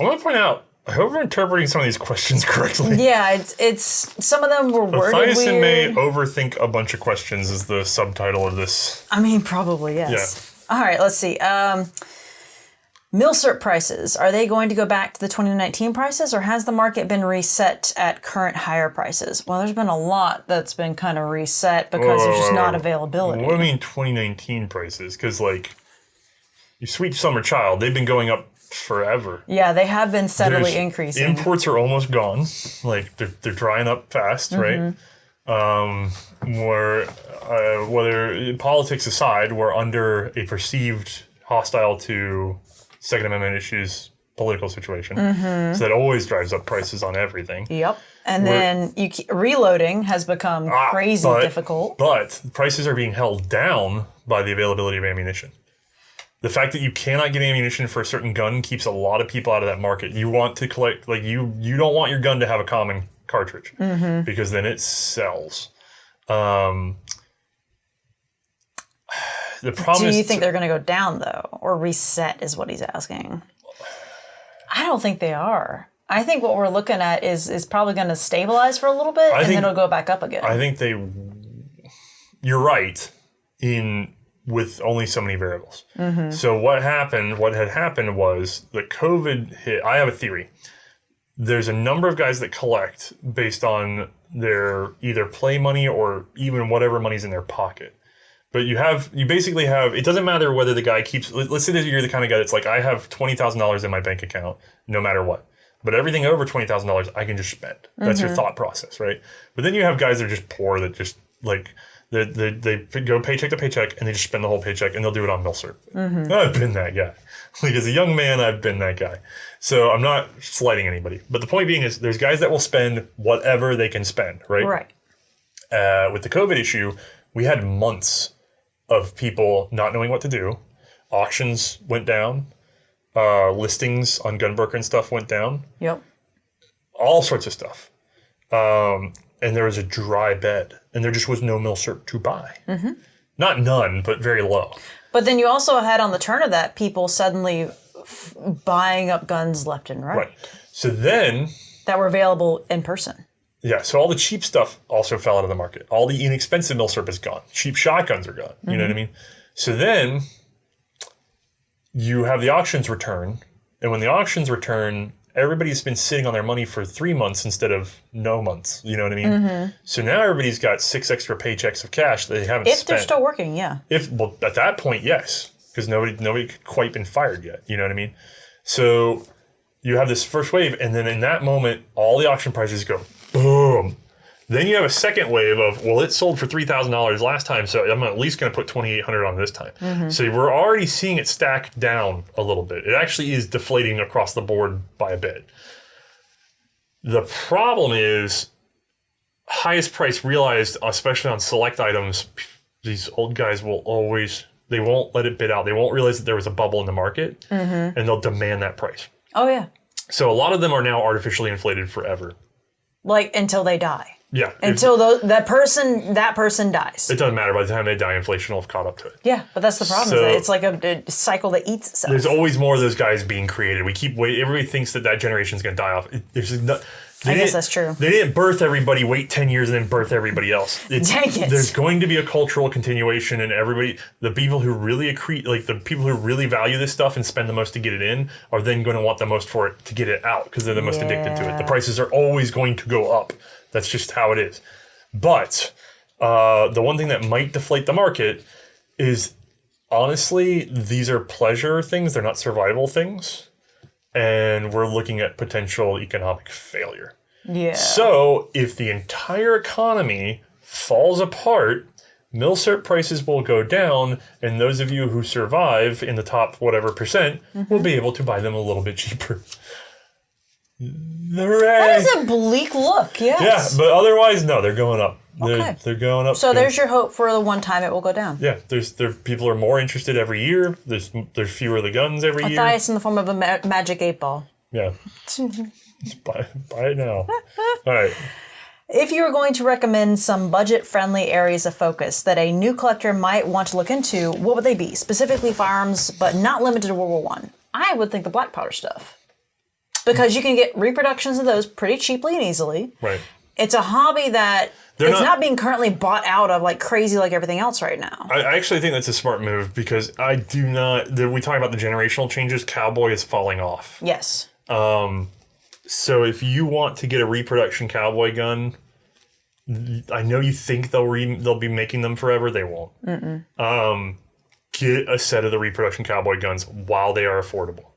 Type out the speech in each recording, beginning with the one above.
I want to point out, I hope we're interpreting some of these questions correctly. Yeah, it's some of them were worded Matthiasen weird. may overthink a bunch of questions is the subtitle of this. I mean, probably, yes. Yeah. All right, let's see. Milsurp prices, are they going to go back to the 2019 prices, or has the market been reset at current higher prices? Well, there's been a lot that's been kind of reset because there's just not availability. What do you mean 2019 prices? Because, like, you sweet summer child, they've been going up forever. Yeah, they have been steadily increasing. Imports are almost gone. Like, they're drying up fast, right? Whether politics aside, we're under a perceived hostile to Second Amendment issues political situation. So that always drives up prices on everything. Yep. And then reloading has become crazy difficult. But prices are being held down by the availability of ammunition. The fact that you cannot get ammunition for a certain gun keeps a lot of people out of that market. You want to collect, like, you don't want your gun to have a common cartridge because then it sells. The problem Do you think they're going to go down, though, or reset is what he's asking? I don't think they are. I think what we're looking at is probably going to stabilize for a little bit, and then it'll go back up again. I think you're right with only so many variables. So what had happened was that COVID hit. I have a theory. There's a number of guys that collect based on their either play money or even whatever money's in their pocket. But you basically have, it doesn't matter whether the guy keeps, let's say that you're the kind of guy that's like, I have $20,000 in my bank account, no matter what. But everything over $20,000, I can just spend. That's your thought process, right? But then you have guys that are just poor that just like, they go paycheck to paycheck and they just spend the whole paycheck and they'll do it on Milsurp. I've been that guy. Like, as a young man, I've been that guy. So I'm not slighting anybody. But the point being is there's guys that will spend whatever they can spend, right? Right. With the COVID issue, we had months of people not knowing what to do. Auctions went down. Listings on Gunbroker and stuff went down. Yep. All sorts of stuff. And there was a dry bed. And there just was no Milsurp to buy. Not none, but very low. But then you also had on the turn of that people suddenly buying up guns left and right. Right. So then... that were available in person. Yeah, so all the cheap stuff also fell out of the market. All the inexpensive Milsurp is gone. Cheap shotguns are gone. You know what I mean? So then you have the auctions return. And when the auctions return, everybody's been sitting on their money for 3 months instead of no months. You know what I mean? So now everybody's got 6 extra paychecks of cash that they haven't spent. If they're still working, yeah. Well, at that point, yes. Because nobody could quite been fired yet. You know what I mean? So you have this first wave, and then in that moment, all the auction prices go boom. Then you have a second wave of, well, it sold for $3,000 last time, so I'm at least going to put $2,800 on this time. So we're already seeing it stack down a little bit. It actually is deflating across the board by a bit. The problem is highest price realized, especially on select items, these old guys will always, they won't let it bid out. They won't realize that there was a bubble in the market, and they'll demand that price. Oh, yeah. So a lot of them are now artificially inflated forever. Like, until they die. Yeah. Until that person dies. It doesn't matter. By the time they die, inflation will have caught up to it. Yeah, but that's the problem. So, it's like a cycle that eats itself. There's always more of those guys being created. We keep waiting. Everybody thinks that generation is going to die off. I guess that's true. They didn't birth everybody, wait 10 years, and then birth everybody else. Dang it. There's going to be a cultural continuation, and everybody, the people who really the people who really value this stuff and spend the most to get it in, are then going to want the most for it to get it out because they're the most addicted to it. The prices are always going to go up. That's just how it is. But the one thing that might deflate the market is, honestly, these are pleasure things. They're not survival things. And we're looking at potential economic failure. Yeah. So if the entire economy falls apart, Milsurp prices will go down, and those of you who survive in the top whatever percent will be able to buy them a little bit cheaper. Hooray. That is a bleak look, yes. Yeah, but otherwise, no, they're going up. Okay. They're going up. So there's your hope for the one time it will go down. Yeah, people are more interested every year. There's fewer of the guns every year. Matthias in the form of a magic 8-ball. Yeah. Just buy it now. All right. If you were going to recommend some budget-friendly areas of focus that a new collector might want to look into, what would they be? Specifically firearms, but not limited to World War I. I would think the black powder stuff. because you can get reproductions of those pretty cheaply and easily. Right. It's a hobby that it's not being currently bought out of like crazy like everything else right now. I actually think that's a smart move because I do not. We talk about the generational changes. Cowboy is falling off. Yes. So if you want to get a reproduction cowboy gun, I know you think they'll be making them forever. They won't. Get a set of the reproduction cowboy guns while they are affordable.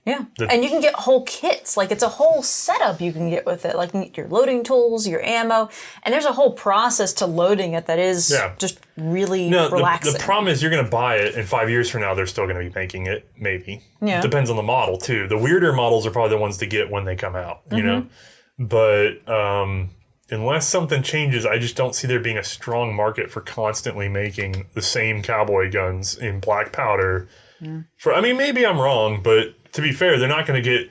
Yeah. And you can get whole kits. Like, it's a whole setup you can get with it. Like, you can get your loading tools, your ammo. And there's a whole process to loading it that is just really relaxing. The problem is you're going to buy it, and 5 years from now, they're still going to be making it, maybe. Yeah. Depends on the model, too. The weirder models are probably the ones to get when they come out, you know? But unless something changes, I just don't see there being a strong market for constantly making the same cowboy guns in black powder. I mean, maybe I'm wrong, but to be fair, they're not going to get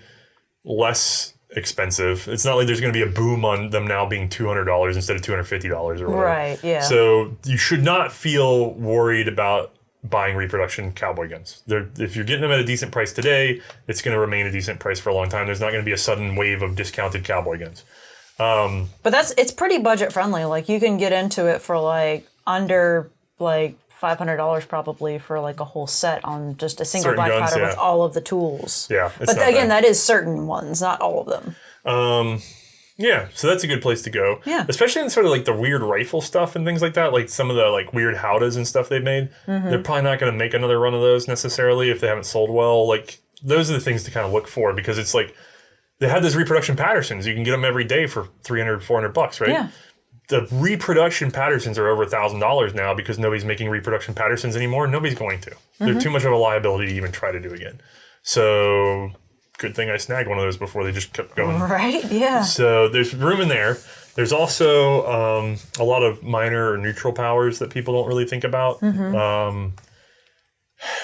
less expensive. It's not like there's going to be a boom on them now being $200 instead of $250 or whatever. Right, yeah. So you should not feel worried about buying reproduction cowboy guns. If you're getting them at a decent price today, it's going to remain a decent price for a long time. There's not going to be a sudden wave of discounted cowboy guns. But it's pretty budget friendly. Like, you can get into it for like under like $500 probably for like a whole set on just a single black powder with all of the tools. Yeah, but again, that is certain ones, not all of them. Yeah, so that's a good place to go. Yeah, especially in sort of like the weird rifle stuff and things like that, like some of the like weird howdahs and stuff they've made. They're probably not going to make another run of those necessarily if they haven't sold well. Like, those are the things to kind of look for, because it's like they had those reproduction Pattersons. You can get them every day for $300, $400, right? Yeah. The reproduction Pattersons are over $1,000 now because nobody's making reproduction Pattersons anymore. Nobody's going to. They're too much of a liability to even try to do again. So good thing I snagged one of those before they just kept going. Right, yeah. So there's room in there. There's also a lot of minor or neutral powers that people don't really think about.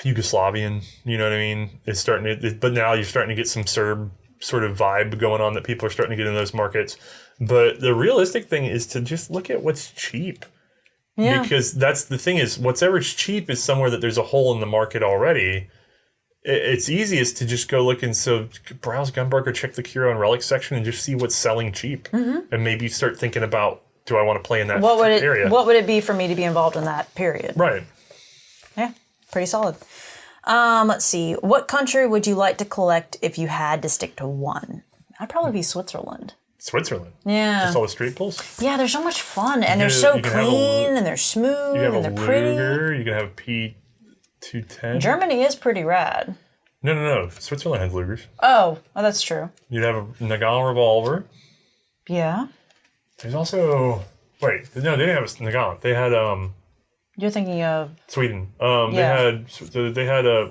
Yugoslavian, you know what I mean? It's starting to, but now you're starting to get some Serb sort of vibe going on that people are starting to get in those markets. But the realistic thing is to just look at what's cheap. Yeah. Because that's the thing, is whatever's cheap is somewhere that there's a hole in the market already. It's easiest to just go look and browse Gunbark or check the Utreon relic section and just see what's selling cheap. And maybe start thinking about, do I want to play in that area? What would it be for me to be involved in that period? Right. Yeah, pretty solid. Let's see. What country would you like to collect if you had to stick to one? I'd probably be Switzerland. Switzerland? Yeah. Just all the street pulls? Yeah, they're so much fun. And they're so clean, and they're smooth, and they're pretty. You can have a P210. Germany is pretty rad. No. Switzerland has Lugers. Oh, that's true. You'd have a Nagant revolver. Yeah. There's also... Wait, no, they didn't have a Nagant. They had... You're thinking of... Sweden. They had a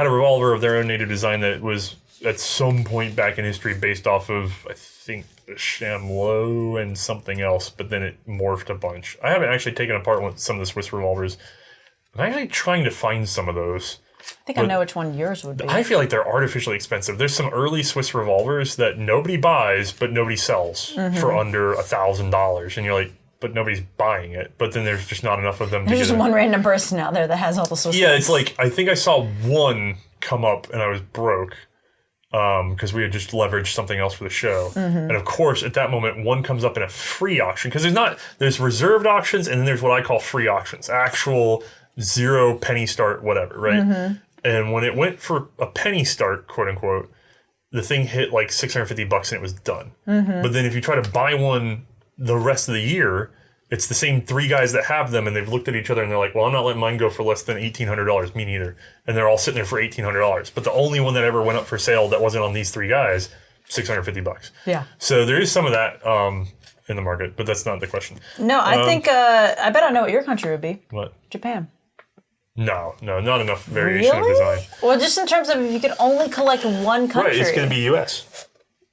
revolver of their own native design that was at some point back in history based off of, I think, the Chamelot and something else, but then it morphed a bunch. I haven't actually taken apart some of the Swiss revolvers. I'm actually trying to find some of those. I think I know which one yours would be. I feel like they're artificially expensive. There's some early Swiss revolvers that nobody buys, but nobody sells for under $1,000. And you're like, but nobody's buying it. But then there's just not enough of them. There's just one random person out there that has all the Swiss ones. It's like, I think I saw one come up and I was broke because we had just leveraged something else for the show. And of course, at that moment, one comes up in a free auction, because there's reserved auctions and then there's what I call free auctions, actual 0 penny start, whatever, right? And when it went for a penny start, quote unquote, the thing hit like $650 and it was done. But then if you try to buy one the rest of the year, it's the same 3 guys that have them, and they've looked at each other and they're like, well, I'm not letting mine go for less than $1,800. Me neither. And they're all sitting there for $1,800. But the only one that ever went up for sale that wasn't on these 3 guys, $650. Yeah. So there is some of that in the market, but that's not the question. No, I think, I bet I know what your country would be. What? Japan. No, not enough variation of design. Well, just in terms of if you could only collect one country. Right, it's going to be U.S.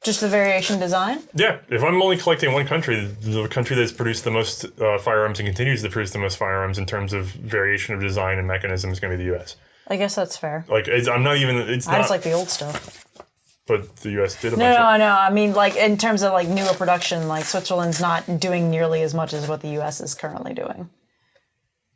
Just the variation design? Yeah, if I'm only collecting one country, the country that's produced the most firearms and continues to produce the most firearms in terms of variation of design and mechanism is going to be the U.S. I guess that's fair. Like, I'm not even... I just like the old stuff. But the U.S. did a bunch No, I know. I mean, like, in terms of, like, newer production, like, Switzerland's not doing nearly as much as what the U.S. is currently doing.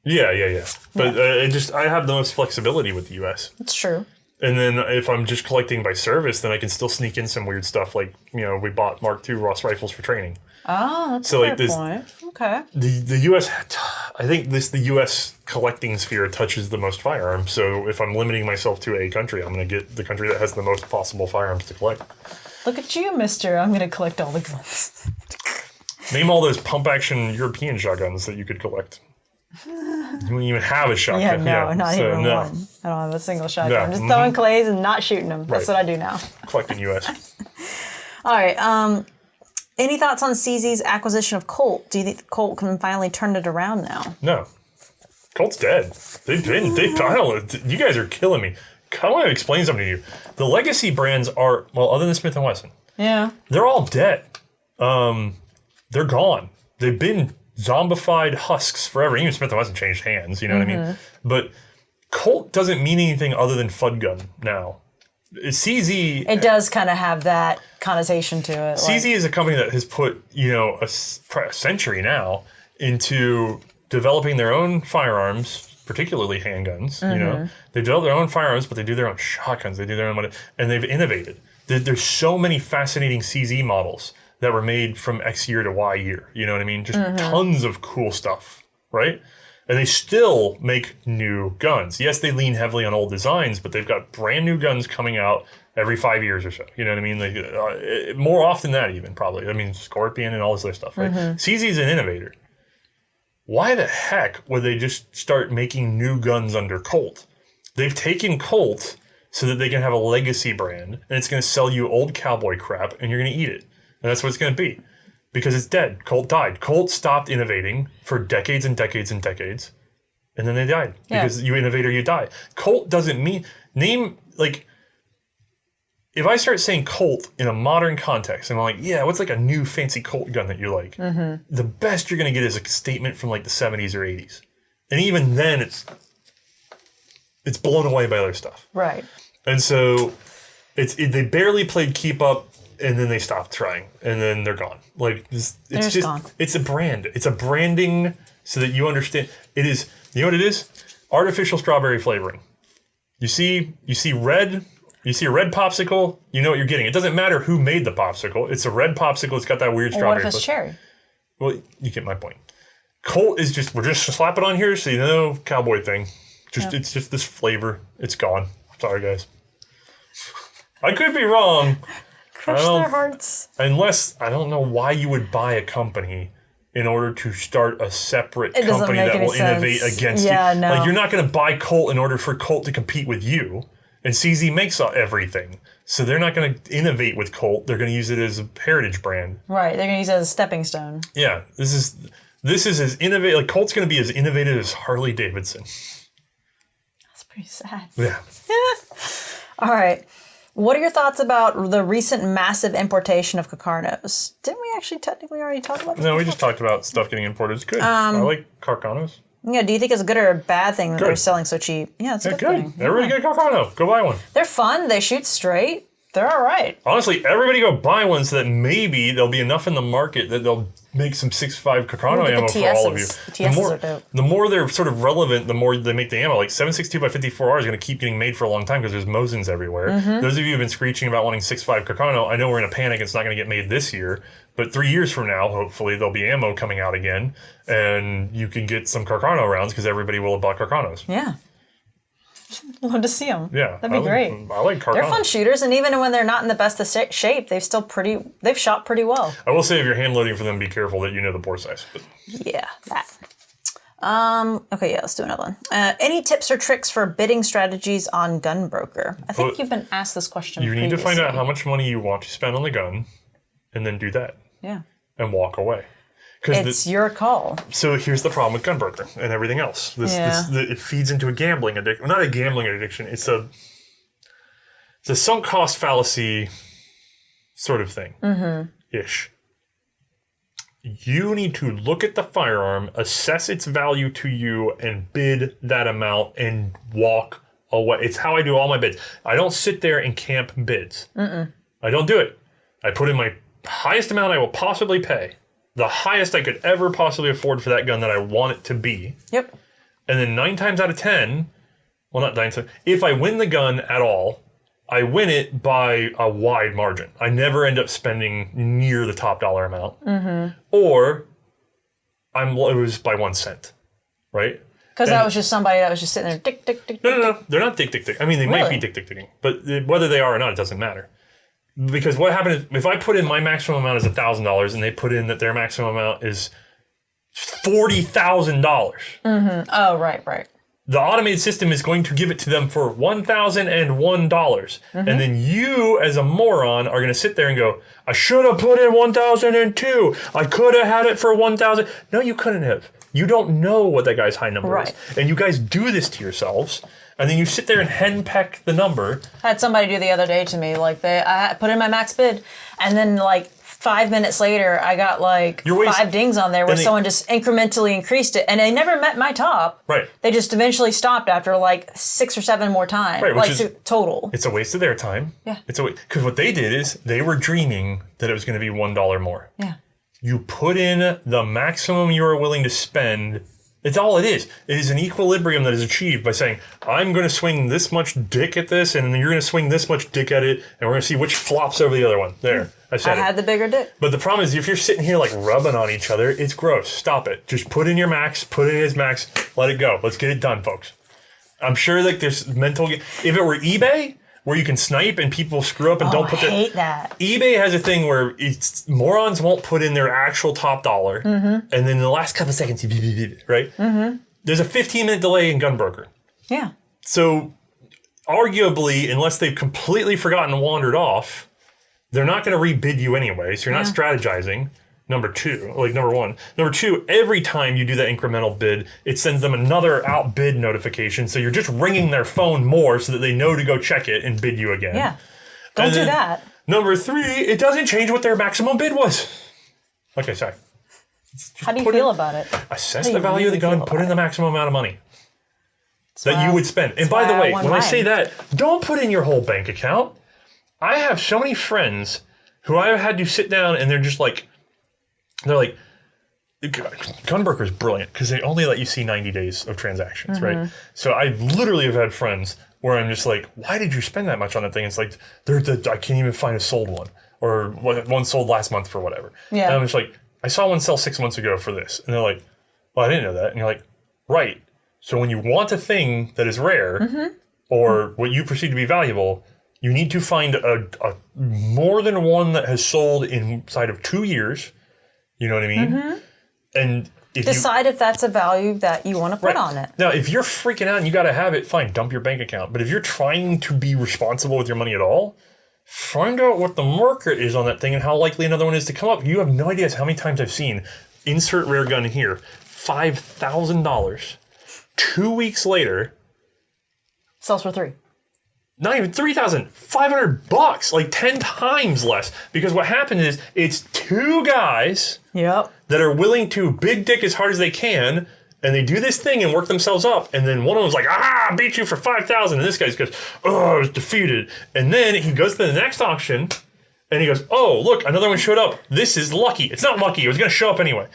Yeah. But I have the most flexibility with the U.S. It's true. And then if I'm just collecting by service, then I can still sneak in some weird stuff. Like, we bought Mark II Ross rifles for training. Oh, that's a fair point. Okay. The U.S., I think the U.S. collecting sphere touches the most firearms. So if I'm limiting myself to a country, I'm going to get the country that has the most possible firearms to collect. Look at you, mister. I'm going to collect all the guns. Name all those pump-action European shotguns that you could collect. You don't even have a shotgun. Not even one. I don't have a single shotgun. I'm just throwing clays and not shooting them. That's what I do now. Collecting U.S. All right. Any thoughts on CZ's acquisition of Colt? Do you think Colt can finally turn it around now? No. Colt's dead. You guys are killing me. I want to explain something to you. The legacy brands are, other than Smith & Wesson. Yeah. They're all dead. They're gone. They've been zombified husks forever. Even Smith & Wesson changed hands, you know what I mean? But Colt doesn't mean anything other than Fud Gun now. CZ... It does kind of have that connotation to it. CZ is a company that has put, a century now into developing their own firearms, particularly handguns, They develop their own firearms, but they do their own shotguns. They do their own... And they've innovated. There's so many fascinating CZ models that were made from X year to Y year. You know what I mean? Just tons of cool stuff, right? And they still make new guns. Yes, they lean heavily on old designs, but they've got brand new guns coming out every 5 years or so. You know what I mean? More often than that even, probably. I mean, Scorpion and all this other stuff, right? CZ's an innovator. Why the heck would they just start making new guns under Colt? They've taken Colt so that they can have a legacy brand, and it's going to sell you old cowboy crap, and you're going to eat it. And that's what it's going to be. Because it's dead. Colt died. Colt stopped innovating for decades and decades and decades. And then they died. Yeah. Because you innovate or you die. Colt doesn't mean... If I start saying Colt in a modern context, and I'm like, yeah, what's like a new fancy Colt gun that you like? The best you're going to get is a statement from like the 70s or 80s. And even then, it's blown away by other stuff. Right. And so they barely played keep up, and then they stopped trying, and then they're gone. Gone. It's a brand. It's a branding so that you understand. It is, you know what it is? Artificial strawberry flavoring. You see red, you see a red popsicle, you know what you're getting. It doesn't matter who made the popsicle. It's a red popsicle. It's got that weird strawberry. What if it's cherry? Well, you get my point. Colt is just, we're just slap it on here so you know, cowboy thing. It's just this flavor. It's gone. Sorry, guys. I could be wrong. Crush their hearts. Unless, I don't know why you would buy a company in order to start a separate company that will innovate against you. No. Like, you're not going to buy Colt in order for Colt to compete with you. And CZ makes everything. So they're not going to innovate with Colt. They're going to use it as a heritage brand. Right. They're going to use it as a stepping stone. Yeah. This is as innovative. Like, Colt's going to be as innovative as Harley Davidson. That's pretty sad. Yeah. All right. What are your thoughts about the recent massive importation of Carcanos? Didn't we actually technically already talk about this? No, we just talked about stuff getting imported. It's good. I like Carcanos. Yeah, do you think it's a good or a bad thing that they're selling so cheap? Yeah, it's a good thing. Everybody get a Carcano. Go buy one. They're fun. They shoot straight. They're all right. Honestly, everybody go buy one so that maybe there'll be enough in the market that they'll make some 6.5 Carcano ammo for all of you. The TSs are dope. The more they're sort of relevant, the more they make the ammo. Like 7.62 by 54R is going to keep getting made for a long time because there's Mosins everywhere. Those of you who've been screeching about wanting 6.5 Carcano, I know we're in a panic. It's not going to get made this year. But 3 years from now, hopefully, there'll be ammo coming out again. And you can get some Carcano rounds because everybody will have bought Carcanos. Yeah. Love to see them. Yeah. That'd be great. I like Carcano. They're fun shooters, and even when they're not in the best of shape, they've shot pretty well. I will say if you're hand loading for them, be careful that you know the bore size. But. Yeah, that. Okay, yeah, let's do another one. Any tips or tricks for bidding strategies on Gunbroker? I think you've been asked this question previously. You need to find out how much money you want to spend on the gun, and then do that. Yeah. And walk away. It's your call. So here's the problem with Gunbroker and everything else. It feeds into a gambling addiction. Not a gambling addiction. It's a sunk cost fallacy sort of thing. Ish. You need to look at the firearm, assess its value to you, and bid that amount and walk away. It's how I do all my bids. I don't sit there and camp bids. I don't do it. I put in my highest amount I will possibly pay. The highest I could ever possibly afford for that gun that I want it to be. Yep. And then 9 times out of 10, Well, not dying. If I win the gun at all, I win it by a wide margin. I never end up spending near the top dollar amount. Mm-hmm. Or I'm lose by 1 cent, right? Because that was just somebody that was just sitting there, tick, tick, tick. No. They're not tick, tick, tick. I mean, they might be tick, tick, ticking. But whether they are or not, it doesn't matter. Because what happens if I put in my maximum amount is $1,000 and they put in that their maximum amount is $40,000. Mm-hmm. Oh, right. The automated system is going to give it to them for $1,001. Mm-hmm. And then you, as a moron, are going to sit there and go, I should have put in 1,002. I could have had it for 1,000. No, you couldn't have. You don't know what that guy's high number is. And you guys do this to yourselves. And then you sit there and henpeck the number. I had somebody do the other day to me, like I put in my max bid, and then like 5 minutes later, I got like 5 dings on there where someone just incrementally increased it, and they never met my top. Right. They just eventually stopped after like 6 or 7 more times. Right, like total. It's a waste of their time. Yeah. Because what they did is they were dreaming that it was going to be $1 more. Yeah. You put in the maximum you are willing to spend. It's all it is. It is an equilibrium that is achieved by saying, I'm going to swing this much dick at this, and you're going to swing this much dick at it, and we're going to see which flops over the other one. There. I had the bigger dick. But the problem is, if you're sitting here like rubbing on each other, it's gross. Stop it. Just put in your max, put in his max, let it go. Let's get it done, folks. I'm sure like there's mental... If it were eBay, where you can snipe and people screw up and don't put I hate that. eBay has a thing where morons won't put in their actual top dollar, and then in the last couple of seconds, right? Mm-hmm. There's a 15-minute delay in Gunbroker. Yeah. So, arguably, unless they've completely forgotten and wandered off, they're not going to rebid you anyway, so you're not strategizing. Number one. Number two, every time you do that incremental bid, it sends them another outbid notification. So you're just ringing their phone more so that they know to go check it and bid you again. Yeah. Don't do that. Number three, it doesn't change what their maximum bid was. Okay, sorry. How do you feel about it? Assess the value of the gun, put in the maximum amount of money that you would spend. And by the way, when I say that, don't put in your whole bank account. I have so many friends who I have had to sit down and they're like, Gunbroker is brilliant because they only let you see 90 days of transactions, right? So I literally have had friends where I'm just like, why did you spend that much on that thing? It's like, I can't even find a sold one, or one sold last month for whatever. Yeah. And I'm just like, I saw one sell 6 months ago for this. And they're like, well, I didn't know that. And you're like, right. So when you want a thing that is rare or what you perceive to be valuable, you need to find a more than one that has sold inside of 2 years. You know what I mean? And decide if that's a value that you want to put on it. Now, if you're freaking out and you got to have it, fine, dump your bank account. But if you're trying to be responsible with your money at all, find out what the market is on that thing and how likely another one is to come up. You have no idea how many times I've seen insert rare gun here, $5,000. 2 weeks later, sells for $3,000. Not even $3,000, $500, like 10 times less. Because what happens is it's two guys that are willing to big dick as hard as they can, and they do this thing and work themselves up. And then one of them's like, I beat you for $5,000. And this guy goes, oh, I was defeated. And then he goes to the next auction and he goes, oh, look, another one showed up. This is lucky. It's not lucky. It was going to show up anyway.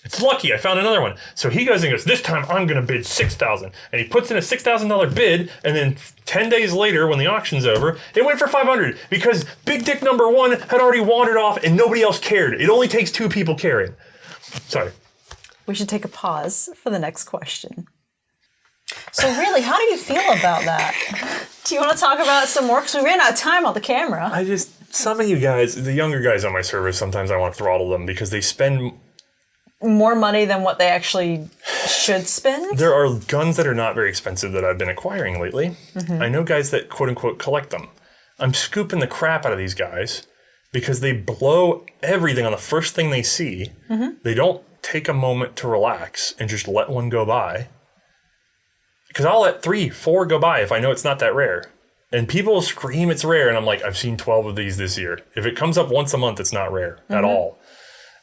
It's lucky I found another one. So he goes and goes, this time I'm going to bid $6,000. And he puts in a $6,000 bid, and then 10 days later when the auction's over, it went for $500 because big dick number one had already wandered off and nobody else cared. It only takes 2 people caring. Sorry. We should take a pause for the next question. So really, how do you feel about that? Do you want to talk about it some more? Because we ran out of time on the camera. Some of you guys, the younger guys on my server, sometimes I want to throttle them because they spend more money than what they actually should spend? There are guns that are not very expensive that I've been acquiring lately. I know guys that quote-unquote collect them. I'm scooping the crap out of these guys because they blow everything on the first thing they see. They don't take a moment to relax and just let one go by. Because I'll let 3, 4 go by if I know it's not that rare. And people scream it's rare, and I'm like, I've seen 12 of these this year. If it comes up once a month, it's not rare at all.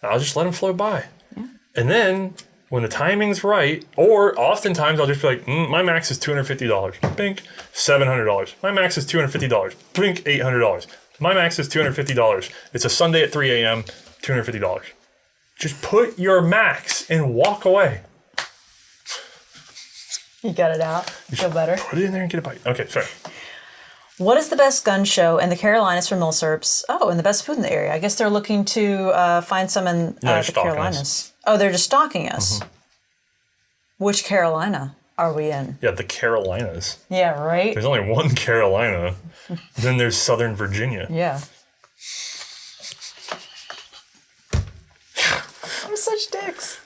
I'll just let them float by. And then, when the timing's right, or oftentimes I'll just be like, my max is $250. Bink, $700. My max is $250. Bink, $800. My max is $250. It's a Sunday at 3 a.m., $250. Just put your max and walk away. You got it out. Feel better. Put it in there and get a bite. Okay, sorry. What is the best gun show in the Carolinas for milsurps? Oh, and the best food in the area. I guess they're looking to find some in the Carolinas. Us. Oh, they're just stalking us. Mm-hmm. Which Carolina are we in? Yeah, the Carolinas. Yeah, right? There's only one Carolina. Then there's Southern Virginia. Yeah. We're such dicks.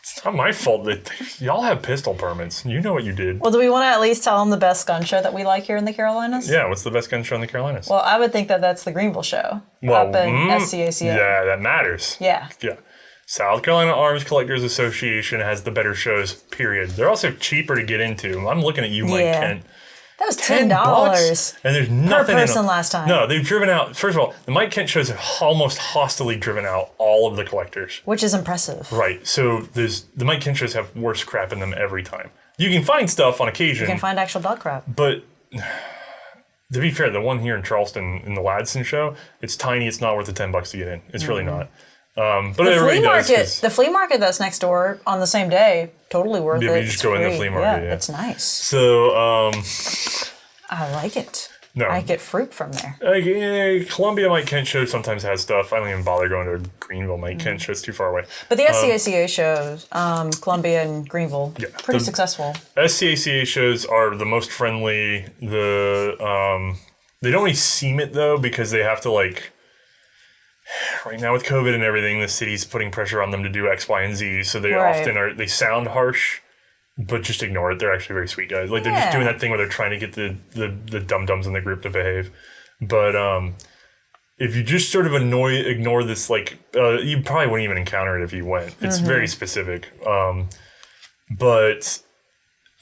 It's not my fault that y'all have pistol permits. You know what you did. Well, do we want to at least tell them the best gun show that we like here in the Carolinas? Yeah, what's the best gun show in the Carolinas? Well, I would think that that's the Greenville show up in SCACA. Yeah, that matters. Yeah. Yeah. South Carolina Arms Collectors Association has the better shows, period. They're also cheaper to get into. I'm looking at you, Mike Kent. That was $10. And there's nothing per person last time. No, they've driven out, first of all, the Mike Kent shows have almost hostilely driven out all of the collectors. Which is impressive. Right. So the Mike Kent shows have worse crap in them every time. You can find stuff on occasion. You can find actual dog crap. But to be fair, the one here in Charleston in the Ladson show, it's tiny. It's not worth the $10 to get in. It's really not. But the everybody does. The flea market that's next door on the same day, totally worth it. You just go in the flea market. Yeah, it's nice. So I like it. No, I get fruit from there. Columbia Mike Kent show sometimes has stuff. I don't even bother going to Greenville Mike Kent show. It's too far away. But the SCACA shows, Columbia and Greenville, pretty successful. SCACA shows are the most friendly. They don't really seem it though because they have to right now with COVID and everything, the city's putting pressure on them to do X, Y, and Z. So they often they sound harsh, but just ignore it. They're actually very sweet guys. They're just doing that thing where they're trying to get the dum-dums in the group to behave. But if you just sort of ignore this, you probably wouldn't even encounter it if you went. It's very specific. But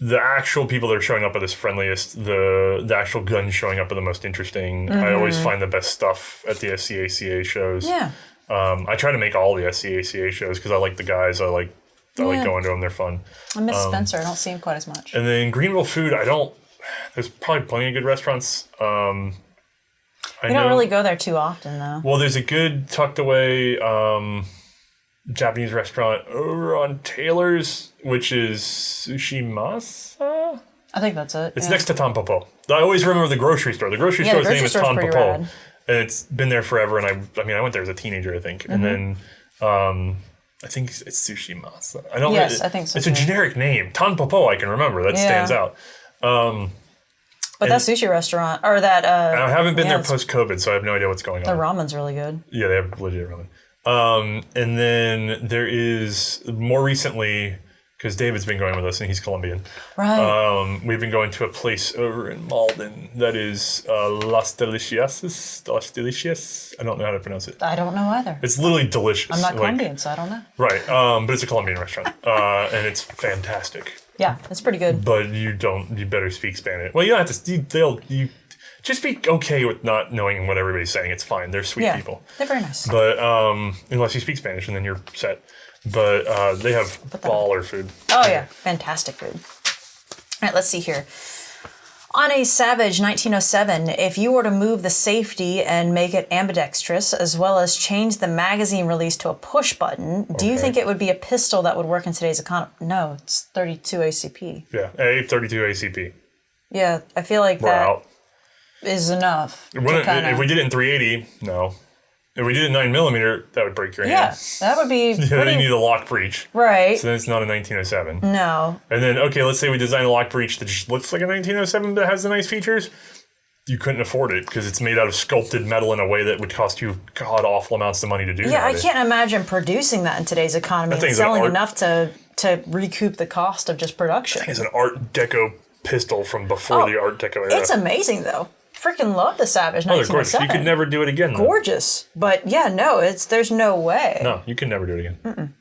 the actual people that are showing up are the friendliest. The actual guns showing up are the most interesting. I always find the best stuff at the SCACA shows. Yeah. I try to make all the SCACA shows because I like the guys. I like going to them. They're fun. I miss Spencer. I don't see him quite as much. And then Greenville food, there's probably plenty of good restaurants. We don't really go there too often, though. Well, there's a good tucked away Japanese restaurant over on Taylor's, which is Sushimasa? I think that's it. It's next to Tampopo. I always remember the grocery store. The grocery store's name is Tampopo. And it's been there forever. And I went there as a teenager, I think. And then I think it's Sushimasa. I think so. It's a generic name. Tampopo, I can remember. That stands out. But that sushi restaurant, or that... I haven't been there post-COVID, so I have no idea what's going on. The ramen's really good. Yeah, they have legit ramen. And then there is, more recently, because David's been going with us and he's Colombian. Right. We've been going to a place over in Malden that is Las Delicias. I don't know how to pronounce it. I don't know either. It's literally delicious. I'm not Colombian, so I don't know. Right. But it's a Colombian restaurant. And it's fantastic. Yeah, it's pretty good. But you better speak Spanish. Well, you don't have to, just be okay with not knowing what everybody's saying. It's fine. They're sweet people. They're very nice. But unless you speak Spanish, and then you're set. But they have baller food. Oh, yeah. Fantastic food. All right, let's see here. On a Savage 1907, if you were to move the safety and make it ambidextrous, as well as change the magazine release to a push button, do you think it would be a pistol that would work in today's economy? No, it's 32 ACP. Yeah, 32 ACP. Yeah, I feel like that is enough. If we did it in 380, no. If we did it 9mm, that would break your hand. Yeah, that would be then you need a lock breech. Right. So then it's not a 1907. No. And then, let's say we design a lock breech that just looks like a 1907 but has the nice features. You couldn't afford it because it's made out of sculpted metal in a way that would cost you god-awful amounts of money to do. Yeah, I can't imagine producing that in today's economy and selling enough to recoup the cost of just production. I think it's an Art Deco pistol from before the Art Deco era. It's amazing, though. Freaking love the Savage 1907. Of course, you could never do it again. Though. Gorgeous. But yeah, no, there's no way. No, you can never do it again.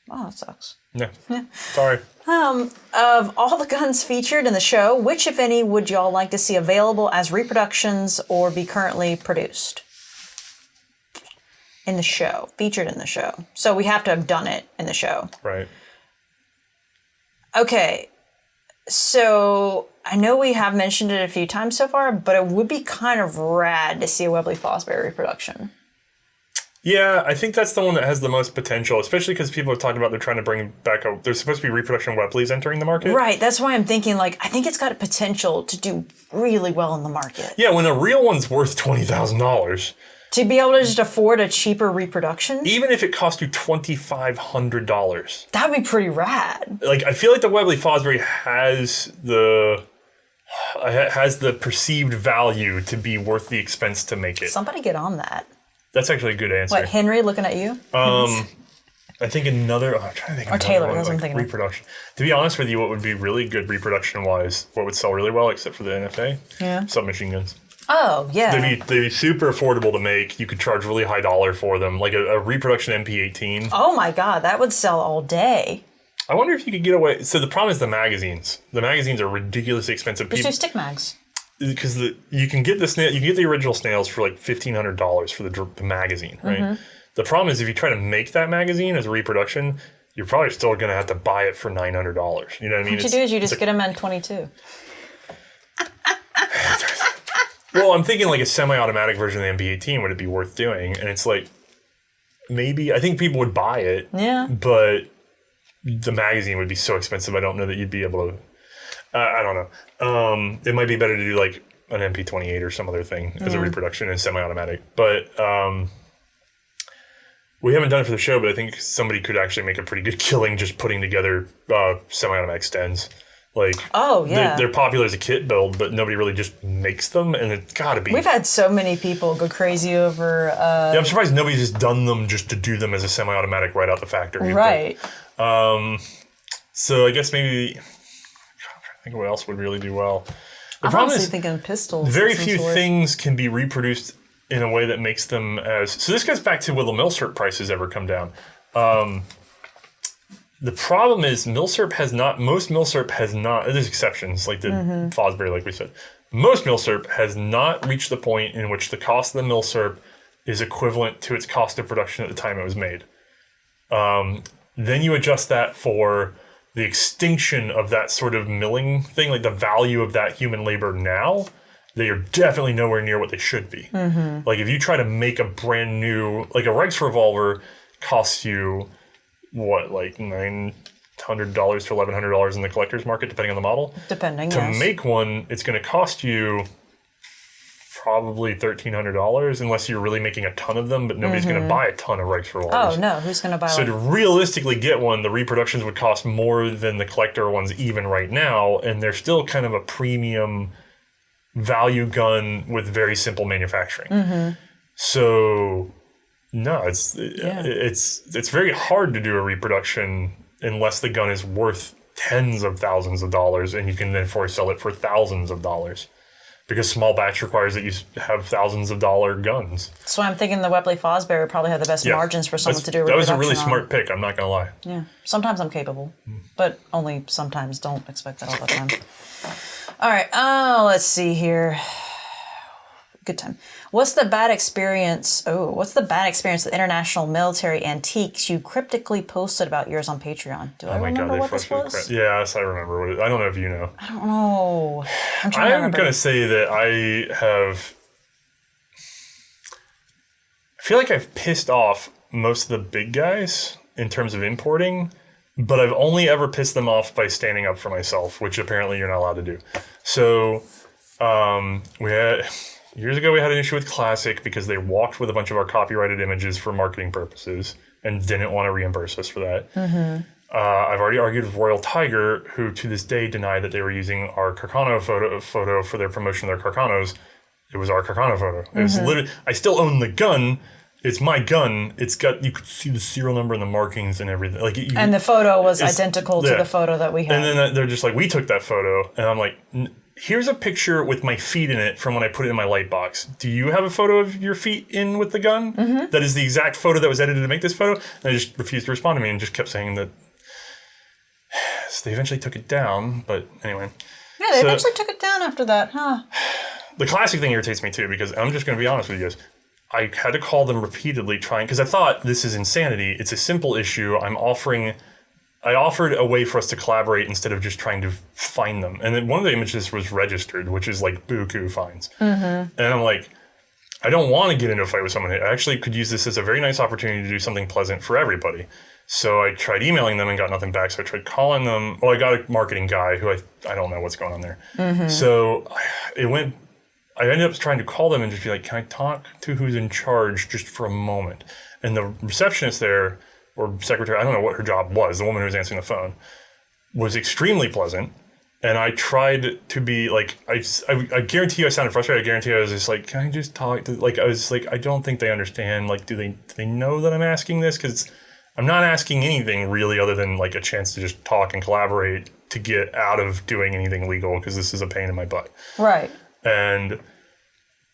Oh, that sucks. Yeah. Sorry. Of all the guns featured in the show, which, if any, would y'all like to see available as reproductions or be currently produced? In the show. Featured in the show. So we have to have done it in the show. Right. Okay. So I know we have mentioned it a few times so far, but it would be kind of rad to see a Webley Fosbury reproduction. Yeah, I think that's the one that has the most potential, especially because people have talked about they're trying to bring back there's supposed to be reproduction Wepleys entering the market. Right, that's why I'm thinking, like, I think it's got a potential to do really well in the market. Yeah, when a real one's worth $20,000. To be able to just afford a cheaper reproduction? Even if it cost you $2,500. That'd be pretty rad. Like, I feel like the Webley Fosbury has the perceived value to be worth the expense to make it. Somebody get on that. That's actually a good answer. What, Henry looking at you? I think another... I'm trying to think of or Taylor, one, that's what I'm thinking reproduction. To be honest with you, what would be really good reproduction-wise, what would sell really well, except for the NFA? Yeah. Submachine guns. Oh, yeah. They'd be super affordable to make. You could charge really high dollar for them. Like a reproduction MP18. Oh my God, that would sell all day. I wonder if you could get away... So the problem is the magazines. The magazines are ridiculously expensive. Just do stick mags. Because you can get the original snails for like $1,500 for the magazine, right? Mm-hmm. The problem is if you try to make that magazine as a reproduction, you're probably still going to have to buy it for $900. You know what I mean? What you do is you just get them in 22. Well, I'm thinking like a semi-automatic version of the MP18 would it be worth doing? And it's like maybe I think people would buy it. Yeah. But the magazine would be so expensive. I don't know that you'd be able to. I don't know. It might be better to do like an MP28 or some other thing as a reproduction and semi-automatic. But we haven't done it for the show, but I think somebody could actually make a pretty good killing just putting together semi-automatic stens. Like, oh yeah, they're popular as a kit build, but nobody really just makes them, and it's got to be. We've had so many people go crazy over. Yeah, I'm surprised nobody's just done them just to do them as a semi-automatic right out the factory. Right. But, so I guess maybe. God, I'm trying to think of what else would really do well. I'm honestly thinking pistols. Very few things can be reproduced in a way that makes them as. So this goes back to will the milsurp prices ever come down? The problem is most milsurp has not, there's exceptions like the Fosbury, like we said. Most milsurp has not reached the point in which the cost of the milsurp is equivalent to its cost of production at the time it was made. Then you adjust that for the extinction of that sort of milling thing, like the value of that human labor now, they are definitely nowhere near what they should be. Mm-hmm. Like if you try to make a brand new, like a Reichs revolver costs you, what, like $900 to $1,100 in the collector's market, depending on the model? Depending, To make one, it's going to cost you probably $1,300 unless you're really making a ton of them, but nobody's going to buy a ton of Reichs revolvers. Oh, no. Who's going to buy So one? to realistically get one, the reproductions would cost more than the collector ones even right now, and they're still kind of a premium value gun with very simple manufacturing. Mm-hmm. So... No, it's very hard to do a reproduction unless the gun is worth tens of thousands of dollars, and you can therefore sell it for thousands of dollars, because small batch requires that you have thousands of dollar guns. So I'm thinking the Webley Fosbury would probably have the best margins for someone to do a reproduction. That was a really smart pick. I'm not gonna lie. Yeah, sometimes I'm capable, but only sometimes. Don't expect that all the time. All right. Let's see here. Good time. What's the bad experience with international military antiques you cryptically posted about yours on Patreon? Do I remember what this was? Yes, I remember what it. I don't know if you know. I don't know. I'm going to say that I feel like I've pissed off most of the big guys in terms of importing, but I've only ever pissed them off by standing up for myself, which apparently you're not allowed to do. So years ago, we had an issue with Classic because they walked with a bunch of our copyrighted images for marketing purposes and didn't want to reimburse us for that. Mm-hmm. I've already argued with Royal Tiger, who to this day deny that they were using our Carcano photo for their promotion of their Carcanos. It was our Carcano photo. It was literally. I still own the gun. It's my gun. It's got. You could see the serial number and the markings and everything. And the photo was identical to the photo that we had. And then they're just like, we took that photo, and I'm like. Here's a picture with my feet in it from when I put it in my light box. Do you have a photo of your feet in with the gun? Mm-hmm. That is the exact photo that was edited to make this photo? And they just refused to respond to me and just kept saying that. So they eventually took it down, but anyway. Yeah, they eventually took it down after that, huh? The Classic thing irritates me too, because I'm just going to be honest with you guys. I had to call them repeatedly because I thought this is insanity. It's a simple issue. I offered a way for us to collaborate instead of just trying to find them. And then one of the images was registered, which is like buku fines. Mm-hmm. And I'm like, I don't want to get into a fight with someone. I actually could use this as a very nice opportunity to do something pleasant for everybody. So I tried emailing them and got nothing back. So I tried calling them. Well, I got a marketing guy who I don't know what's going on there. So I ended up trying to call them and just be like, can I talk to who's in charge just for a moment? And the receptionist there, or secretary, I don't know what her job was, the woman who was answering the phone, was extremely pleasant. And I tried to be like, I guarantee you I sounded frustrated. I guarantee you I was just like, can I just talk to, like, I was like, I don't think they understand. Like, do they know that I'm asking this? Because I'm not asking anything really other than like a chance to just talk and collaborate to get out of doing anything legal because this is a pain in my butt. Right. And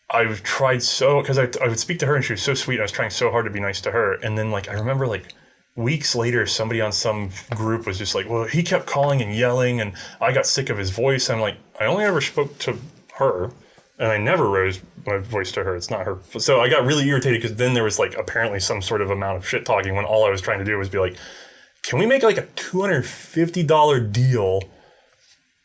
I've tried because I would speak to her and she was so sweet. And I was trying so hard to be nice to her. And then like, I remember like, weeks later, somebody on some group was just like, well, he kept calling and yelling and I got sick of his voice. I'm like, I only ever spoke to her and I never raised my voice to her. It's not her. So I got really irritated because then there was like apparently some sort of amount of shit talking when all I was trying to do was be like, can we make like a $250 deal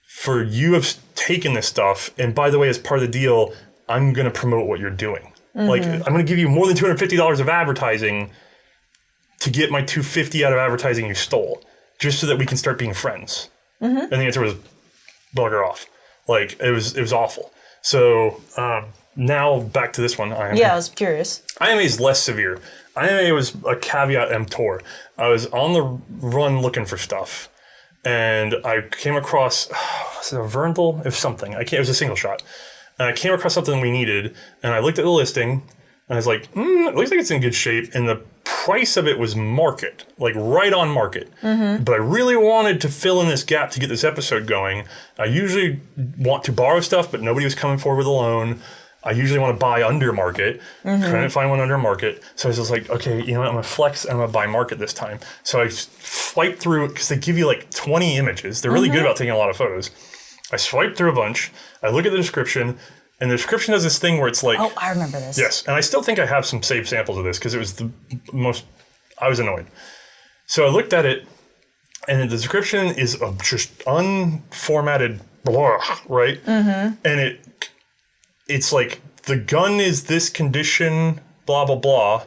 for you have taken this stuff? And by the way, as part of the deal, I'm going to promote what you're doing. Like, I'm going to give you more than $250 of advertising to get my $250 out of advertising you stole, just so that we can start being friends. And the answer was, bugger off. Like, it was awful. So now back to this one. I was curious. IMA is less severe. IMA was a caveat emptor. I was on the run looking for stuff, and I came across, was it a Verndl? It was something. It was a single shot. And I came across something we needed, and I looked at the listing, and I was like, it looks like it's in good shape, and the price of it was market, like right on market. But I really wanted to fill in this gap to get this episode going. I usually want to borrow stuff, but nobody was coming forward with a loan. I usually want to buy under market. Couldn't find one under market. So I was just like, okay, you know what? I'm going to flex and I'm going to buy market this time. So I swiped through, because they give you like 20 images. They're really good about taking a lot of photos. I swiped through a bunch. I look at the description. And the description does this thing where it's like... Oh, I remember this. Yes. And I still think I have some saved samples of this because it was the most... I was annoyed. So I looked at it, and the description is just unformatted blah, right? And it's like, the gun is this condition, blah, blah, blah.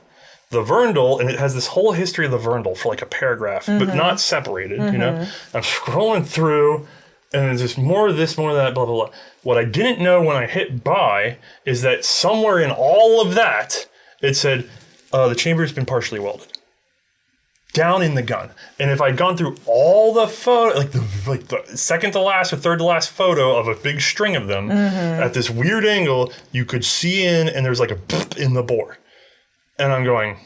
The Verndl, and it has this whole history of the Verndl for like a paragraph, but not separated, you know? I'm scrolling through... And there's just more of this, more of that, blah, blah, blah. What I didn't know when I hit buy is that somewhere in all of that, it said, the chamber has been partially welded. Down in the gun. And if I'd gone through all the photo, like the second to last or third to last photo of a big string of them, at this weird angle, you could see in, and there's like a boop in the bore. And I'm going...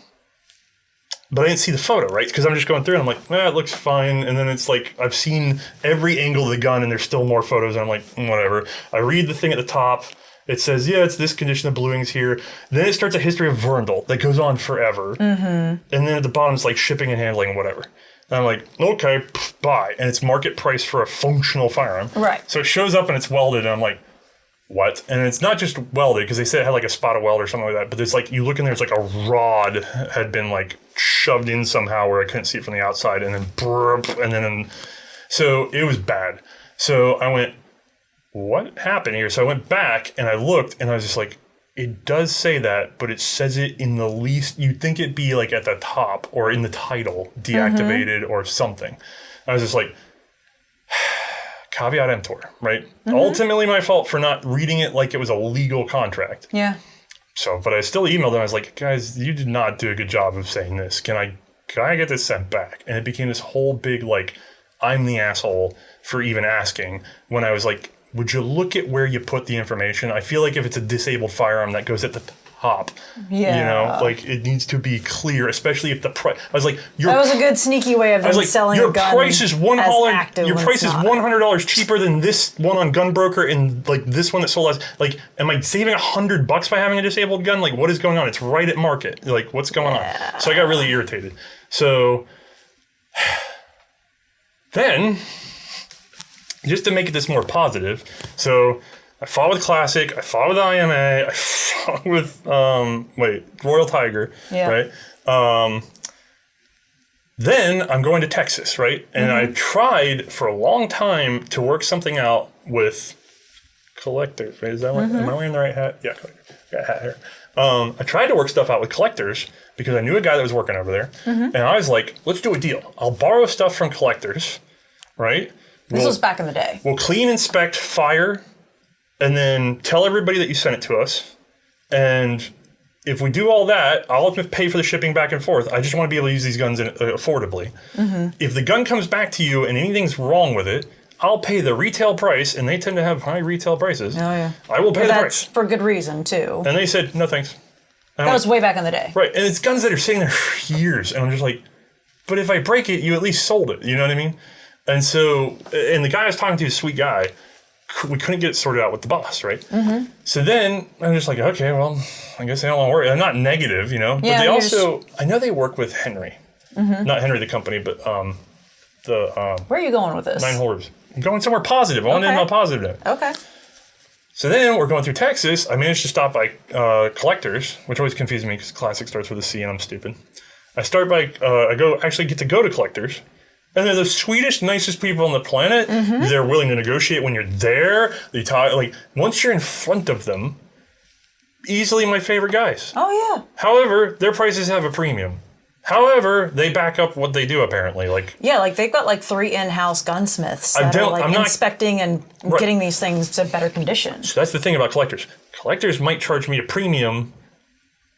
But I didn't see the photo, right? Because I'm just going through and I'm like, it looks fine. And then it's like, I've seen every angle of the gun and there's still more photos. And I'm like, whatever. I read the thing at the top. It says, yeah, it's this condition, the bluing's here. Then it starts a history of Verndl that goes on forever. And then at the bottom, it's like shipping and handling, whatever. And I'm like, okay, buy. And it's market price for a functional firearm. Right. So it shows up and it's welded and I'm like, what? And it's not just welded, because they said it had like a spot of weld or something like that, but there's like, you look in there, it's like a rod had been like shoved in somehow where I couldn't see it from the outside, and then burp, and then, so it was bad. So I went, what happened here? So I went back and I looked and I was just like, it does say that, but it says it in the least, you'd think it'd be like at the top or in the title, deactivated or something. I was just like, caveat emptor, right? Ultimately my fault for not reading it like it was a legal contract. Yeah. So, but I still emailed them. I was like, guys, you did not do a good job of saying this. Can I get this sent back? And it became this whole big, like, I'm the asshole for even asking, when I was like, would you look at where you put the information? I feel like if it's a disabled firearm, that goes at the top. Yeah. You know, like, it needs to be clear, especially if the price. I was like, that was a good sneaky way of them selling a gun. Your price is $100 cheaper than this one on Gunbroker and like this one that sold last. Like, am I saving $100 by having a disabled gun? Like, what is going on? It's right at market. Like, what's going on? So I got really irritated. So then, just to make this more positive, so I fought with Classic, I fought with IMA, I fought with Royal Tiger, right? Then I'm going to Texas, right? And I tried for a long time to work something out with Collector, right? Is that what, am I wearing the right hat? Yeah, Collector. I got a hat here. I tried to work stuff out with collectors because I knew a guy that was working over there. And I was like, let's do a deal. I'll borrow stuff from collectors, right? This was back in the day. We'll clean, inspect, fire, and then tell everybody that you sent it to us. And if we do all that, I'll pay for the shipping back and forth. I just want to be able to use these guns affordably. If the gun comes back to you and anything's wrong with it, I'll pay the retail price, and they tend to have high retail prices. Oh, yeah. I will pay the price. For good reason, too. And they said, no thanks. That was way back in the day. Right, and it's guns that are sitting there for years, and I'm just like, but if I break it, you at least sold it, you know what I mean? And so, and the guy I was talking to, a sweet guy, we couldn't get it sorted out with the boss, right? So then, I'm just like, okay, well, I guess I don't want to worry. I'm not negative, you know? Yeah, but they also, I know they work with Henry. Not Henry the company, but Where are you going with this? 9 Horrors. I'm going somewhere positive. I want to end on a positive note. Okay. So then we're going through Texas. I managed to stop by collectors, which always confuses me because classic starts with a C and I'm stupid. I start by, actually get to go to collectors. And they're the sweetest, nicest people on the planet. They're willing to negotiate when you're there. They talk, like, once you're in front of them, easily my favorite guys. Oh, yeah. However, their prices have a premium. However, they back up what they do, apparently. Like, yeah, like they've got like 3 in-house gunsmiths that are like inspecting and getting these things to better condition. So that's the thing about collectors. Collectors might charge me a premium,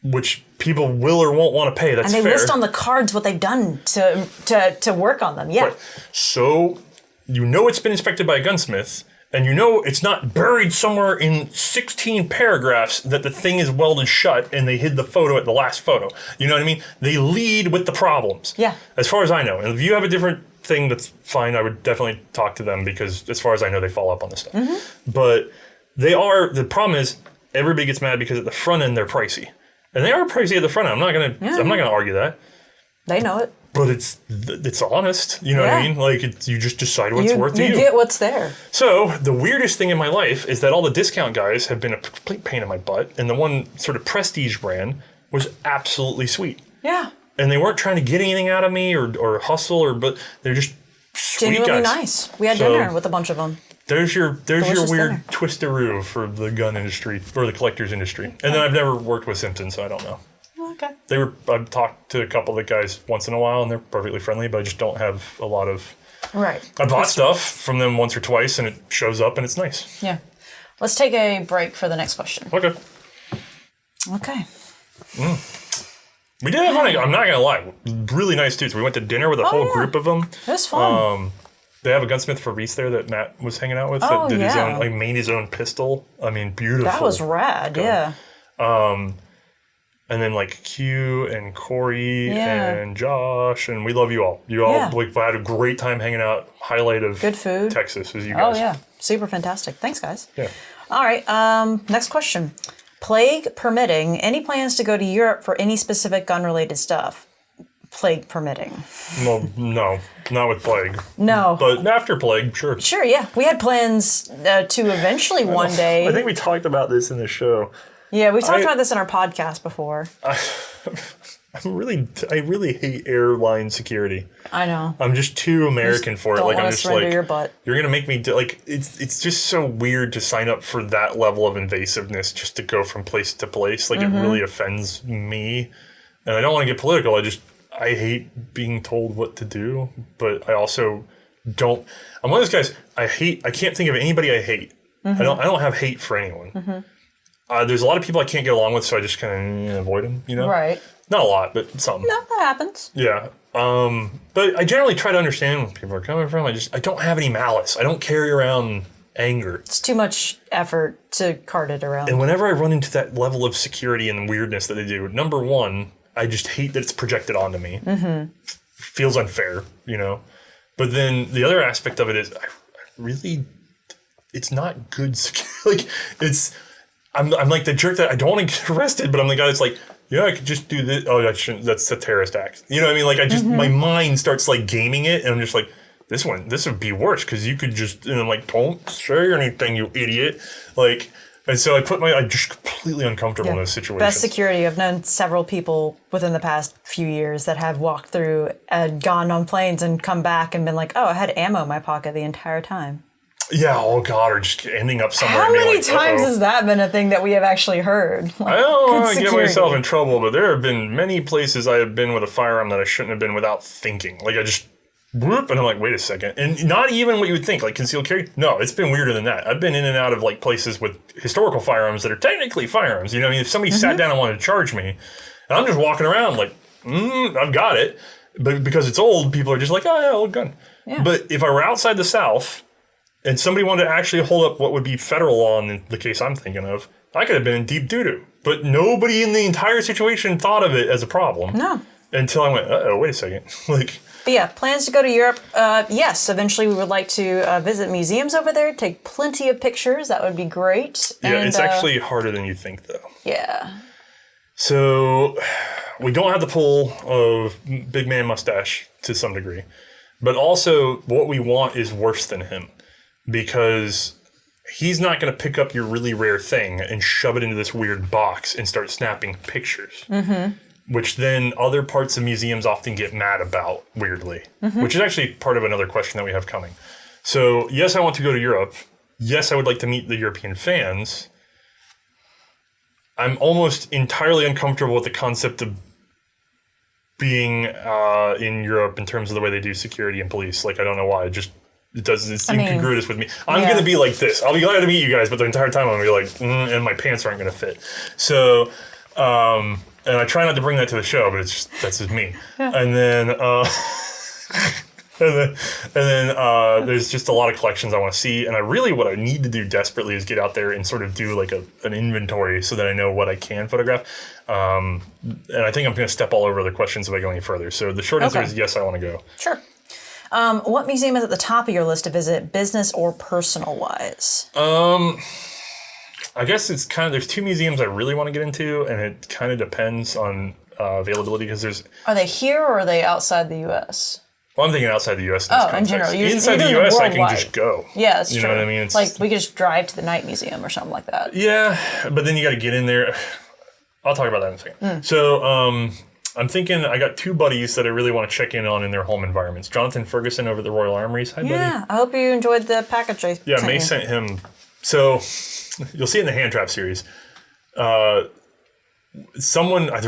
which people will or won't want to pay. That's fair. And they list on the cards what they've done to work on them. Yeah. Right. So you know it's been inspected by a gunsmith, and you know it's not buried somewhere in 16 paragraphs that the thing is welded shut and they hid the photo at the last photo. You know what I mean? They lead with the problems. Yeah. As far as I know. And if you have a different thing, that's fine. I would definitely talk to them because as far as I know, they follow up on this stuff. But the problem is everybody gets mad because at the front end, they're pricey. And they are pricey at the front end. I'm not gonna argue that. They know it. But it's honest, you know what I mean? Like, you just decide what's worth to you. You get what's there. So, the weirdest thing in my life is that all the discount guys have been a complete pain in my butt, and the one sort of prestige brand was absolutely sweet. Yeah. And they weren't trying to get anything out of me or hustle, but they're just sweet genuinely guys. nice. We had dinner with a bunch of them. There's your Delicious weird dinner. twisteroo for the gun industry, or the collector's industry. And then I've never worked with Simpsons, so I don't know. Okay. I've talked to a couple of the guys once in a while, and they're perfectly friendly, but I just don't have a lot of... Right. I bought stuff from them once or twice, and it shows up, and it's nice. Yeah. Let's take a break for the next question. Okay. Okay. We did have fun. I'm not going to lie. Really nice dudes. We went to dinner with a whole group of them. It was fun. They have a gunsmith for Reese there that Matt was hanging out with. Oh, that did his yeah. own, like, made his own pistol. I mean, beautiful. That was rad, yeah. And then, like, Q and Corey Yeah. and Josh, and we love you all. You all like, had a great time hanging out. Highlight of Good food. Texas is you guys. Oh, yeah. Super fantastic. Thanks, guys. Yeah. All right. Next question. Plague permitting, any plans to go to Europe for any specific gun-related stuff? Plague permitting. Well, no. Not with Plague. No. But after Plague, sure. Sure, yeah. We had plans to eventually one day. I think we talked about this in the show. Yeah, we talked about this in our podcast before. I really hate airline security. I know. I'm just too American for it. Don't Like, want I'm to just surrender like, your butt. you're gonna make me do, like, it's just so weird to sign up for that level of invasiveness just to go from place to place. Like, it really offends me, and I don't want to get political. I hate being told what to do, but I also don't. I'm one of those guys. I can't think of anybody I hate. I don't have hate for anyone. There's a lot of people I can't get along with, so I just kind of avoid them, you know? Right. Not a lot, but some. No, that happens. Yeah. But I generally try to understand where people are coming from. I don't have any malice. I don't carry around anger. It's too much effort to cart it around. And whenever I run into that level of security and weirdness that they do, number one, I just hate that it's projected onto me. Feels unfair, you know? But then the other aspect of it is it's not good security. Like, I'm like the jerk that I don't want to get arrested, but I'm the guy that's like, yeah, I could just do this. Oh, that's a terrorist act. You know what I mean? Like, I just, my mind starts like gaming it, and I'm just like, this would be worse because you could just, and I'm like, don't say anything, you idiot. Like, and so I'm just completely uncomfortable in those situations. Best security. I've known several people within the past few years that have walked through and gone on planes and come back and been like, oh, I had ammo in my pocket the entire time. Yeah, oh God, or just ending up somewhere. How many like, times has that been a thing that we have actually heard? Like, I don't want to get myself in trouble, but there have been many places I have been with a firearm that I shouldn't have been without thinking. Like I just whoop, and I'm like, wait a second. And not even what you would think, like concealed carry. No, it's been weirder than that. I've been in and out of like places with historical firearms that are technically firearms. You know what I mean? If somebody sat down and wanted to charge me, and I'm just walking around like, I've got it. But because it's old, people are just like, oh yeah, old gun. Yeah. But if I were outside the South, and somebody wanted to actually hold up what would be federal law in the case I'm thinking of, I could have been in deep doo-doo. But nobody in the entire situation thought of it as a problem. No. Until I went, uh-oh, wait a second. Like, but yeah, plans to go to Europe. Yes, eventually we would like to visit museums over there, take plenty of pictures. That would be great. Yeah, and, it's actually harder than you think, though. Yeah. So we don't have the pull of big man mustache to some degree. But also what we want is worse than him. Because he's not going to pick up your really rare thing and shove it into this weird box and start snapping pictures. Which then other parts of museums often get mad about, weirdly. Which is actually part of another question that we have coming. So, yes, I want to go to Europe. Yes, I would like to meet the European fans. I'm almost entirely uncomfortable with the concept of being in Europe in terms of the way they do security and police. Like, I don't know why. It doesn't seem incongruous with me. I'm going to be like this. I'll be glad to meet you guys, but the entire time I'm going to be like, and my pants aren't going to fit. So, and I try not to bring that to the show, but that's just me. And then, there's just a lot of collections I want to see. And what I need to do desperately is get out there and sort of do like an inventory so that I know what I can photograph. And I think I'm going to step all over the questions if I go any further. So the short answer is yes, I want to go. Sure. What museum is at the top of your list to visit, business or personal wise? I guess it's kind of, there's two museums I really want to get into, and it kind of depends on availability because there's... Are they here or are they outside the U.S.? Well, I'm thinking outside the U.S. in this context. In general. Inside the U.S., I can just go. Yeah, that's true. You know what I mean? It's like, we could just drive to the night museum or something like that. Yeah, but then you got to get in there. I'll talk about that in a second. So, I'm thinking I got two buddies that I really want to check in on in their home environments. Jonathan Ferguson over at the Royal Armories. Hi, buddy. Yeah, I hope you enjoyed the package I sent May you. sent him. So, you'll see in the hand trap series, there's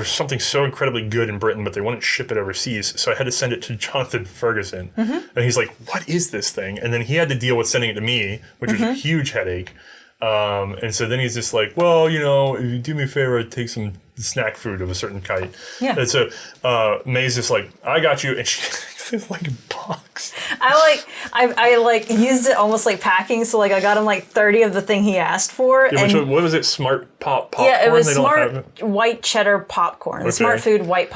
something so incredibly good in Britain, but they wouldn't ship it overseas. So I had to send it to Jonathan Ferguson. And he's like, what is this thing? And then he had to deal with sending it to me, which was a huge headache. And so then he's just like, well, you know, if you do me a favor, I'd take some snack food of a certain kind. Yeah. And so May's just like, I got you. And she like a box. I used it almost like packing. So like I got him like 30 of the thing he asked for. Yeah, and what was it? Smart popcorn? Yeah, it was smart white cheddar popcorn. Okay. Smart food white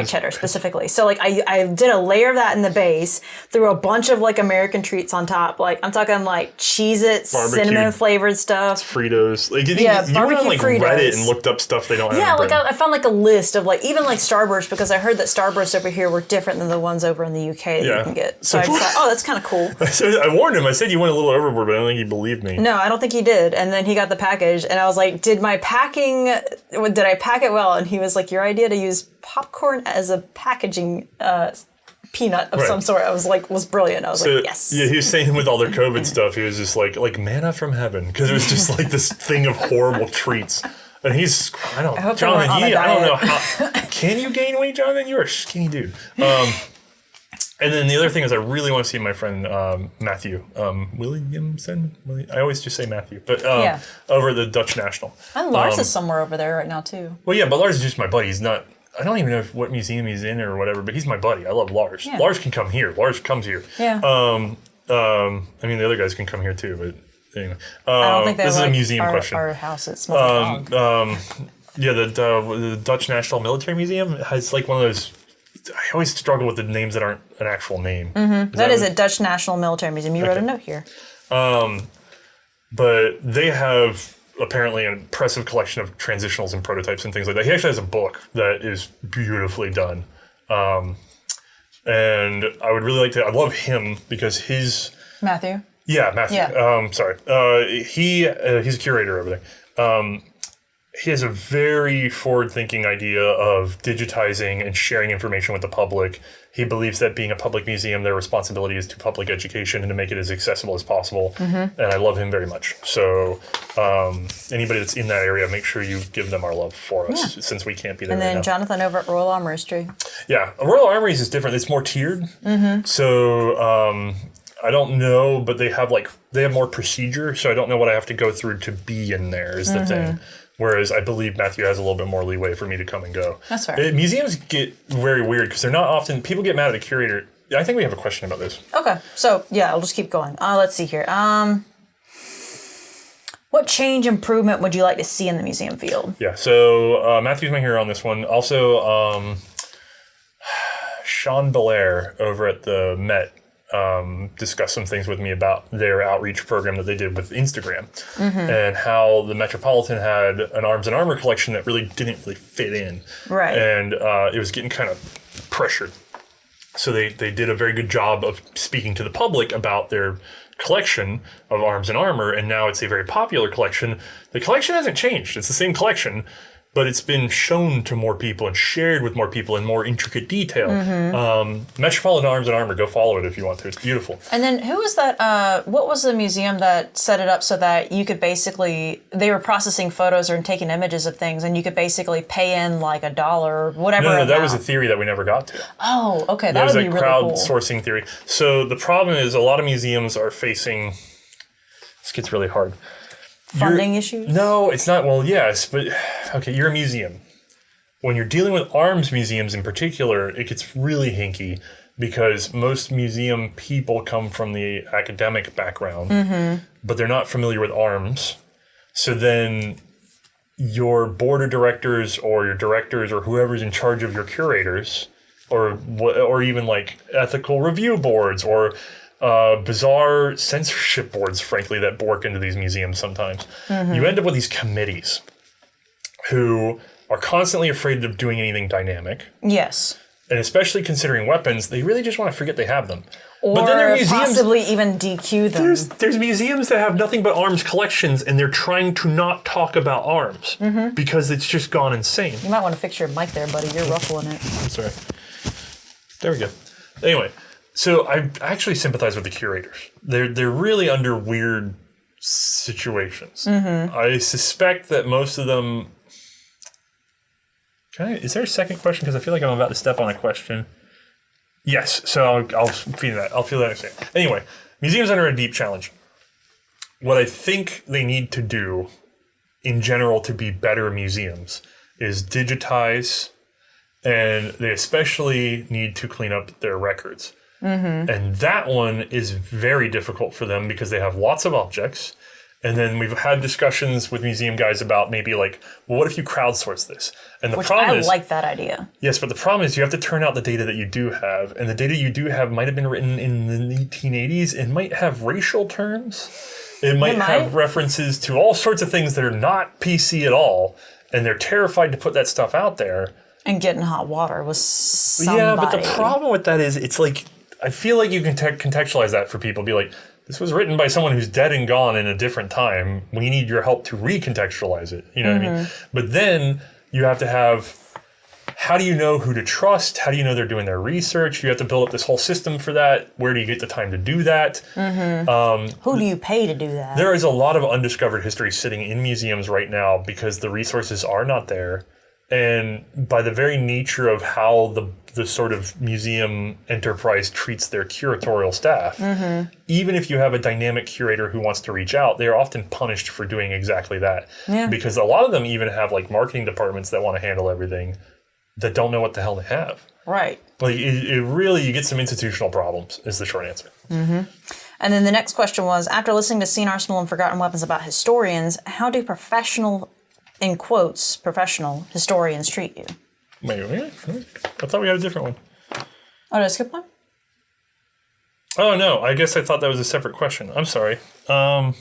cheddar specifically. So like I did a layer of that in the base, threw a bunch of like American treats on top. Like I'm talking like Cheez-It, cinnamon flavored stuff, Fritos. Like you went on like Fritos. Reddit and looked up stuff they don't have. Yeah, like I found like a list of like even like Starburst, because I heard that Starburst over here were different than the ones over in the UK that you can get. So I just thought, oh, that's kind of cool. I warned him. I said you went a little overboard, but I don't think he believed me. No, I don't think he did. And then he got the package, and I was like, did I pack it well? And he was like, your idea to use popcorn as a packaging peanut of some sort, was brilliant. I was like, yes. Yeah, he was saying with all their COVID stuff, he was just like manna from heaven, because it was just like this thing of horrible treats. And I don't know how. Can you gain weight, Jonathan? You're a skinny dude. And then the other thing is I really want to see my friend Matthew Williamson. I always just say Matthew. But over at the Dutch National. And Lars is somewhere over there right now, too. Well, yeah, but Lars is just my buddy. He's not... I don't even know what museum he's in or whatever, but he's my buddy. I love Lars. Yeah. Lars can come here. Lars comes here. Yeah. I mean, the other guys can come here, too, but anyway. I don't think they this is a museum question. Our house. It smells like dog. Yeah, the Dutch National Military Museum has like one of those... I always struggle with the names that aren't an actual name. Mm-hmm. That is a Dutch National Military Museum. You wrote a note here. But they have apparently an impressive collection of transitionals and prototypes and things like that. He actually has a book that is beautifully done. And I would really like to... I love him because his... Matthew? Yeah, Matthew. Yeah. Sorry. He's a curator over there. he has a very forward-thinking idea of digitizing and sharing information with the public. He believes that being a public museum, their responsibility is to public education and to make it as accessible as possible. And I love him very much. So anybody that's in that area, make sure you give them our love for us, since we can't be there. And then right now. Jonathan over at Royal Armoristry. Yeah, Royal Armories is different. It's more tiered. So I don't know, but they have more procedure. So I don't know what I have to go through to be in there is the thing. Whereas I believe Matthew has a little bit more leeway for me to come and go. That's fair. Museums get very weird because they're not often, people get mad at the curator. I think we have a question about this. Okay, so yeah, I'll just keep going. Let's see here. What change improvement would you like to see in the museum field? Yeah, so Matthew's my hero on this one. Also, Sean Belair over at the Met discussed some things with me about their outreach program that they did with Instagram and how the Metropolitan had an Arms and Armor collection that really didn't really fit in. Right. And it was getting kind of pressured. So they did a very good job of speaking to the public about their collection of Arms and Armor, and now it's a very popular collection. The collection hasn't changed. It's the same collection, but it's been shown to more people and shared with more people in more intricate detail. Metropolitan Arms and Armor, go follow it if you want to. It's beautiful. And then who was that, what was the museum that set it up so that you could basically, they were processing photos or taking images of things and you could basically pay in like $1 or whatever No, that amount. was a theory that we never got to. Oh, okay, that would be really cool. That was a crowdsourcing theory. So the problem is a lot of museums are facing, this gets really hard. Funding issues? No, it's not. Well, yes, but okay, you're a museum. When you're dealing with arms museums in particular, it gets really hinky because most museum people come from the academic background, but they're not familiar with arms. So then your board of directors or your directors or whoever's in charge of your curators or even like ethical review boards or bizarre censorship boards, frankly, that work into these museums sometimes. You end up with these committees who are constantly afraid of doing anything dynamic. Yes. And especially considering weapons, they really just want to forget they have them. Or but then there are museums, possibly even DQ them. There's museums that have nothing but arms collections, and they're trying to not talk about arms because it's just gone insane. You might want to fix your mic there, buddy. You're ruffling it. Sorry. There we go. Anyway. So I actually sympathize with the curators. They're really under weird situations. I suspect that most of them. Is there a second question? Because I feel like I'm about to step on a question. Yes. So I'll feed that. I'll feel that in a second. Anyway, museums under a deep challenge. What I think they need to do, in general, to be better museums, is digitize, and they especially need to clean up their records. And that one is very difficult for them because they have lots of objects. And then we've had discussions with museum guys about maybe like, well, what if you crowdsource this? And the problem is, I like that idea. Yes, but the problem is you have to turn out the data that you do have. And the data you do have might have been written in the 1880s. It might have racial terms. It might have references to all sorts of things that are not PC at all. And they're terrified to put that stuff out there. And get in hot water with somebody. Yeah, but the problem with that is it's like, I feel like you can contextualize that for people. Be like, this was written by someone who's dead and gone in a different time. We need your help to recontextualize it. You know what I mean? But then you have to have, how do you know who to trust? How do you know they're doing their research? You have to build up this whole system for that. Where do you get the time to do that? Who do you pay to do that? There is a lot of undiscovered history sitting in museums right now because the resources are not there. And by the very nature of how the sort of museum enterprise treats their curatorial staff, even if you have a dynamic curator who wants to reach out, they are often punished for doing exactly that. Yeah. Because a lot of them even have like marketing departments that want to handle everything that don't know what the hell they have. Right. Like it really, you get some institutional problems is the short answer. And then the next question was, after listening to C&Rsenal and Forgotten Weapons about historians, how do professional, in quotes, professional historians treat you? Wait, I thought we had a different one. Oh, did I skip one? Oh, no, I guess I thought that was a separate question. I'm sorry. Let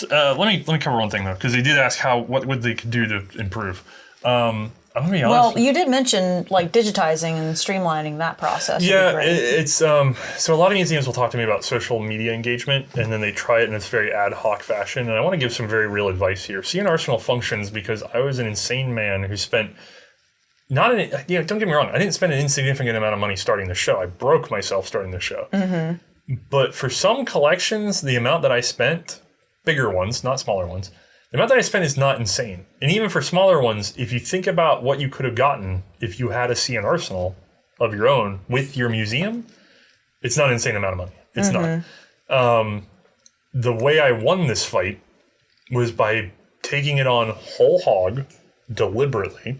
me cover one thing, though, because they did ask what would they do to improve. I'm gonna be honest. Well, you did mention like digitizing and streamlining that process. Yeah, it's so a lot of museums will talk to me about social media engagement, and then they try it in this very ad hoc fashion. And I want to give some very real advice here. C&Rsenal functions because I was an insane man who spent don't get me wrong, I didn't spend an insignificant amount of money starting the show. I broke myself starting the show. Mm-hmm. But for some collections, the amount that I spent, bigger ones, not smaller ones, the amount that I spent is not insane. And even for smaller ones, if you think about what you could have gotten if you had a C&Rsenal of your own with your museum, it's not an insane amount of money. It's not. The way I won this fight was by taking it on whole hog, deliberately,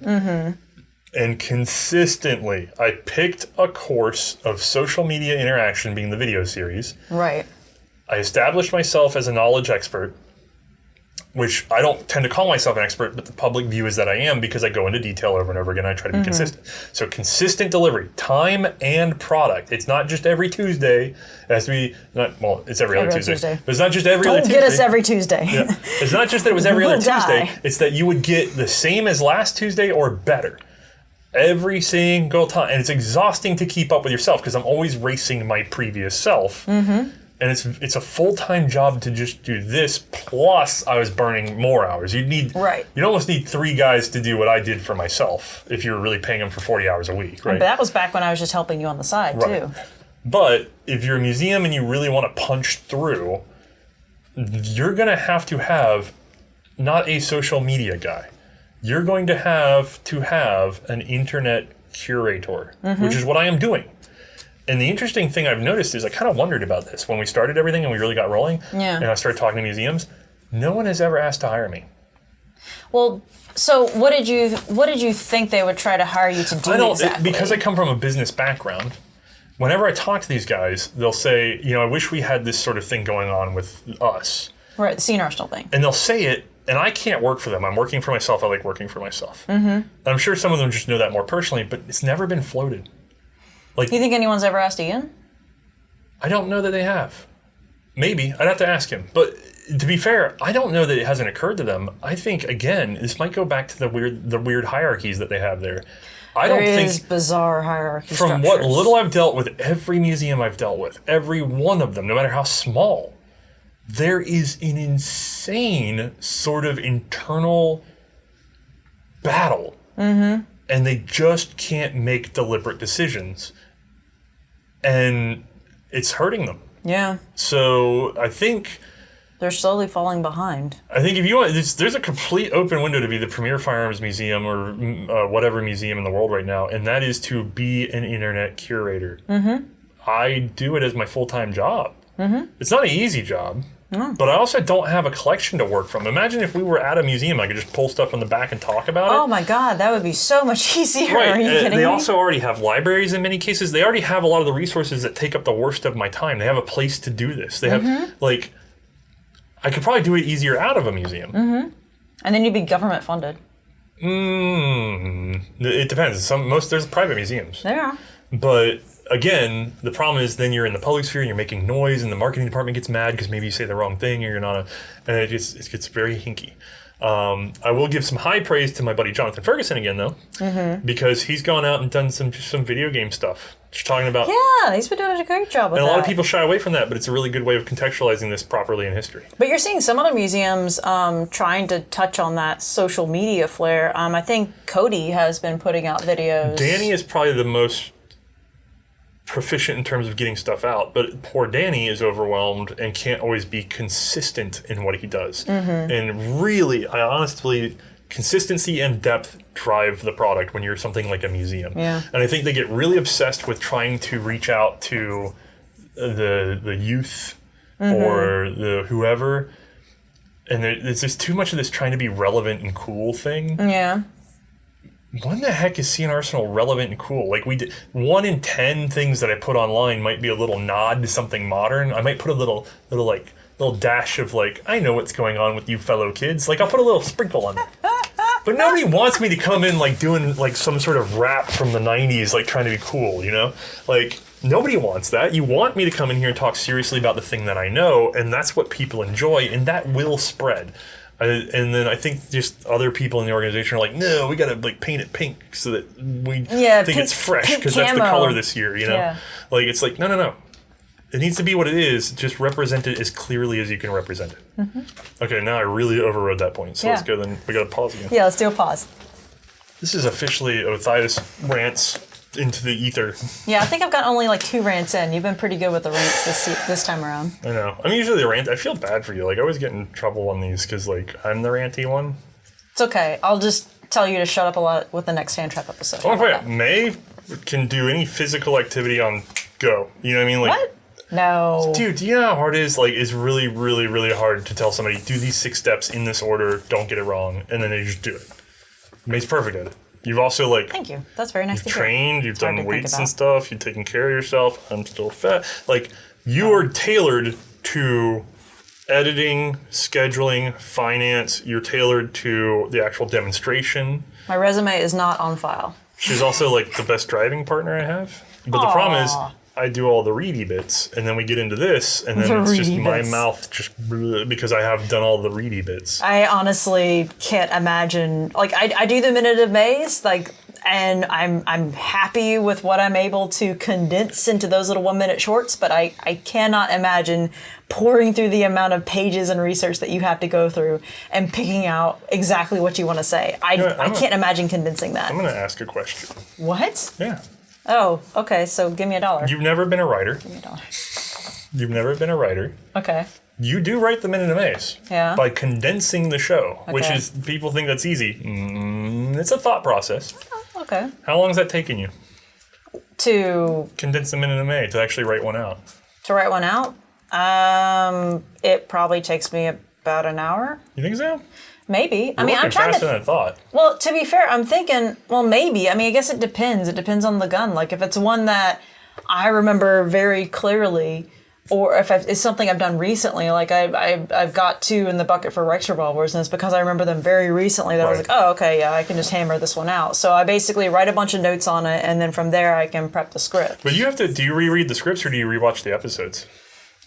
and consistently. I picked a course of social media interaction, being the video series. Right. I established myself as a knowledge expert, which I don't tend to call myself an expert, but the public view is that I am because I go into detail over and over again. I try to be consistent. So consistent delivery, time and product. It's not just every Tuesday. It has to be, it's every other Tuesday. But it's not just every other Tuesday. Don't get us every Tuesday. Yeah. It's not just that it was every other Tuesday. It's that you would get the same as last Tuesday or better. Every single time. And it's exhausting to keep up with yourself because I'm always racing my previous self. And it's a full-time job to just do this, plus I was burning more hours. You'd almost need 3 guys to do what I did for myself if you were really paying them for 40 hours a week, right? But that was back when I was just helping you on the side, too. But if you're a museum and you really want to punch through, you're going to have not a social media guy. You're going to have an internet curator, which is what I am doing. And the interesting thing I've noticed is I kind of wondered about this when we started everything and we really got rolling. Yeah. And I started talking to museums. No one has ever asked to hire me. Well, so what did you think they would try to hire you to do exactly? Because I come from a business background. Whenever I talk to these guys, they'll say, I wish we had this sort of thing going on with us. Right, the C&Rsenal thing. And they'll say it, and I can't work for them. I'm working for myself. I like working for myself. I'm sure some of them just know that more personally, but it's never been floated. You think anyone's ever asked Ian? I don't know that they have. Maybe. I'd have to ask him. But to be fair, I don't know that it hasn't occurred to them. I think, again, this might go back to the weird hierarchies that they have there. There is bizarre hierarchy from structures. What little I've dealt with, every museum I've dealt with, every one of them, no matter how small, there is an insane sort of internal battle. And they just can't make deliberate decisions. And it's hurting them. Yeah. So I think they're slowly falling behind. I think if you want, there's a complete open window to be the premier firearms museum or whatever museum in the world right now, and that is to be an internet curator. I do it as my full-time job. It's not an easy job. But I also don't have a collection to work from. Imagine if we were at a museum, I could just pull stuff from the back and talk about it. Oh my God, that would be so much easier. Right. Are you kidding me? They also already have libraries in many cases. They already have a lot of the resources that take up the worst of my time. They have a place to do this. They have, I could probably do it easier out of a museum. And then you'd be government funded. It depends. There's private museums. There are. But again, the problem is then you're in the public sphere and you're making noise and the marketing department gets mad because maybe you say the wrong thing or you're not and it gets very hinky. I will give some high praise to my buddy Jonathan Ferguson again though, because he's gone out and done some video game stuff. Just talking about he's been doing a great job with that. And a lot of people shy away from that, but it's a really good way of contextualizing this properly in history. But you're seeing some other museums trying to touch on that social media flair. I think Cody has been putting out videos. Danny is probably the most proficient in terms of getting stuff out, but poor Danny is overwhelmed and can't always be consistent in what he does. And really, I honestly, consistency and depth drive the product when you're something like a museum. And I think they get really obsessed with trying to reach out to the youth or the whoever, and there's just too much of this trying to be relevant and cool thing. When the heck is C&Rsenal relevant and cool? Like 1 in 10 things that I put online might be a little nod to something modern. I might put a little dash of I know what's going on with you fellow kids. I'll put a little sprinkle on it. But nobody wants me to come in doing some sort of rap from the 90s, trying to be cool, nobody wants that. You want me to come in here and talk seriously about the thing that I know, and that's what people enjoy, and that will spread. And then I think just other people in the organization are like, no, we got to like paint it pink so that we think it's fresh because that's the color this year, you know? Yeah. Like, it's like, no. It needs to be what it is. Just represent it as clearly as you can represent it. Mm-hmm. Okay, now I really overrode that point. So let's go then. We got to pause again. Yeah, let's do a pause. This is officially Othidus rants into the ether. Yeah, I think I've got only like 2 rants in. You've been pretty good with the rants this time around. I know. I'm usually the rant. I feel bad for you. Like, I always get in trouble on these because, like, I'm the ranty one. It's okay. I'll just tell you to shut up a lot with the next hand trap episode. Oh, wait. May can do any physical activity on go. You know what I mean? Like, what? No. Dude, do you know how hard it is? Like, it's really, really, really hard to tell somebody, do these 6 steps in this order, don't get it wrong, and then they just do it. May's perfect at it. You've also, like... Thank you. That's very nice to hear. You've trained, you've done weights and stuff, you've taken care of yourself. I'm still fat. Like, you are tailored to editing, scheduling, finance. You're tailored to the actual demonstration. My resume is not on file. She's also, like, the best driving partner I have. But the problem is... I do all the reedy bits, and then we get into this, and then it's just my mouth just because I have done all the reedy bits. I honestly can't imagine. Like, I do the Minute of Maze, like, and I'm happy with what I'm able to condense into those little 1-minute shorts, but I cannot imagine pouring through the amount of pages and research that you have to go through and picking out exactly what you want to say. I can't imagine condensing that. I'm going to ask a question. What? Yeah. Oh, okay, so give me $1. You've never been a writer. Give me $1. You've never been a writer. Okay. You do write the Minute of Maze. Yeah. By condensing the show, which is, people think that's easy. It's a thought process. Oh, okay. How long has that taken you? To condense the Minute of Maze, to actually write one out. To write one out? It probably takes me about an hour. You think so? Maybe. I mean, I'm trying faster than I thought. Well, to be fair, I'm thinking, well, maybe. I mean, I guess it depends. It depends on the gun. Like, if it's one that I remember very clearly, or if it's something I've done recently, like I've got 2 in the bucket for Rex revolvers, and it's because I remember them very recently that I was like, oh, okay, yeah, I can just hammer this one out. So I basically write a bunch of notes on it, and then from there I can prep the script. But you have to, do you reread the scripts or do you rewatch the episodes?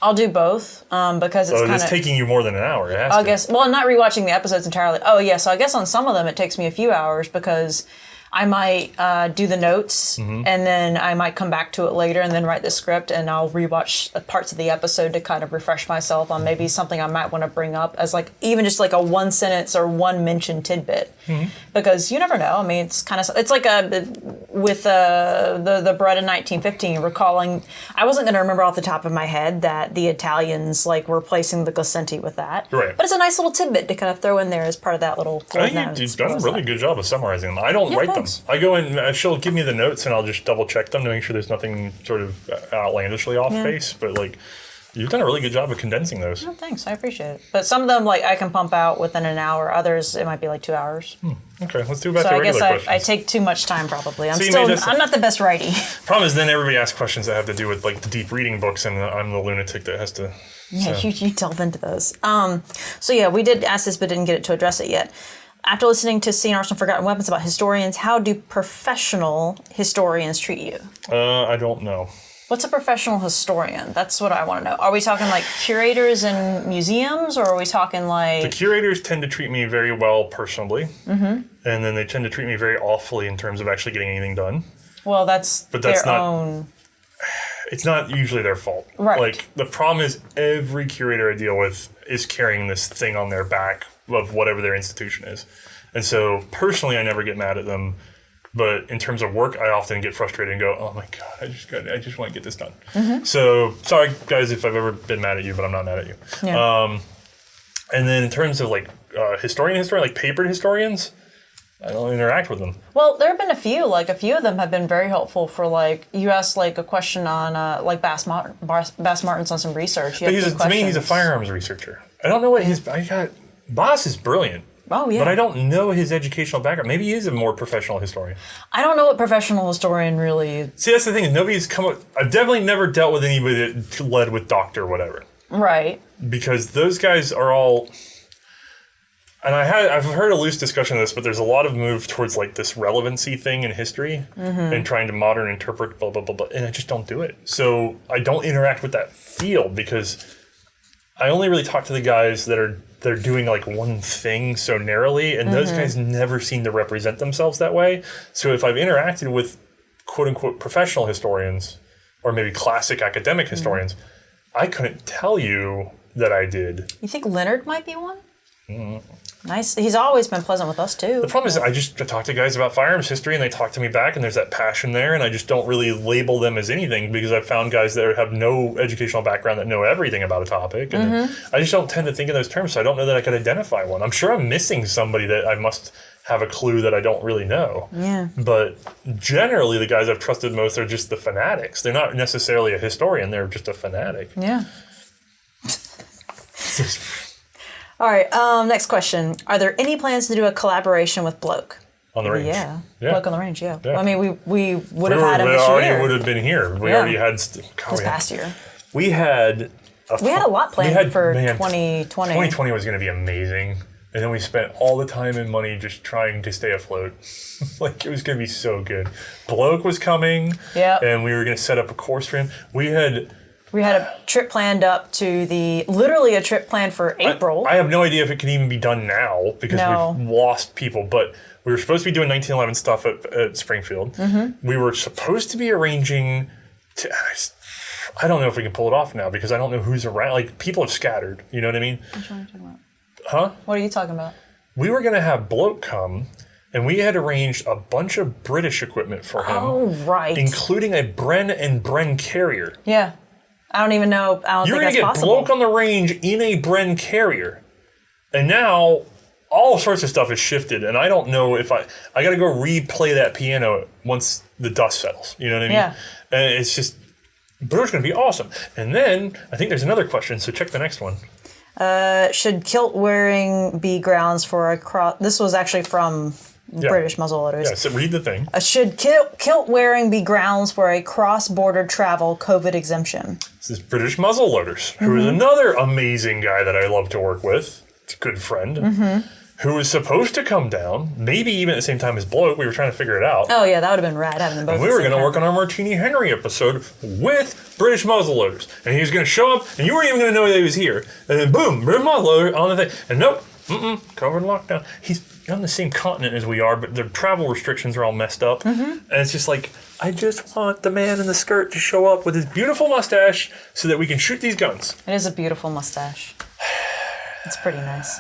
I'll do both because it's kind of... it's taking you more than an hour. It has I guess, well, I'm not rewatching the episodes entirely. Oh, yeah, so I guess on some of them it takes me a few hours because I might do the notes and then I might come back to it later and then write the script and I'll rewatch parts of the episode to kind of refresh myself on maybe something I might want to bring up as like even just like a 1 sentence or 1 mention tidbit because you never know. I mean, it's kind of it's like with the Bread in 1915 recalling. I wasn't going to remember off the top of my head that the Italians like were placing the Glicenti with that, right? But it's a nice little tidbit to kind of throw in there as part of that little. I think you've done a really good job of summarizing them. I don't write them. I go in, she'll give me the notes and I'll just double check them to make sure there's nothing sort of outlandishly off base. But like, you've done a really good job of condensing those. Oh, thanks. I appreciate it. But some of them, like, I can pump out within an hour. Others, it might be like 2 hours. Okay, let's do about the regular questions. I take too much time probably. I'm not the best righty. Problem is then everybody asks questions that have to do with like the deep reading books and I'm the lunatic that has to... Yeah, you delve into those. So yeah, we did ask this but didn't get it to address it yet. After listening to C&Rsenal Forgotten Weapons about historians, how do professional historians treat you? I don't know. What's a professional historian? That's what I want to know. Are we talking like curators in museums, or are we talking like... The curators tend to treat me very well personally, and then they tend to treat me very awfully in terms of actually getting anything done. Well, that's their own... It's not usually their fault. Right. Like, the problem is every curator I deal with is carrying this thing on their back of whatever their institution is. And so, personally, I never get mad at them. But in terms of work, I often get frustrated and go, oh my God, I just want to get this done. So, sorry, guys, if I've ever been mad at you, but I'm not mad at you. Yeah. And then in terms of, like, historian, like papered historians, I don't interact with them. Well, there have been a few. Like, a few of them have been very helpful for, like, you asked, like, a question on, like, Bass Martin's on some research. To me, he's a firearms researcher. I don't know what Bass is brilliant. Oh, yeah. But I don't know his educational background. Maybe he is a more professional historian. I don't know what professional historian really is. See, that's the thing. Nobody's come up... I've definitely never dealt with anybody that led with doctor whatever. Right. Because those guys are all... And I've heard a loose discussion of this, but there's a lot of move towards like this relevancy thing in history and trying to modern interpret blah, blah, blah, blah. And I just don't do it. So I don't interact with that field because I only really talk to the guys that they're doing like one thing so narrowly, and those guys never seem to represent themselves that way. So if I've interacted with quote unquote professional historians or maybe classic academic historians, I couldn't tell you that I did. You think Leonard might be one? Nice. He's always been pleasant with us too. The problem is I just talk to guys about firearms history and they talk to me back and there's that passion there, and I just don't really label them as anything because I've found guys that have no educational background that know everything about a topic. And I just don't tend to think in those terms, so I don't know that I could identify one. I'm sure I'm missing somebody that I must have a clue that I don't really know. Yeah. But generally the guys I've trusted most are just the fanatics. They're not necessarily a historian, they're just a fanatic. Yeah. All right, next question. Are there any plans to do a collaboration with Bloke? On the range? Yeah. Bloke on the range, yeah. Yeah. I mean, we would have had him this already year. would have been here. We already had... This past year. We had a lot planned for 2020. 2020 was going to be amazing. And then we spent all the time and money just trying to stay afloat. Like, it was going to be so good. Bloke was coming. Yeah. And we were going to set up a course for him. We had a trip planned up to literally a trip planned for April. I have no idea if it can even be done now because we've lost people. But we were supposed to be doing 1911 stuff at Springfield. We were supposed to be arranging to... I don't know if we can pull it off now because I don't know who's around. Like, people have scattered. You know what I mean? Which one are you talking about? Huh? What are you talking about? We were going to have Bloke come, and we had arranged a bunch of British equipment for him. Oh, right. Including a Bren and Bren carrier. Yeah. I don't even know. I don't think that's possible. You're going to get Bloke on the range in a Bren carrier. And now all sorts of stuff has shifted, and I don't know if I got to go replay that piano once the dust settles. You know what I mean? Yeah. And it's just, but it's going to be awesome. And then I think there's another question, so check the next one. Should kilt wearing be grounds for a cross? This was actually from British muzzleloaders. Yeah, so read the thing. Should kilt wearing be grounds for a cross-border travel COVID exemption? This is British muzzleloaders, who is another amazing guy that I love to work with. It's a good friend. Who was supposed to come down, maybe even at the same time as Bloke. We were trying to figure it out. Oh, yeah, that would have been rad having them both. And we were going to work on our Martini Henry episode with British muzzleloaders. And he was going to show up, and you weren't even going to know that he was here. And then boom, British muzzleloader on the thing. And nope, COVID lockdown. He's on the same continent as we are, but the travel restrictions are all messed up. And it's just like, I just want the man in the skirt to show up with his beautiful mustache so that we can shoot these guns. It is a beautiful mustache. It's pretty nice.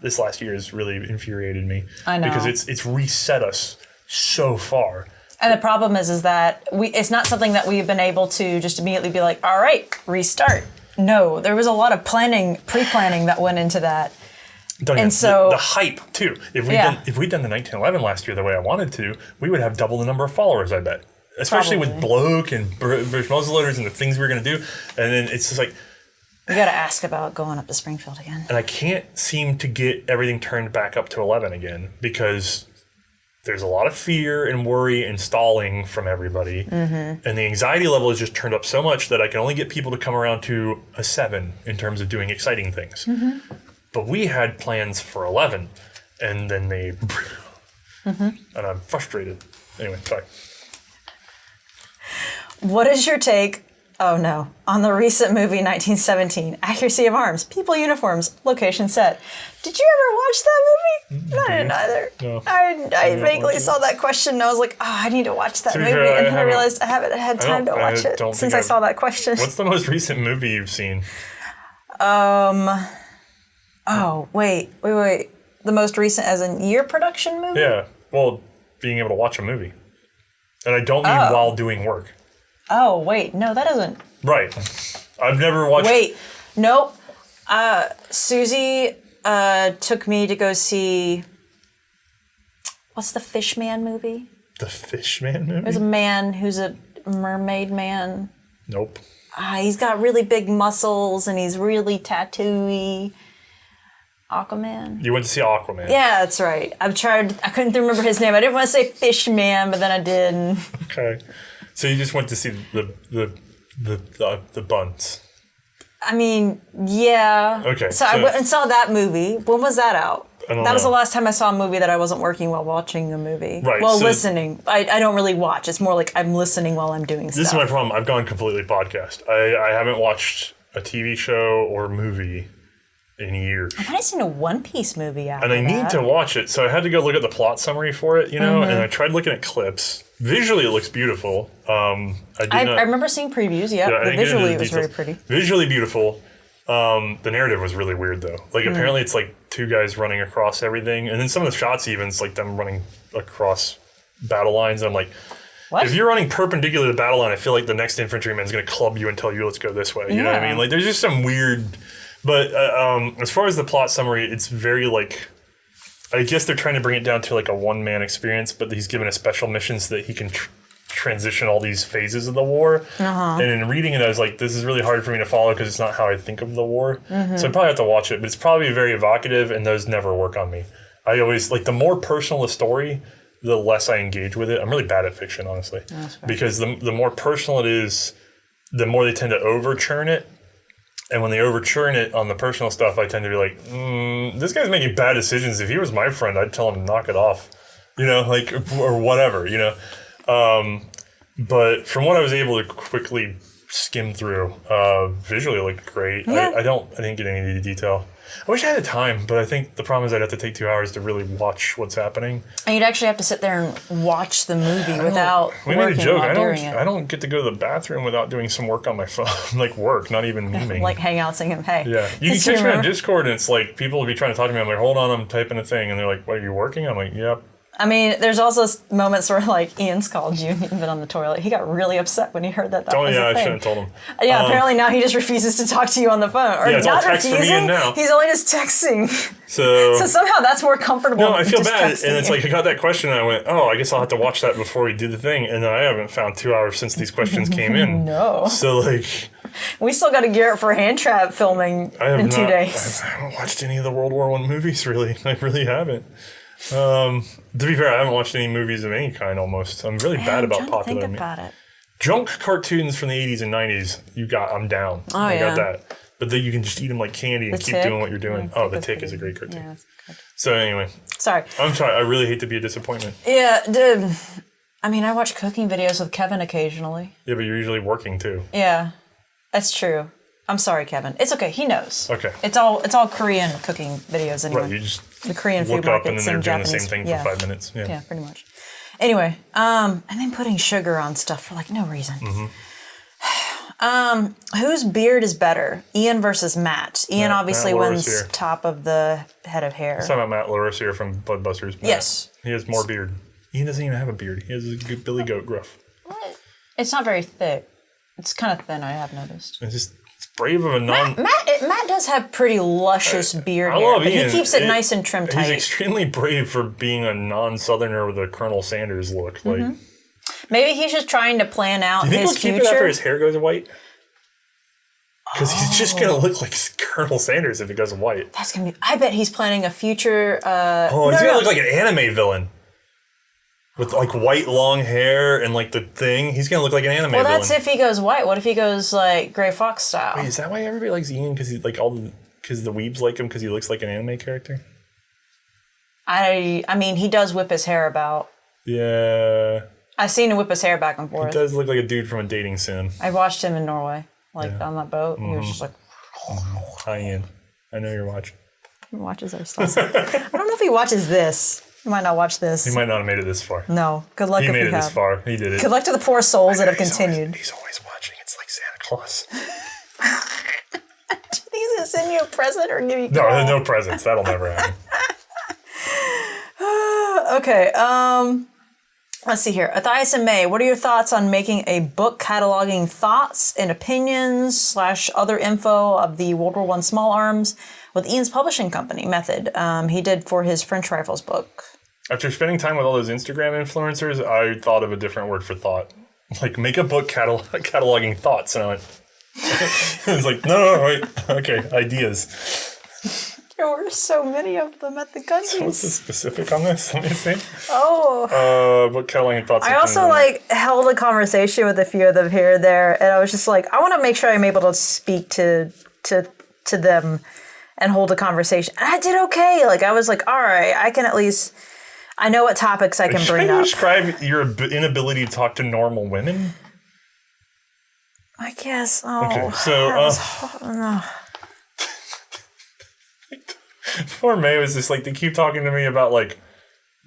This last year has really infuriated me. I know. Because it's reset us so far. And the problem is that it's not something that we've been able to just immediately be like, all right, restart. No, there was a lot of pre-planning that went into that. The hype too. If we'd done the 1911 last year the way I wanted to, we would have double the number of followers, I bet. Especially with Bloke and British muzzleloaders and the things we were going to do. And then it's just like, we got to ask about going up to Springfield again. And I can't seem to get everything turned back up to 11 again because there's a lot of fear and worry and stalling from everybody. And the anxiety level is just turned up so much that I can only get people to come around to a 7 in terms of doing exciting things. But we had plans for 11, and then they... And I'm frustrated. Anyway, sorry. What is your take... Oh no. On the recent movie 1917, Accuracy of Arms, People Uniforms, Location Set. Did you ever watch that movie? I didn't either. No. I vaguely saw that question and I was like, I need to watch that movie. And then I realized I haven't had time to watch it since I saw that question. What's the most recent movie you've seen? Oh, wait. The most recent as in year production movie? Yeah. Well, being able to watch a movie. And I don't mean while doing work. Oh, wait. No, that doesn't... Right. I've never watched... Wait. Nope. Susie took me to go see... What's the Fishman movie? The Fishman movie? There's a man who's a mermaid man. Nope. He's got really big muscles and he's really tattooy. Aquaman? You went to see Aquaman. Yeah, that's right. I couldn't remember his name. I didn't want to say Fishman, but then I did. Okay. So you just went to see the buns. I mean, yeah. Okay. So I went and saw that movie. When was that out? That was the last time I saw a movie that I wasn't working while watching a movie. Right. Well, listening. I don't really watch. It's more like I'm listening while I'm doing stuff. This is my problem. I've gone completely podcast. I haven't watched a TV show or movie in years. I might have seen a One Piece movie after and I need to watch it, so I had to go look at the plot summary for it, and I tried looking at clips. Visually, it looks beautiful. I remember seeing previews, visually it was very pretty. Visually beautiful. The narrative was really weird, though. Like, apparently it's like two guys running across everything, and then some of the shots even, it's like them running across battle lines. I'm like, what? If you're running perpendicular to the battle line, I feel like the next infantryman's going to club you and tell you, let's go this way. You know what I mean? Like, there's just some weird... But as far as the plot summary, it's very, like... I guess they're trying to bring it down to, like, a one-man experience, but he's given a special mission so that he can transition all these phases of the war. And in reading it, I was like, this is really hard for me to follow because it's not how I think of the war. So I probably have to watch it, but it's probably very evocative, and those never work on me. I always... Like, the more personal the story, the less I engage with it. I'm really bad at fiction, honestly. Because the more personal it is, the more they tend to over-churn it. And when they overturn it on the personal stuff, I tend to be like, this guy's making bad decisions. If he was my friend, I'd tell him to knock it off, like, or whatever, But from what I was able to quickly skim through, visually it looked great. Yeah. I didn't get any of the detail. I wish I had the time, but I think the problem is I'd have to take 2 hours to really watch what's happening. And you'd actually have to sit there and watch the movie without we made a joke. I don't get to go to the bathroom without doing some work on my phone. Like work, not even memeing. Like hang out, sing him, hey. Yeah. You can catch me on Discord, and it's like people will be trying to talk to me. I'm like, hold on, I'm typing a thing. And they're like, what, are you working? I'm like, yep. I mean, there's also moments where, like, Ian's called you and you've been on the toilet. He got really upset when he heard that was a thing. I shouldn't have told him. Yeah, apparently now he just refuses to talk to you on the phone. Or it's not all text refusing, from Ian now. He's only just texting. So somehow that's more comfortable. No, I feel bad. And it's like, I got that question and I went, I guess I'll have to watch that before we do the thing. And then I haven't found 2 hours since these questions came in. No. So, like... We still got to gear up for hand trap filming in 2 days. I haven't watched any of the World War I movies, really. I really haven't. To be fair, I haven't watched any movies of any kind almost. I'm really bad about popular think about it. Junk cartoons from the 80s and 90s, I'm down. I got that. But then you can just eat them like candy and keep doing what you're doing. The Tick is a great cartoon. Yeah, that's good. So anyway. Sorry. I'm sorry. I really hate to be a disappointment. Yeah, dude. I mean, I watch cooking videos with Kevin occasionally. Yeah, but you're usually working too. Yeah, that's true. I'm sorry, Kevin. It's okay. He knows. Okay. It's all Korean cooking videos anyway. Right. You just the Korean food look up and then they're Japanese, doing the same thing for 5 minutes. Yeah. Yeah, pretty much. Anyway, and then putting sugar on stuff for like no reason. Whose beard is better? Ian versus Matt. Ian obviously wins top of the head of hair. It's talking about Matt Larosier from Bloodbusters. Matt, yes. He has more beard. Ian doesn't even have a beard. He has a good Billy Goat gruff. What? It's not very thick. It's kind of thin, I have noticed. It's brave of a Matt does have pretty luscious beard hair, but Ian. He keeps it nice and trim tight. He's extremely brave for being a non-Southerner with a Colonel Sanders look. Like, maybe he's just trying to plan out his future. Do you think he'll keep it after his hair goes white? Because he's just going to look like Colonel Sanders if it goes white. That's going to be... I bet he's planning a future... he's going to look like an anime villain. With like white long hair and like the thing. He's going to look like an anime villain. Well, that's if he goes white. What if he goes like Gray Fox style? Wait, is that why everybody likes Ian? Because he's like because the weebs like him because he looks like an anime character? I mean, he does whip his hair about. Yeah. I've seen him whip his hair back and forth. He does look like a dude from a dating sim. I watched him in Norway, on that boat. He was just like... Hi, Ian. I know you're watching. He watches our stuff. I don't know if he watches this. He might not watch this. He might not have made it this far. No. Good luck if you have. He made it this far. He did it. Good luck to the poor souls that have continued. He's always watching. It's like Santa Claus. Do you think he's going to send you a present or give you No presents. That'll never happen. Okay. Let's see here. Athias and May, what are your thoughts on making a book cataloging thoughts and opinions / other info of the World War I small arms with Ian's publishing company method he did for his French Rifles book? After spending time with all those Instagram influencers, I thought of a different word for thought. Like, make a book cataloging thoughts. And I went, I was like, no, wait. Okay, ideas. There were so many of them at the countries. So what's the specific on this? Let me see. Book cataloging thoughts. I also held a conversation with a few of them here and there, and I was just like, I want to make sure I'm able to speak to them and hold a conversation. And I did okay. Like, I was like, all right, I can at least... I know what topics I can bring up. Can you describe your inability to talk to normal women? I guess. Okay, so... Poor May was just like, they keep talking to me about like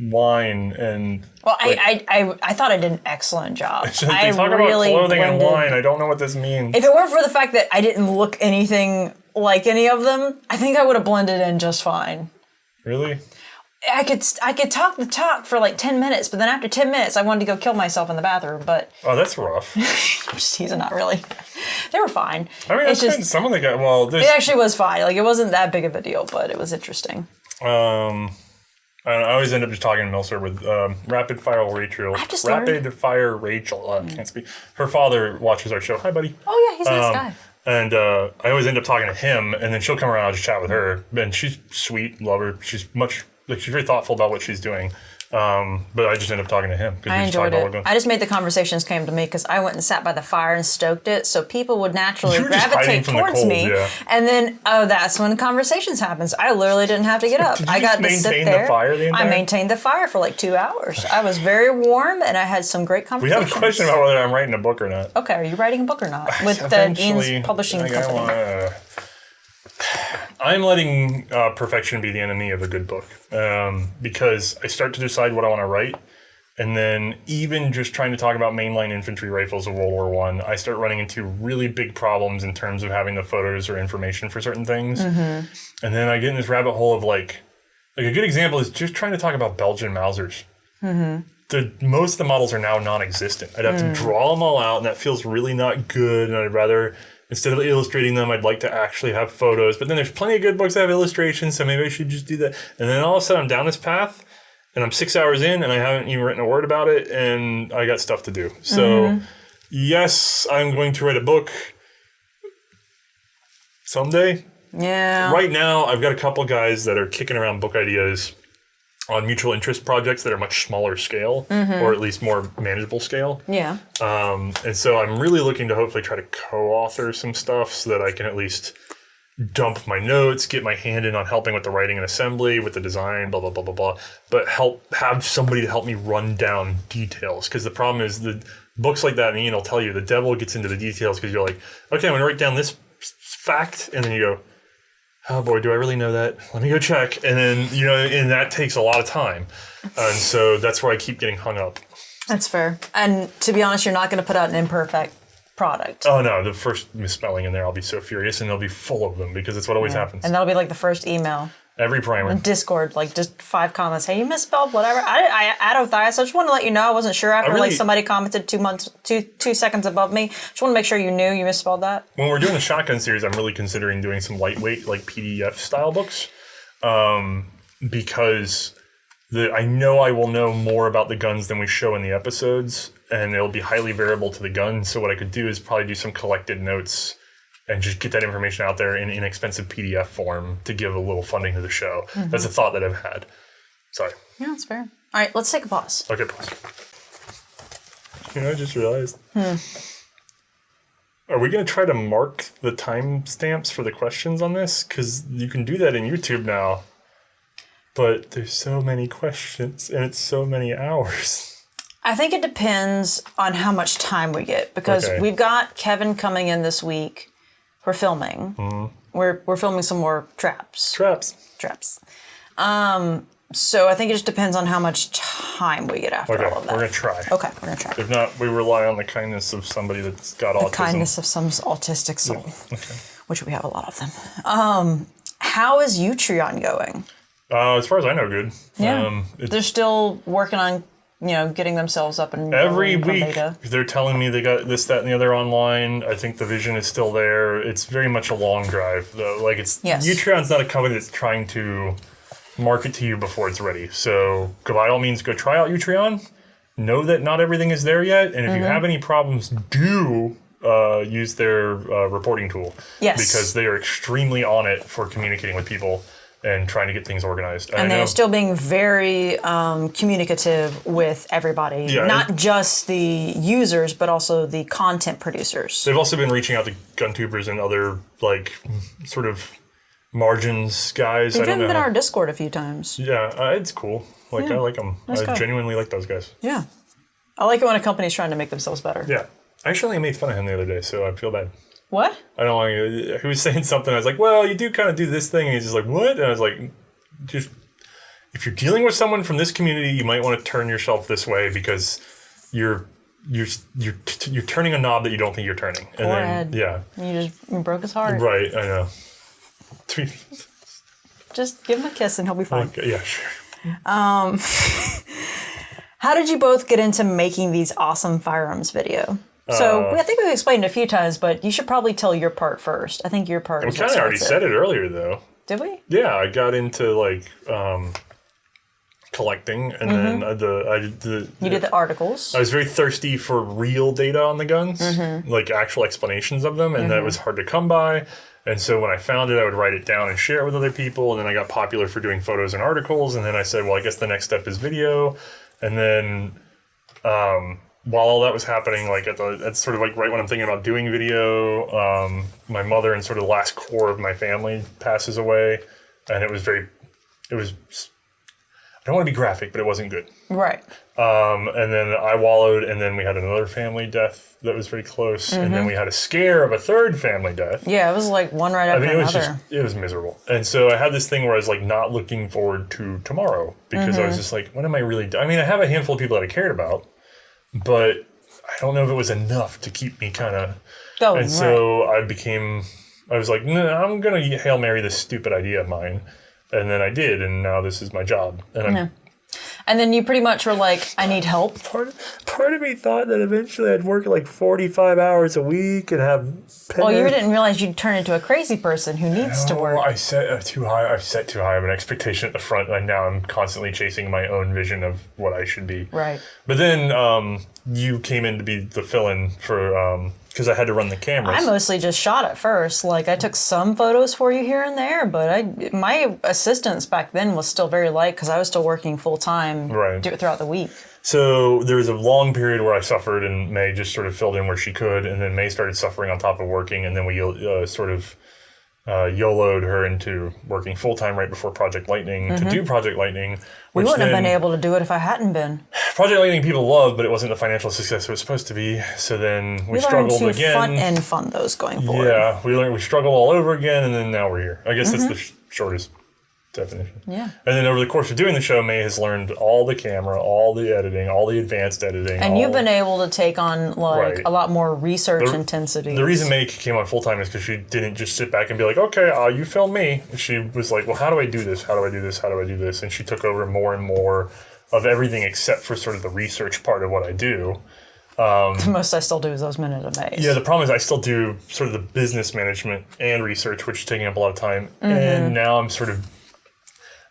wine and. Well, like, I thought I did an excellent job. they talk about clothing and wine. I don't know what this means. If it weren't for the fact that I didn't look anything like any of them, I think I would have blended in just fine. Really? I could talk the talk for like 10 minutes, but then after 10 minutes, I wanted to go kill myself in the bathroom. But oh, that's rough. I'm just teasing, not really. They were fine. I mean, it's just some of the guys. Well, it actually was fine. Like it wasn't that big of a deal, but it was interesting. I always end up just talking to Milser with Rapid Fire Rachel. Rapid Fire Rachel. I can't speak. Her father watches our show. Hi, buddy. Oh yeah, he's a nice guy. And I always end up talking to him, and then she'll come around and just chat with her. And she's sweet, love her. She's very thoughtful about what she's doing. But I just end up talking to him. I enjoyed it. I just made the conversations came to me because I went and sat by the fire and stoked it, so people would naturally gravitate towards me. Yeah. And then, that's when the conversations happens. I literally didn't have to get up. I got to sit there. The fire the entire? I maintained the fire for like 2 hours. I was very warm, and I had some great conversations. We have a question about whether I'm writing a book or not. Okay, are you writing a book or not with the Ian's publishing company? I'm letting perfection be the enemy of a good book because I start to decide what I want to write, and then even just trying to talk about mainline infantry rifles of World War I start running into really big problems in terms of having the photos or information for certain things. Mm-hmm. And then I get in this rabbit hole of like a good example is just trying to talk about Belgian Mausers. Mm-hmm. Most of the models are now non-existent. I'd have to draw them all out, and that feels really not good, and I'd rather... Instead of illustrating them, I'd like to actually have photos. But then there's plenty of good books that have illustrations, so maybe I should just do that. And then all of a sudden I'm down this path, and I'm 6 hours in, and I haven't even written a word about it, and I got stuff to do. So, yes, I'm going to write a book someday. Yeah. Right now, I've got a couple guys that are kicking around book ideas on mutual interest projects that are much smaller scale, or at least more manageable scale. Yeah. And so I'm really looking to hopefully try to co-author some stuff so that I can at least dump my notes, get my hand in on helping with the writing and assembly, with the design, blah, blah, blah, blah, blah. But have somebody to help me run down details. Because the problem is the books like that, and Ian will tell you, the devil gets into the details because you're like, okay, I'm going to write down this fact, and then you go, oh boy, do I really know that? Let me go check. And then, and that takes a lot of time. And so that's where I keep getting hung up. That's fair. And to be honest, you're not going to put out an imperfect product. Oh no, the first misspelling in there, I'll be so furious, and they'll be full of them because it's what always happens. And that'll be like the first email. Every primer. In Discord, like just 5 comments. Hey, you misspelled whatever. I so I just wanted to let you know. I wasn't sure after somebody commented 2 seconds above me. Just want to make sure you knew you misspelled that. When we're doing the shotgun series, I'm really considering doing some lightweight, like PDF style books, because I know I will know more about the guns than we show in the episodes, and it'll be highly variable to the gun. So what I could do is probably do some collected notes and just get that information out there in inexpensive PDF form to give a little funding to the show. Mm-hmm. That's a thought that I've had. Sorry. Yeah, that's fair. All right, let's take a pause. Okay, pause. I just realized. Are we going to try to mark the timestamps for the questions on this? Because you can do that in YouTube now. But there's so many questions, and it's so many hours. I think it depends on how much time we get. Because we've got Kevin coming in this week. We're filming. Mm-hmm. We're filming some more traps. Traps. So I think it just depends on how much time we get after all of that. We're going to try. Okay, we're going to try. If not, we rely on the kindness of somebody that's got autism. The kindness of some autistic soul. Yeah. Okay. Which we have a lot of them. How is Utreon going? As far as I know, good. Yeah. They're still working on getting themselves up and every week they're telling me they got this, that, and the other online. I think the vision is still there. It's very much a long drive, though. Like Utreon's not a company that's trying to market to you before it's ready. So by all means, go try out Utreon. Know that not everything is there yet, and if you have any problems, do use their reporting tool. Yes, because they are extremely on it for communicating with people and trying to get things organized. And they're still being very communicative with everybody, not just the users, but also the content producers. They've also been reaching out to gun tubers and other sort of margins guys. They've even been on our Discord a few times. Yeah, it's cool. I like them. I genuinely like those guys. Yeah. I like it when a company's trying to make themselves better. Yeah. Actually, I made fun of him the other day, so I feel bad. What? I don't want to. He was saying something. I was like, well, you do kind of do this thing. And he's just like, what? And I was like, just if you're dealing with someone from this community, you might want to turn yourself this way because you're turning a knob that you don't think you're turning. And Poor then, Ed. yeah. You broke his heart. Right, I know. Just give him a kiss and he'll be fine. Okay, yeah, sure. How did you both get into making these awesome firearms video? So I think we've explained it a few times, but you should probably tell your part first. I think your part. We kind of already said it earlier, though. Did we? Yeah, I got into like collecting, and then You did the articles. I was very thirsty for real data on the guns, like actual explanations of them, and that was hard to come by. And so when I found it, I would write it down and share it with other people. And then I got popular for doing photos and articles. And then I said, well, I guess the next step is video. And then while all that was happening, like at sort of like right when I'm thinking about doing video, my mother and sort of the last core of my family passes away. And it was, I don't want to be graphic, but it wasn't good. Right. And then I wallowed, and then we had another family death that was very close, and then we had a scare of a third family death. Yeah, it was like one right after another. It was miserable. And so I had this thing where I was like not looking forward to tomorrow because I was just like, what am I really doing? I mean, I have a handful of people that I cared about, but I don't know if it was enough to keep me kind of. Oh, and so I was like, no, I'm going to Hail Mary this stupid idea of mine. And then I did, and now this is my job. And And then you pretty much were like, I need help. Part of me thought that eventually I'd work like 45 hours a week and have. Well, you didn't realize you'd turn into a crazy person who needs to work. I set too high of an expectation at the front, and now I'm constantly chasing my own vision of what I should be. Right. But then you came in to be the fill-in for because I had to run the cameras. I mostly just shot at first. Like I took some photos for you here and there, but my assistance back then was still very light because I was still working full time throughout the week. So there was a long period where I suffered, and May just sort of filled in where she could, and then May started suffering on top of working, and then we sort of YOLO'd her into working full time right before Project Lightning to do Project Lightning. We wouldn't have been able to do it if I hadn't been. Project Lightning people love, but it wasn't the financial success it was supposed to be. So then we struggled again. Learned to fund those going forward. Yeah, we struggled all over again, and then now we're here. I guess that's the shortest definition. Yeah. And then over the course of doing the show, May has learned all the camera, all the editing, all the advanced editing. And you've been able to take on like a lot more research intensity. The reason May came on full time is because she didn't just sit back and be like, okay, you film me. She was like, well, how do I do this? How do I do this? How do I do this? And she took over more and more of everything except for sort of the research part of what I do. The most I still do is those minute maze. Yeah, the problem is I still do sort of the business management and research, which is taking up a lot of time. And now I'm sort of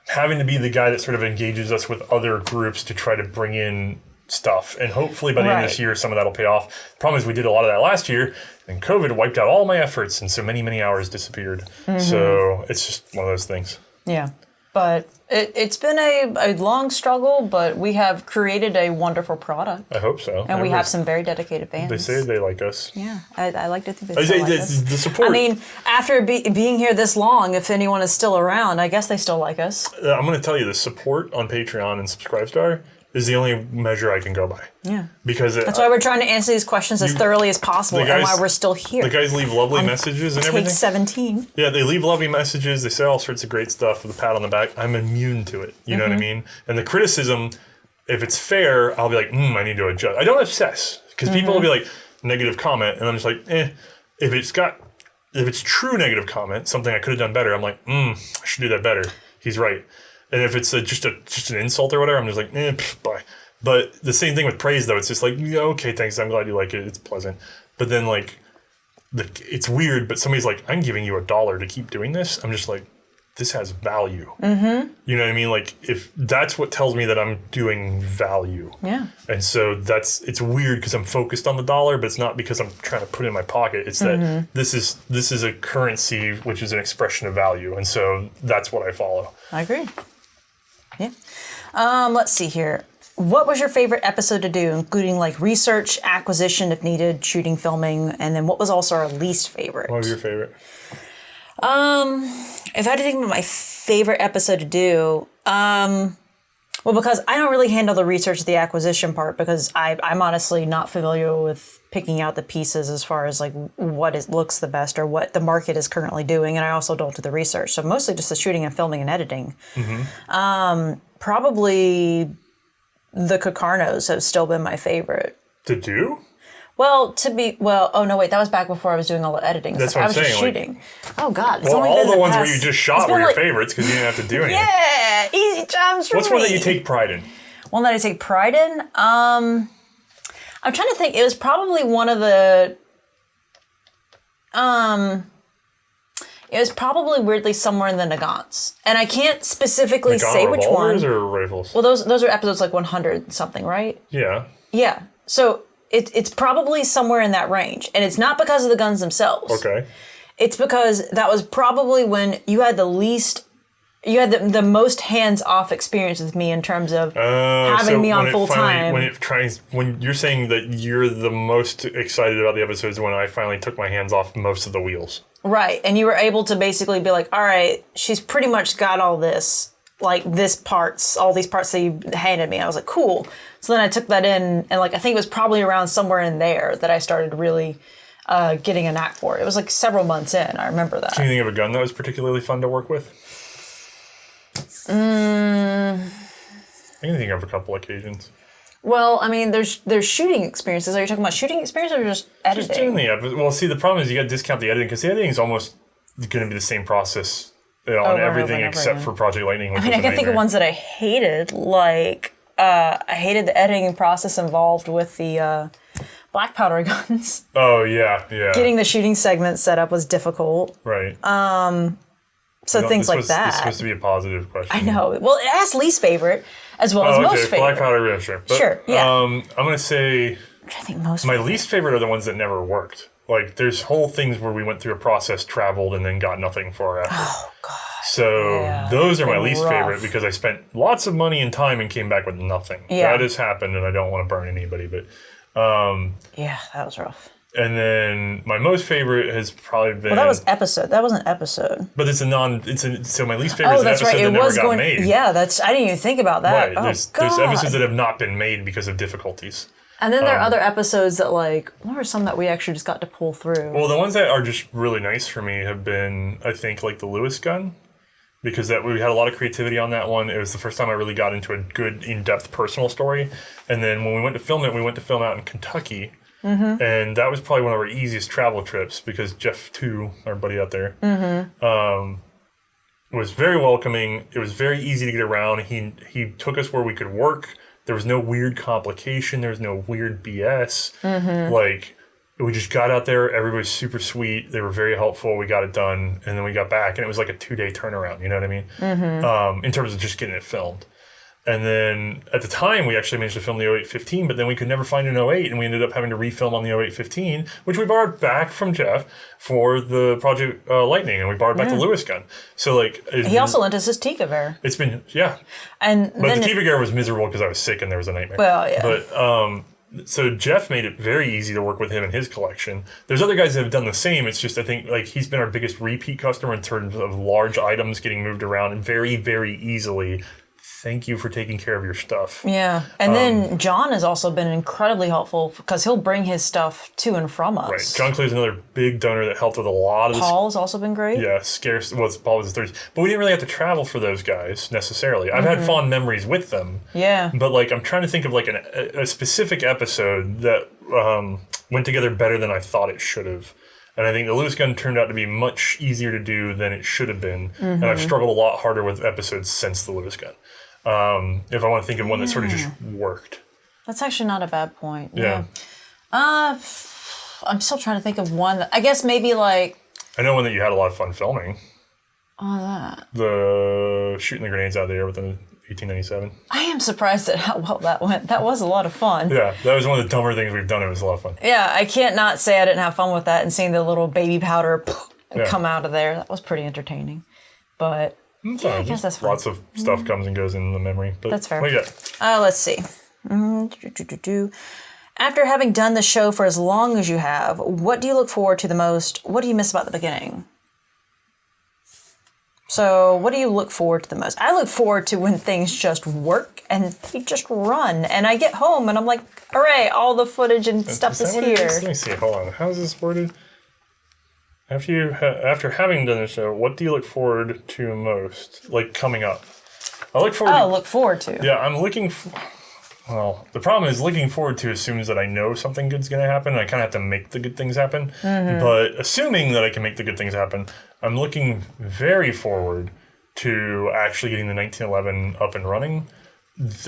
having to be the guy that sort of engages us with other groups to try to bring in stuff. And hopefully by the end of this year, some of that will pay off. The problem is we did a lot of that last year, and COVID wiped out all my efforts, and so many, many hours disappeared. So it's just one of those things. Yeah. But it's been a long struggle, but we have created a wonderful product. I hope so. And we have some very dedicated fans. They say they like us. Yeah, I like to think they still like us. The support. I mean, after being here this long, if anyone is still around, I guess they still like us. I'm going to tell you, the support on Patreon and Subscribestar is the only measure I can go by. Yeah. Because that's why we're trying to answer these questions as thoroughly as possible, and why we're still here. The guys leave lovely messages and everything. Take 17. Yeah, they leave lovely messages. They say all sorts of great stuff with a pat on the back. I'm immune to it. You know what I mean? And the criticism, if it's fair, I'll be like, I need to adjust. I don't obsess, because people will be like, negative comment, and I'm just like, If it's true negative comment, something I could have done better, I'm like, I should do that better. He's right. And if it's just an insult or whatever, I'm just like, bye. But the same thing with praise, though. It's just like, yeah, okay, thanks. I'm glad you like it. It's pleasant. But then, like, it's weird. But somebody's like, I'm giving you $1 to keep doing this. I'm just like, this has value. Mm-hmm. You know what I mean? Like, if that's what tells me that I'm doing value. Yeah. And so it's weird because I'm focused on the dollar, but it's not because I'm trying to put it in my pocket. It's that this is a currency, which is an expression of value. And so that's what I follow. I agree. Yeah. Let's see here. What was your favorite episode to do, including like research, acquisition if needed, shooting, filming, and then what was also our least favorite? What was your favorite? If I had to think about my favorite episode to do, well, Well, because I don't really handle the research, the acquisition part, because I'm honestly not familiar with picking out the pieces as far as like what looks the best or what the market is currently doing, and I also don't do the research. So mostly just the shooting and filming and editing. Probably the Carcanos have still been my favorite. To do? Oh no, wait, that was back before I was doing all the editing. That's what I'm saying. Just shooting. Oh God, it's only all the ones where you just shot were your favorites because you didn't have to do anything. Yeah, easy jobs for me. What's one that you take pride in? One that I take pride in? I'm trying to think. It was probably one of the. It was probably weirdly somewhere in the Nagants, and I can't specifically say which one. Or rifles? Well, those are episodes like 100 something, right? Yeah. Yeah. So. It's probably somewhere in that range. And it's not because of the guns themselves. Okay. It's because that was probably when you had the most hands-off experience with me in terms of having me on full time. When you're saying that you're the most excited about the episodes when I finally took my hands off most of the wheels. Right. And you were able to basically be like, all right, she's pretty much got all this. Like all these parts that you handed me. I was like, cool. So then I took that in, and like I think it was probably around somewhere in there that I started really getting a knack for it. It was like several months in. I remember that. Can you think of a gun that was particularly fun to work with? I can think of a couple occasions. Well, I mean, there's shooting experiences. Are you talking about shooting experience or just editing? Just doing the episode. Well, see, the problem is you got to discount the editing because the editing is almost going to be the same process. On everything except for Project Lightning. Which I can think of ones that I hated, like I hated the editing process involved with the black powder guns. Oh yeah. Getting the shooting segment set up was difficult. Right. Things like that. This is supposed to be a positive question. I know. Well, it asked least favorite as well as most favorite. Black powder, yeah, sure. But, sure. Yeah. I'm gonna say. I think most. My least favorite are the ones that never worked. Like, there's whole things where we went through a process, traveled, and then got nothing for it. Oh, God. So those are my least favorite because I spent lots of money and time and came back with nothing. Yeah. That has happened, and I don't want to burn anybody, but... yeah, that was rough. And then my most favorite has probably been... Well, that was episode. That was an episode. But it's so my least favorite is an episode that never got made. Yeah, I didn't even think about that. Right. There's episodes that have not been made because of difficulties. And then there are other episodes that, like, what were some that we actually just got to pull through? Well, the ones that are just really nice for me have been, I think, like the Lewis gun, because we had a lot of creativity on that one. It was the first time I really got into a good, in-depth personal story. And then when we went to film it, we went to film out in Kentucky. Mm-hmm. And that was probably one of our easiest travel trips because Jeff, too, our buddy out there, was very welcoming. It was very easy to get around. He took us where we could work. There was no weird complication. There was no weird BS. Mm-hmm. Like, we just got out there. Everybody was super sweet. They were very helpful. We got it done. And then we got back. And it was like a 2-day turnaround. You know what I mean? Mm-hmm. In terms of just getting it filmed. And then at the time, we actually managed to film the 0815, but then we could never find an 08, and we ended up having to refilm on the 0815, which we borrowed back from Jeff for the Project Lightning, and we borrowed back the Lewis gun. So, like... He also lent us his Tikavere. It's been... Yeah. But the Tikavere was miserable because I was sick and there was a nightmare. Well, yeah. But, so Jeff made it very easy to work with him and his collection. There's other guys that have done the same. It's just, I think, like, he's been our biggest repeat customer in terms of large items getting moved around and very, very easily... Thank you for taking care of your stuff. Yeah. And then John has also been incredibly helpful because he'll bring his stuff to and from us. Right. John Clay's another big donor that helped with a lot of this. Paul's also been great. Yeah, scarce. Well, Paul was his 30s. But we didn't really have to travel for those guys necessarily. I've had fond memories with them. Yeah. But, like, I'm trying to think of, like, a specific episode that went together better than I thought it should have. And I think the Lewis gun turned out to be much easier to do than it should have been. Mm-hmm. And I've struggled a lot harder with episodes since the Lewis gun. If I want to think of one that sort of just worked. That's actually not a bad point. Yeah. I'm still trying to think of one that, I guess maybe like... I know one that you had a lot of fun filming. Oh, that. The shooting the grenades out of the air with the 1897. I am surprised at how well that went. That was a lot of fun. Yeah, that was one of the dumber things we've done. It was a lot of fun. Yeah, I can't not say I didn't have fun with that and seeing the little baby powder come out of there. That was pretty entertaining. But... Yeah, I guess that's fine. Lots of stuff comes and goes in the memory. But that's fair. What do you got? Let's see. After having done the show for as long as you have, what do you look forward to the most? What do you miss about the beginning? So what do you look forward to the most? I look forward to when things just work and they just run. And I get home and I'm like, hooray, all the footage and stuff is here. Let me see. Hold on. How is this worded? After having done the show, what do you look forward to most? Like coming up? I look forward look forward to. Yeah, I'm looking well, the problem is looking forward to assumes that I know something good's going to happen, and I kind of have to make the good things happen. But assuming that I can make the good things happen, I'm looking very forward to actually getting the 1911 up and running.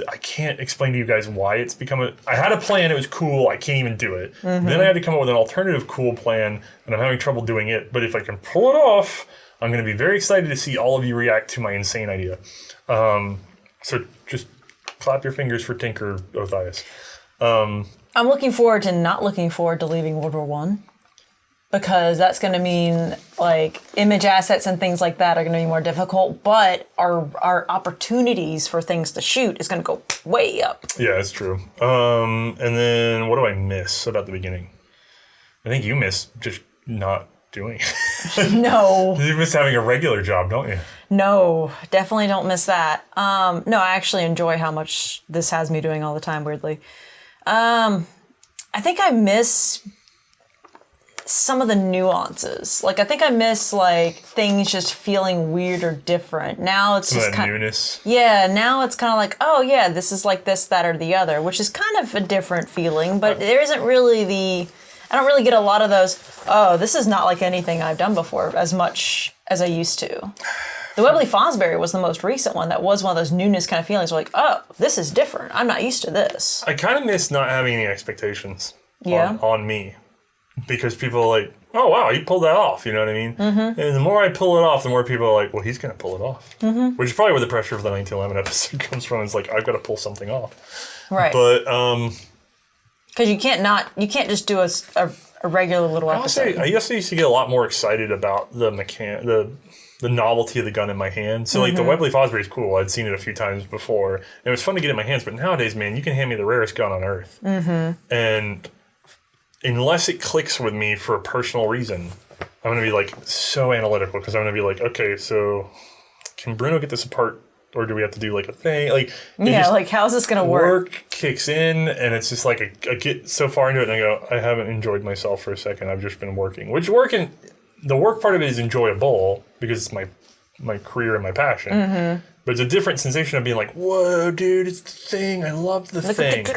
I can't explain to you guys why it's become I had a plan, it was cool, I can't even do it. Then I had to come up with an alternative cool plan, and I'm having trouble doing it. But if I can pull it off, I'm going to be very excited to see all of you react to my insane idea. So just clap your fingers for Tinker Othias. I'm looking forward to not looking forward to leaving World War One, because that's going to mean like image assets and things like that are going to be more difficult, but our opportunities for things to shoot is going to go way up. Yeah, that's true. And then what do I miss about the beginning? I think you miss just not doing it. No. You miss having a regular job, don't you? No, definitely don't miss that. No, I actually enjoy how much this has me doing all the time, weirdly. I think I miss some of the nuances. Like, I think I miss, like, things just feeling weird or different. Now it's just kind of newness. Yeah, now it's kind of like, oh, yeah, this is like this, that, or the other, which is kind of a different feeling, but there isn't really I don't really get a lot of those, oh, this is not like anything I've done before as much as I used to. The Webley Fosbury was the most recent one that was one of those newness kind of feelings, like, oh, this is different. I'm not used to this. I kind of miss not having any expectations on me. Because people are like, oh, wow, he pulled that off, you know what I mean? And the more I pull it off, the more people are like, well, he's going to pull it off. Which is probably where the pressure of the 1911 episode comes from. It's like, I've got to pull something off. Right. But, because you can't just do a regular little episode. I used to get a lot more excited about the novelty of the gun in my hand. So, like, the Webley Fosbury is cool. I'd seen it a few times before. And it was fun to get in my hands. But nowadays, man, you can hand me the rarest gun on Earth. And unless it clicks with me for a personal reason, I'm going to be, like, so analytical. Because I'm going to be like, okay, so can Bruno get this apart? Or do we have to do, like, a thing? Like, like, how's this going to work? Work kicks in, and it's just like, I get so far into it, and I go, I haven't enjoyed myself for a second. I've just been working. The work part of it is enjoyable, because it's my career and my passion. But it's a different sensation of being like, whoa, dude, it's the thing. I love the thing.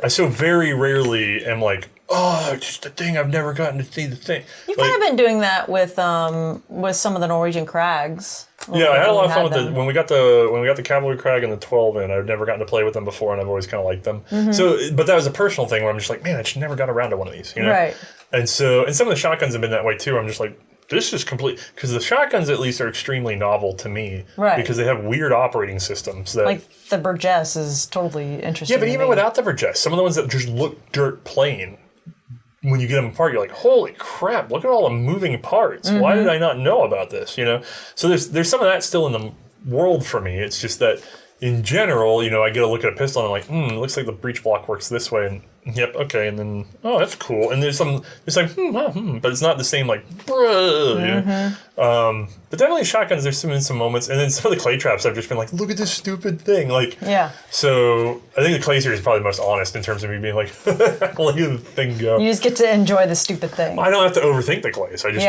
I so very rarely am like, oh, just the thing. I've never gotten to see the thing. You've kind of been doing that with some of the Norwegian Crags. Yeah, I had a lot of fun with when we got the Cavalry Crag and the 12 in. I've never gotten to play with them before, and I've always kind of liked them. So, but that was a personal thing where I'm just like, man, I just never got around to one of these, you know? Right. And some of the shotguns have been that way too. I'm just like, this is complete, because the shotguns at least are extremely novel to me, right? Because they have weird operating systems that, like the Burgess is totally interesting. Yeah, but even without the Burgess, some of the ones that just look dirt plain, when you get them apart, you're like, holy crap, look at all the moving parts. Why did I not know about this, you know? So there's some of that still in the world for me. It's just that in general, you know, I get a look at a pistol and I'm like, it looks like the breech block works this way, and yep, okay, and then, oh, that's cool. And there's like, but it's not the same, like, bruh, you know? But definitely shotguns, there's some moments, and then some of the clay traps I've just been like, look at this stupid thing, like, yeah. So I think the clay series is probably the most honest in terms of me being like, look at the thing go. You just get to enjoy the stupid thing. I don't have to overthink the clays. I just,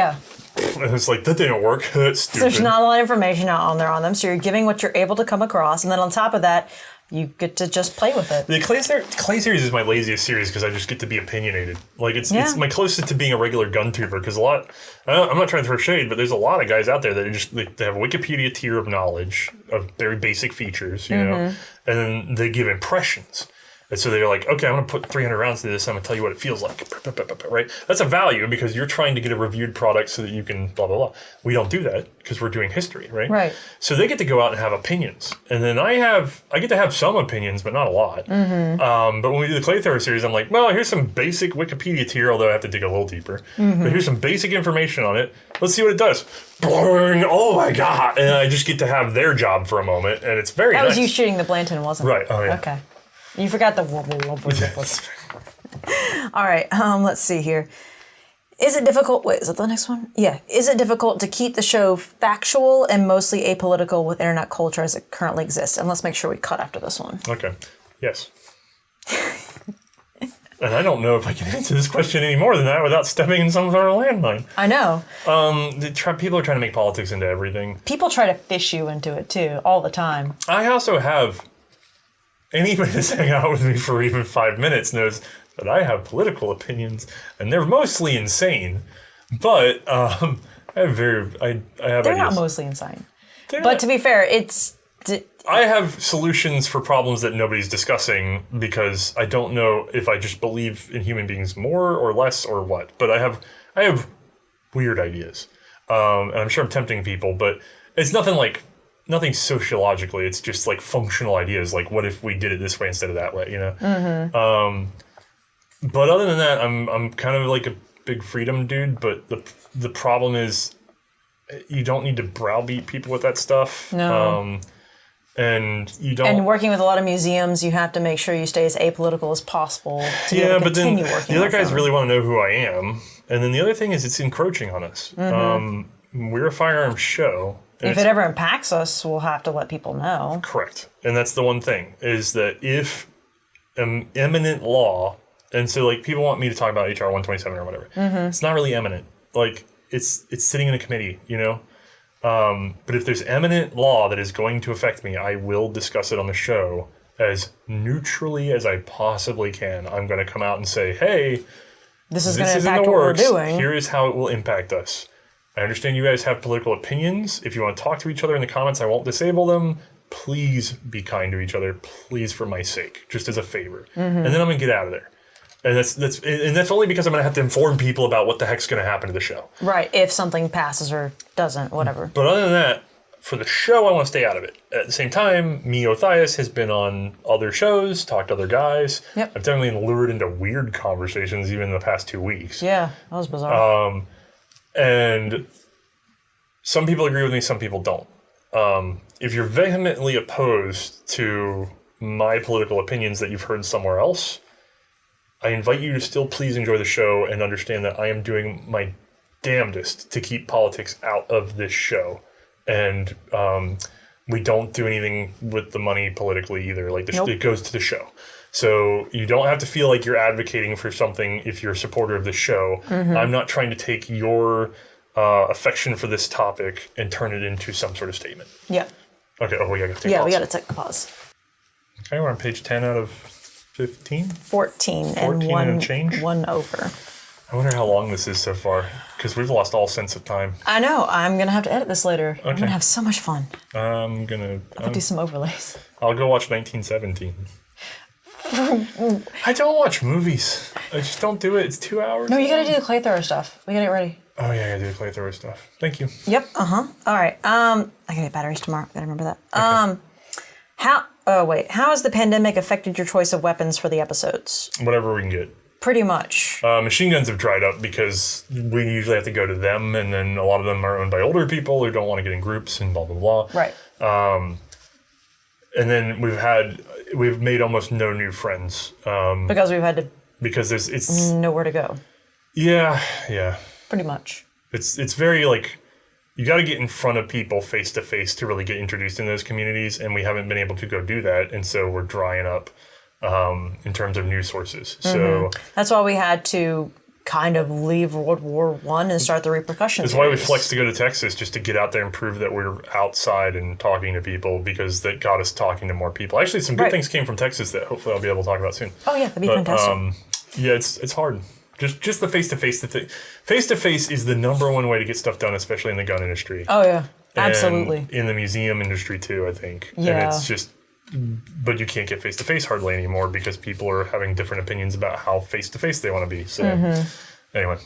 it's like, that didn't work. That's stupid. So there's not a lot of information out on there on them, so you're giving what you're able to come across, and then on top of that, you get to just play with it. The clay series is my laziest series because I just get to be opinionated. Like, it's my closest to being a regular gun tuber, because I'm not trying to throw shade, but there's a lot of guys out there that are just, they have a Wikipedia tier of knowledge of very basic features, you know, and then they give impressions. And so they're like, okay, I'm going to put 300 rounds into this. I'm going to tell you what it feels like, right? That's a value because you're trying to get a reviewed product so that you can blah, blah, blah. We don't do that because we're doing history, right? Right. So they get to go out and have opinions. And then I get to have some opinions, but not a lot. But when we do the Clay Thrower series, I'm like, well, here's some basic Wikipedia tier, although I have to dig a little deeper. But here's some basic information on it. Let's see what it does. Boing! Oh my God. And I just get to have their job for a moment. And it's very nice. That was you shooting the Blanton, wasn't it? Right. Oh, yeah. Okay. You forgot the All right, let's see here. Is it difficult? Wait, is that the next one? Yeah. Is it difficult to keep the show factual and mostly apolitical with internet culture as it currently exists? And let's make sure we cut after this one. Okay. Yes. And I don't know if I can answer this question any more than that without stepping in some sort of landmine. I know. People are trying to make politics into everything. People try to fish you into it too, all the time. I also have, anybody that's hanging out with me for even 5 minutes knows that I have political opinions, and they're mostly insane. But I have They're ideas. not mostly insane. But to be fair, I have solutions for problems that nobody's discussing because I don't know if I just believe in human beings more or less or what. But I have weird ideas, and I'm sure I'm tempting people. But it's nothing sociologically. It's just like functional ideas. Like, what if we did it this way instead of that way? You know. Mm-hmm. But other than that, I'm kind of like a big freedom dude. But the problem is, you don't need to browbeat people with that stuff. No. And you don't. And working with a lot of museums, you have to make sure you stay as apolitical as possible to be able to continue working. The other guys really want to know who I am, and then the other thing is it's encroaching on us. Mm-hmm. We're a firearms show. If it ever impacts us, we'll have to let people know. Correct, and that's the one thing is that if eminent law, and so like people want me to talk about HR 127 or whatever, it's not really eminent. Like it's sitting in a committee, you know. But if there's eminent law that is going to affect me, I will discuss it on the show as neutrally as I possibly can. I'm going to come out and say, hey, this is going to impact what we're doing. Here is how it will impact us. I understand you guys have political opinions. If you want to talk to each other in the comments, I won't disable them. Please be kind to each other. Please, for my sake, just as a favor. And then I'm going to get out of there. And that's only because I'm going to have to inform people about what the heck's going to happen to the show. Right, if something passes or doesn't, whatever. But other than that, for the show, I want to stay out of it. At the same time, me, Othias, has been on other shows, talked to other guys. Yep. I've definitely been lured into weird conversations even in the past 2 weeks. Yeah, that was bizarre. And some people agree with me, some people don't. If you're vehemently opposed to my political opinions that you've heard somewhere else, I invite you to still please enjoy the show and understand that I am doing my damnedest to keep politics out of this show. And we don't do anything with the money politically either. Like It goes to the show. So you don't have to feel like you're advocating for something if you're a supporter of the show. I'm not trying to take your affection for this topic and turn it into some sort of statement. Yeah. Okay. Oh, we got to take a pause. Yeah, we got to take a pause. Okay, we're on page 10 out of 15? 14 and one change? One over. I wonder how long this is so far, because we've lost all sense of time. I know. I'm going to have to edit this later. Okay. I'm going to have so much fun. I'll do some overlays. I'll go watch 1917. I don't watch movies. I just don't do it. It's 2 hours. No, you got to do the clay thrower stuff. We got to get ready. Oh, yeah, I got to do the clay thrower stuff. Thank you. Yep. All right. I got to get batteries tomorrow. Got to remember that. Okay. How has the pandemic affected your choice of weapons for the episodes? Whatever we can get. Pretty much. Machine guns have dried up because we usually have to go to them, and then a lot of them are owned by older people who don't want to get in groups and blah, blah, blah. Right. And then we've made almost no new friends. Because we've had to... Because it's... Nowhere to go. Yeah. Pretty much. It's very like... You got to get in front of people face to face to really get introduced in those communities, and we haven't been able to go do that, and so we're drying up in terms of news sources. So that's why we had to kind of leave World War I and start the Reproduction. That's why we flexed to go to Texas, just to get out there and prove that we're outside and talking to people, because that got us talking to more people. Actually, some good things came from Texas that hopefully I'll be able to talk about soon. Oh yeah, that'd be fantastic. Yeah, it's hard. Just the face-to-face. Face-to-face is the number one way to get stuff done, especially in the gun industry. Oh, yeah. Absolutely. And in the museum industry, too, I think. Yeah. And it's just... But you can't get face-to-face hardly anymore because people are having different opinions about how face-to-face they want to be. So, anyway.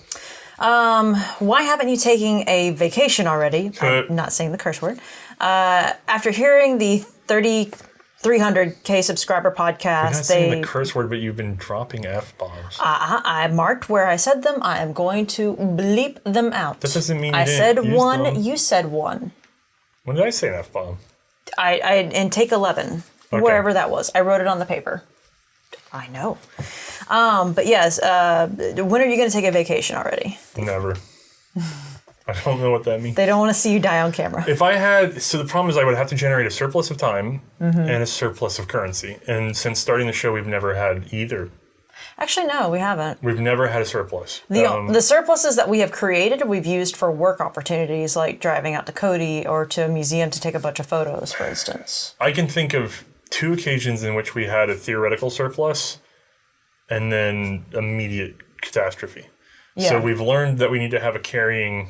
Why haven't you taken a vacation already? I'm not saying the curse word. After hearing the 300K subscriber podcast, You're not saying the curse word, but you've been dropping F-bombs. I marked where I said them. I am going to bleep them out. That doesn't mean I said one, you said one. When did I say an F-bomb? In take 11, wherever that was. I wrote it on the paper. I know. But yes, when are you going to take a vacation already? Never. I don't know what that means. They don't want to see you die on camera. If I had, so the problem is I would have to generate a surplus of time and a surplus of currency. And since starting the show, we've never had either. Actually, no, we haven't. We've never had a surplus. The surpluses that we have created, we've used for work opportunities, like driving out to Cody or to a museum to take a bunch of photos, for instance. I can think of 2 occasions in which we had a theoretical surplus and then immediate catastrophe. Yeah. So we've learned that we need to have a carrying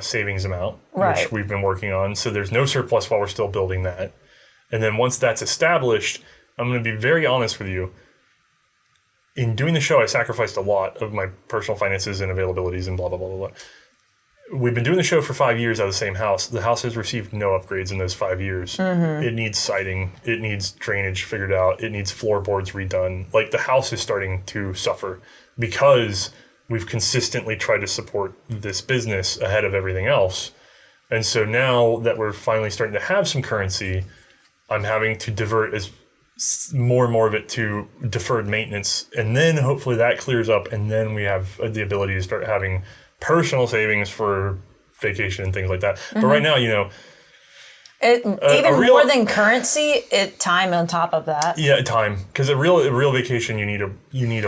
savings amount, which we've been working on. So there's no surplus while we're still building that. And then once that's established, I'm going to be very honest with you. In doing the show, I sacrificed a lot of my personal finances and availabilities and blah, blah, blah, blah, blah. We've been doing the show for 5 years out of the same house. The house has received no upgrades in those 5 years. It needs siding. It needs drainage figured out. It needs floorboards redone. Like, the house is starting to suffer because we've consistently tried to support this business ahead of everything else. And so now that we're finally starting to have some currency, I'm having to divert more and more of it to deferred maintenance. And then hopefully that clears up. And then we have the ability to start having personal savings for vacation and things like that. But right now, Even more than currency, time on top of that. Yeah, time. Because a real vacation, you need a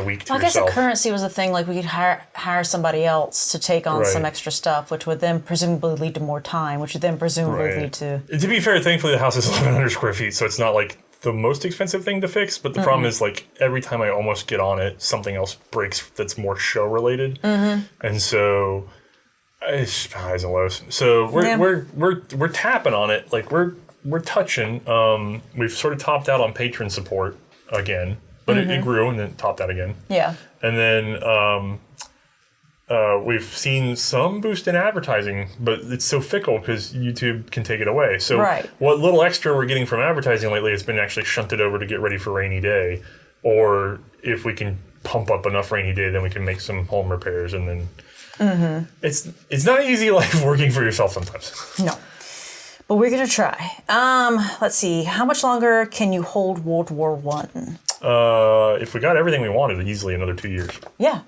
week to yourself. I guess the currency was a thing. Like, we could hire somebody else to take on some extra stuff, which would then presumably lead to more time, which would then presumably lead to... To be fair, thankfully the house is 1,100 square feet, so it's not like the most expensive thing to fix. But the problem is, like, every time I almost get on it, something else breaks that's more show related, and so. It's highs and lows. So we're tapping on it. Like, we're touching. We've sort of topped out on Patron support again, but it grew and then topped out again. Yeah. And then we've seen some boost in advertising, but it's so fickle because YouTube can take it away. So what little extra we're getting from advertising lately has been actually shunted over to get ready for rainy day, or if we can pump up enough rainy day, then we can make some home repairs and then. It's not easy life working for yourself sometimes. No. But we're going to try. Let's see. How much longer can you hold World War I? If we got everything we wanted, easily another 2 years. Yeah.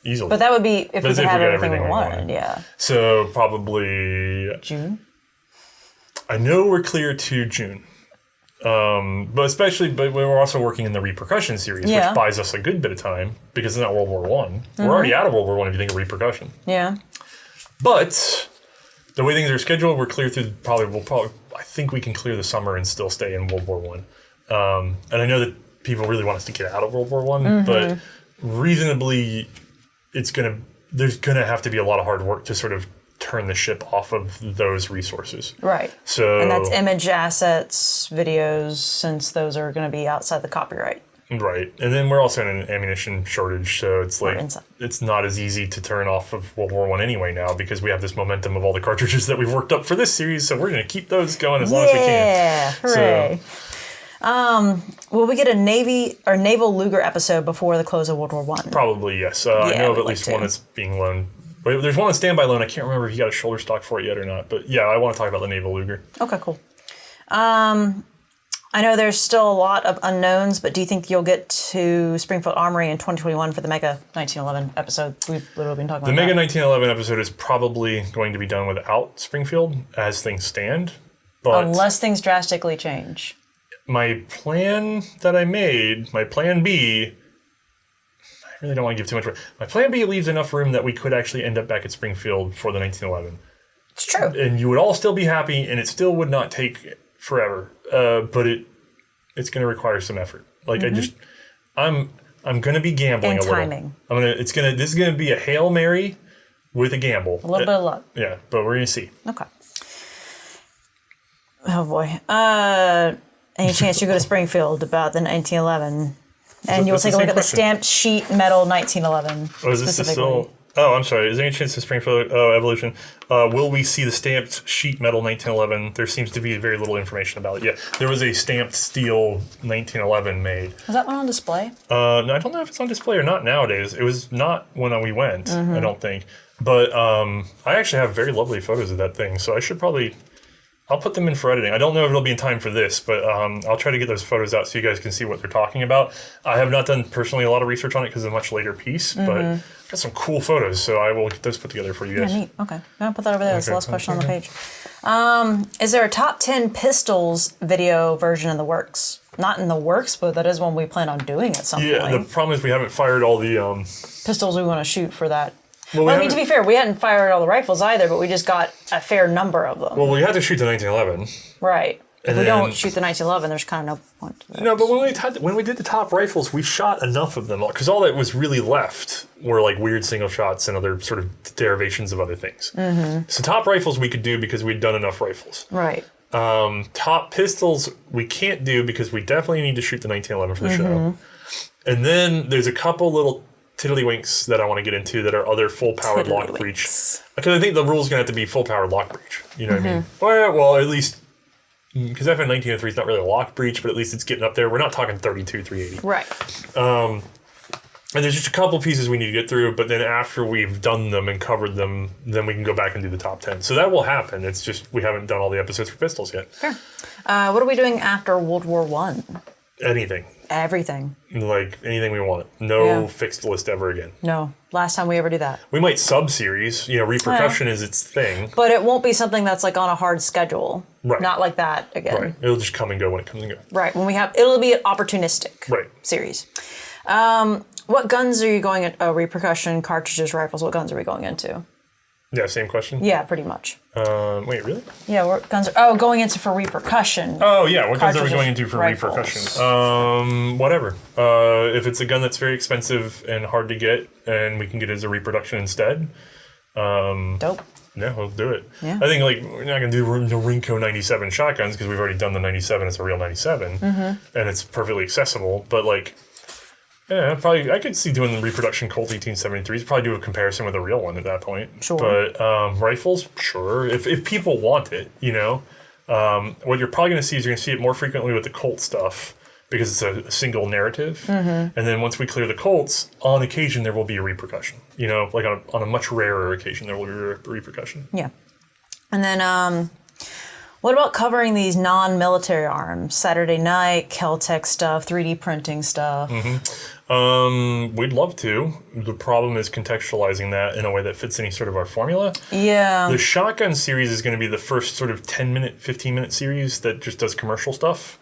Easily. But that would be if we could have everything we wanted. Yeah. So probably... June? I know we're clear to June. But we're also working in the Reproduction series, which buys us a good bit of time because it's not World War I. We're already out of World War I if you think of Reproduction. Yeah. But the way things are scheduled, we're clear through I think we can clear the summer and still stay in World War I. And I know that people really want us to get out of World War I, but reasonably, there's gonna have to be a lot of hard work to sort of turn the ship off of those resources. Right. And that's image assets, videos, since those are going to be outside the copyright. Right. And then we're also in an ammunition shortage, so it's like it's not as easy to turn off of World War I anyway now because we have this momentum of all the cartridges that we've worked up for this series, so we're going to keep those going as long as we can. Yeah, hooray. Will we get a Navy or Naval Luger episode before the close of World War I? Probably, yes. I know of at least one that's being loaned. There's one on standby loan. I can't remember if he got a shoulder stock for it yet or not. But yeah, I want to talk about the Naval Luger. Okay, cool. I know there's still a lot of unknowns, but do you think you'll get to Springfield Armory in 2021 for the Mega 1911 episode? We've literally been talking about the Mega 1911 episode is probably going to be done without Springfield as things stand. But unless things drastically change. My plan that I made, my plan B... I really don't want to give too much away. My plan B leaves enough room that we could actually end up back at Springfield for the 1911. It's true. And you would all still be happy, and it still would not take forever. But it's going to require some effort. Like I'm going to be gambling and a little. Timing. This is going to be a Hail Mary with a gamble. A little bit of luck. Yeah, but we're going to see. Okay. Oh boy. Any chance you go to Springfield about the 1911? And you'll take a look at the stamped sheet metal 1911. Oh, is this still? Oh, I'm sorry. Is there any chance to Springfield Evolution? Will we see the stamped sheet metal 1911? There seems to be very little information about it. Yeah, there was a stamped steel 1911 made. Was that one on display? No, I don't know if it's on display or not nowadays. It was not when we went, I don't think. But I actually have very lovely photos of that thing, so I should probably I'll put them in for editing. I don't know if it'll be in time for this, but I'll try to get those photos out so you guys can see what they're talking about. I have not done personally a lot of research on it because it's a much later piece, but I've got some cool photos, so I will get those put together for you guys. Yeah, neat. Okay. I'm going to put that over there. That's the last question on the page. Is there a top 10 pistols video version in the works? Not in the works, but that is one we plan on doing at some point. Yeah, the problem is we haven't fired all the... pistols we want to shoot for that. Well, I mean, to be fair, we hadn't fired all the rifles either, but we just got a fair number of them. Well, we had to shoot the 1911. Right. If we don't shoot the 1911, there's kind of no point to that. No, but when we did the top rifles, we shot enough of them because all that was really left were like weird single shots and other sort of derivations of other things. So top rifles we could do because we'd done enough rifles. Right. Top pistols we can't do because we definitely need to shoot the 1911 for the show. And then there's a couple little tiddlywinks that I want to get into that are other full-powered lock breach. Because I think the rule's going to have to be full-powered lock breach. You know what I mean? Well, at least... Because FN 1903 is not really a lock breach, but at least it's getting up there. We're not talking 32, 380. Right. And there's just a couple pieces we need to get through, but then after we've done them and covered them, then we can go back and do the top 10. So that will happen. It's just we haven't done all the episodes for pistols yet. Sure. What are we doing after World War I? Anything. Everything. Like anything we want. No fixed list ever again. No. Last time we ever do that. We might sub-series. Repercussion is its thing. But it won't be something that's like on a hard schedule. Right. Not like that again. Right. It'll just come and go when it comes and go. Right. It'll be an opportunistic series. What guns are you going at? Repercussion, cartridges, rifles. What guns are we going into? Yeah, same question? Yeah, pretty much. Wait, really? Yeah, what guns are... going into for repercussion. Oh, yeah. What guns are we going into for repercussion? Whatever. If it's a gun that's very expensive and hard to get, and we can get it as a reproduction instead. Dope. Yeah, we'll do it. Yeah. I think, we're not going to do the Rinco 97 shotguns because we've already done the 97 as a real 97. And it's perfectly accessible. But, yeah, I could see doing the reproduction Colt 1873s. Probably do a comparison with a real one at that point. Sure. But rifles, sure. If people want it, what you're probably going to see is you're going to see it more frequently with the Colt stuff because it's a single narrative. And then once we clear the Colts, on occasion there will be a repercussion. On a much rarer occasion there will be a repercussion. Yeah. And then what about covering these non-military arms? Saturday night, Kel-Tec stuff, 3D printing stuff. We'd love to. The problem is contextualizing that in a way that fits any sort of our formula. Yeah. The shotgun series is going to be the first sort of 10-minute, 15-minute series that just does commercial stuff.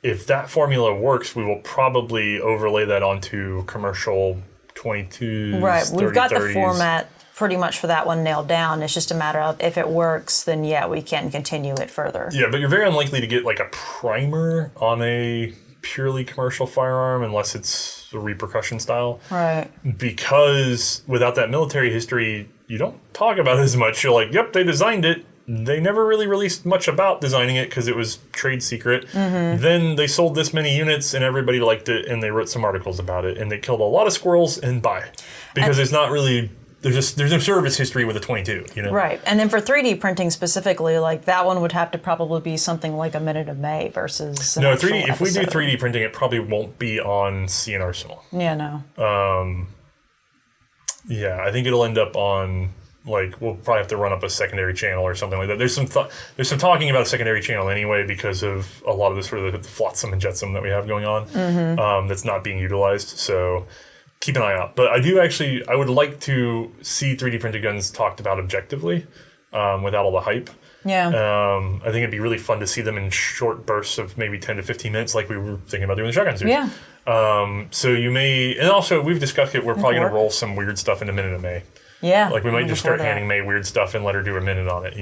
If that formula works, we will probably overlay that onto commercial 22s, right. 30, We've got 30s. The format pretty much for that one nailed down. It's just a matter of if it works, then we can continue it further. Yeah, but you're very unlikely to get a primer on a purely commercial firearm unless it's a repercussion style. Right. Because without that military history, you don't talk about it as much. You're like, yep, they designed it. They never really released much about designing it because it was trade secret. Then they sold this many units and everybody liked it and they wrote some articles about it and they killed a lot of squirrels and bye. Because there's not really... There's no service history with a 22, Right. And then for 3D printing specifically, that one would have to probably be something like a Minute of May versus No, 3D. If we do 3D printing, it probably won't be on C&Rsenal. Yeah, no. Yeah, I think it'll end up on we'll probably have to run up a secondary channel or something like that. There's some talking about a secondary channel anyway because of a lot of the sort of the flotsam and jetsam that we have going on that's not being utilized. So keep an eye out. But I would like to see 3D printed guns talked about objectively without all the hype. Yeah. I think it'd be really fun to see them in short bursts of maybe 10 to 15 minutes like we were thinking about doing the shotgun series. Yeah. So you may... And also, we've discussed it, we're probably going to roll some weird stuff into Minute of May. Yeah. We might just start handing May weird stuff and let her do a minute on it,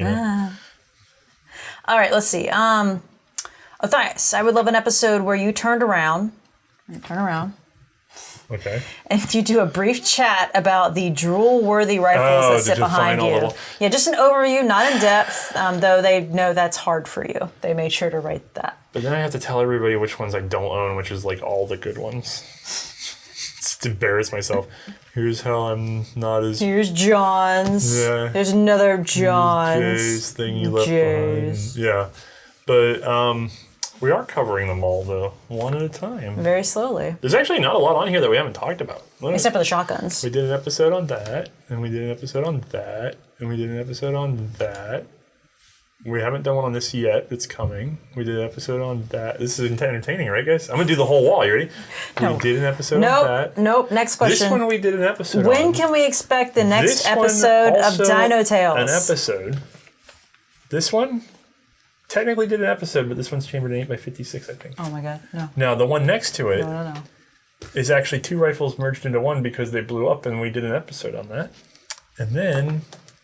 All right, let's see. Matthias, I would love an episode where you turn around. Okay. And you do a brief chat about the drool-worthy rifles that sit behind you. Yeah, just an overview, not in depth, though they know that's hard for you. They made sure to write that. But then I have to tell everybody which ones I don't own, which is all the good ones. Just to embarrass myself. Here's how I'm not as... Here's John's. Yeah. There's another John's. Jay's thing you left behind. Yeah. But we are covering them all, though, one at a time. Very slowly. There's actually not a lot on here that we haven't talked about. Except for the shotguns. We did an episode on that, and we did an episode on that, and we did an episode on that. We haven't done one on this yet. It's coming. We did an episode on that. This is entertaining, right, guys? I'm going to do the whole wall. You ready? No. We did an episode on that. Nope. Next question. This one we did an episode When on. can we expect the next This one episode of also Dino Tales? An episode. This one technically did an episode, but this one's chambered in 8x56, I think. Oh my god, no. Now, the one next to it No. is actually 2 rifles merged into one because they blew up, and we did an episode on that. And then,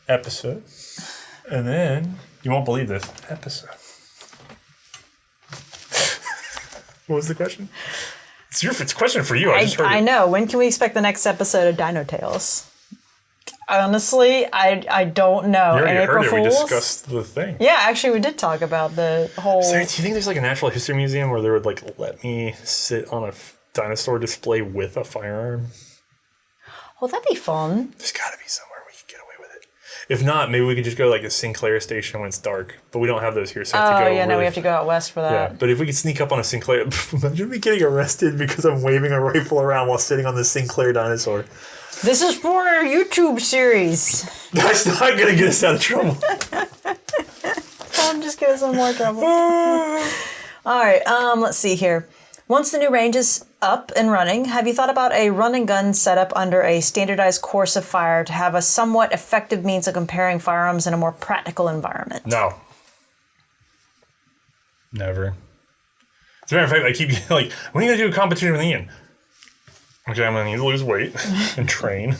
episode. And then, you won't believe this, episode. What was the question? It's a question for you. I just heard I it. know. When can we expect the next episode of Dino Tales? Honestly, I don't know. You already And heard April it. We Fools? discussed the thing. Yeah, actually, we did talk about the whole. So, do you think there's like a natural history museum where they would like let me sit on a dinosaur display with a firearm? Well, that'd be fun. There's got to be somewhere we could get away with it. If not, maybe we could just go like a Sinclair station when it's dark. But we don't have those here, so we have to go. No, we have to go out west for that. Yeah, but if we could sneak up on a Sinclair, imagine me getting arrested because I'm waving a rifle around while sitting on the Sinclair dinosaur. This is for our YouTube series. That's not gonna get us out of trouble. I'm just getting some more trouble. All right, let's see here. Once the new range is up and running, have you thought about a run and gun setup under a standardized course of fire to have a somewhat effective means of comparing firearms in a more practical environment? No. Never. As a matter of fact, I keep getting like, when are you gonna do a competition with Ian? Okay, I'm gonna need to lose weight and train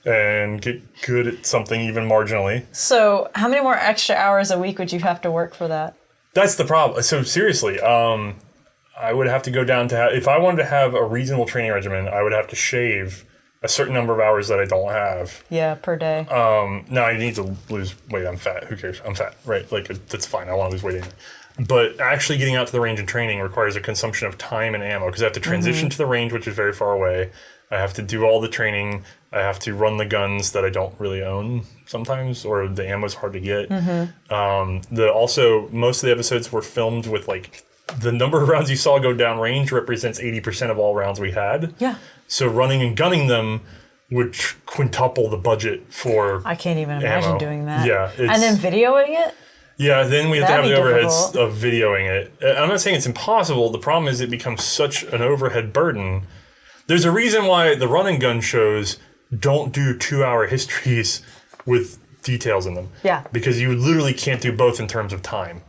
and get good at something even marginally. So, how many more extra hours a week would you have to work for that? That's the problem. So seriously, I would have to go down to if I wanted to have a reasonable training regimen, I would have to shave a certain number of hours that I don't have. Yeah, per day. No, I need to lose weight. I'm fat. Who cares? I'm fat, right? Like that's fine. I want to lose weight anyway. But actually getting out to the range and training requires a consumption of time and ammo because I have to transition to the range, which is very far away. I have to do all the training. I have to run the guns that I don't really own sometimes, or the ammo's hard to get. Also, most of the episodes were filmed with like the number of rounds you saw go down range represents 80% of all rounds we had. Yeah. So running and gunning them would quintuple the budget for I can't even imagine ammo. doing that. Yeah. And then videoing it? Yeah, then we have That'd to have the be overheads difficult. of videoing it. I'm not saying it's impossible. The problem is it becomes such an overhead burden. There's a reason why the run and gun shows don't do 2-hour histories with details in them. Yeah. Because you literally can't do both in terms of time.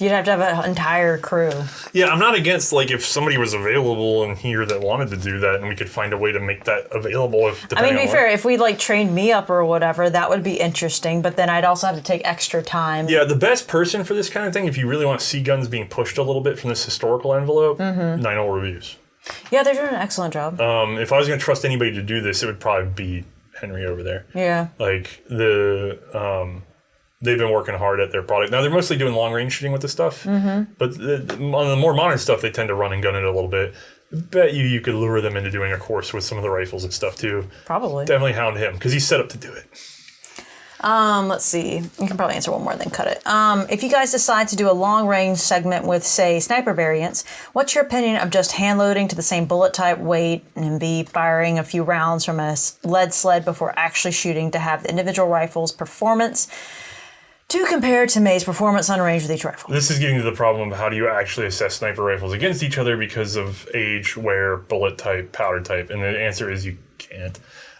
You'd have to have an entire crew. Yeah, I'm not against, like, if somebody was available in here that wanted to do that and we could find a way to make that available. I mean, to be fair, if we like trained me up or whatever, that would be interesting, but then I'd also have to take extra time. Yeah, the best person for this kind of thing, if you really want to see guns being pushed a little bit from this historical envelope, 9-hole reviews. Yeah, they're doing an excellent job. If I was going to trust anybody to do this, it would probably be Henry over there. Yeah. Like, they've been working hard at their product. Now, they're mostly doing long-range shooting with this stuff, but on the more modern stuff, they tend to run and gun it a little bit. Bet you could lure them into doing a course with some of the rifles and stuff, too. Probably. Definitely hound him, because he's set up to do it. Let's see. You can probably answer one more and then cut it. If you guys decide to do a long-range segment with, say, sniper variants, what's your opinion of just hand-loading to the same bullet type, weight, and be firing a few rounds from a lead sled before actually shooting to have the individual rifle's performance to compare to May's performance on range with each rifle? This is getting to the problem of how do you actually assess sniper rifles against each other because of age, wear, bullet type, powder type, and the answer is you can't.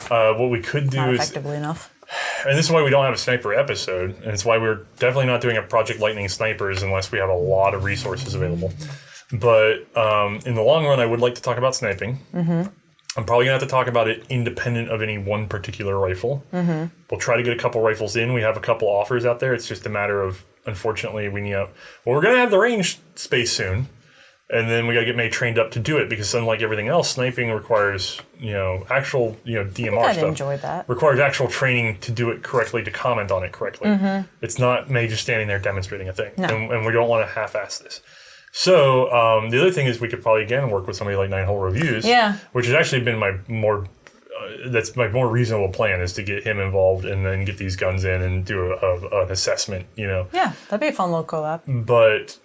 What we could do Not is... effectively enough. And this is why we don't have a sniper episode, and it's why we're definitely not doing a Project Lightning snipers unless we have a lot of resources available. But in the long run, I would like to talk about sniping. I'm probably going to have to talk about it independent of any one particular rifle. We'll try to get a couple rifles in. We have a couple offers out there. It's just a matter of, unfortunately, we need we're going to have the range space soon. And then we got to get May trained up to do it because unlike everything else, sniping requires, actual, DMR I'd stuff. enjoy that. Requires actual training to do it correctly, to comment on it correctly. It's not May just standing there demonstrating a thing. No. And we don't want to half-ass this. So the other thing is we could probably, again, work with somebody like 9-hole reviews. Yeah. Which has actually been that's my more reasonable plan is to get him involved and then get these guns in and do an assessment, Yeah, that'd be a fun little collab. But...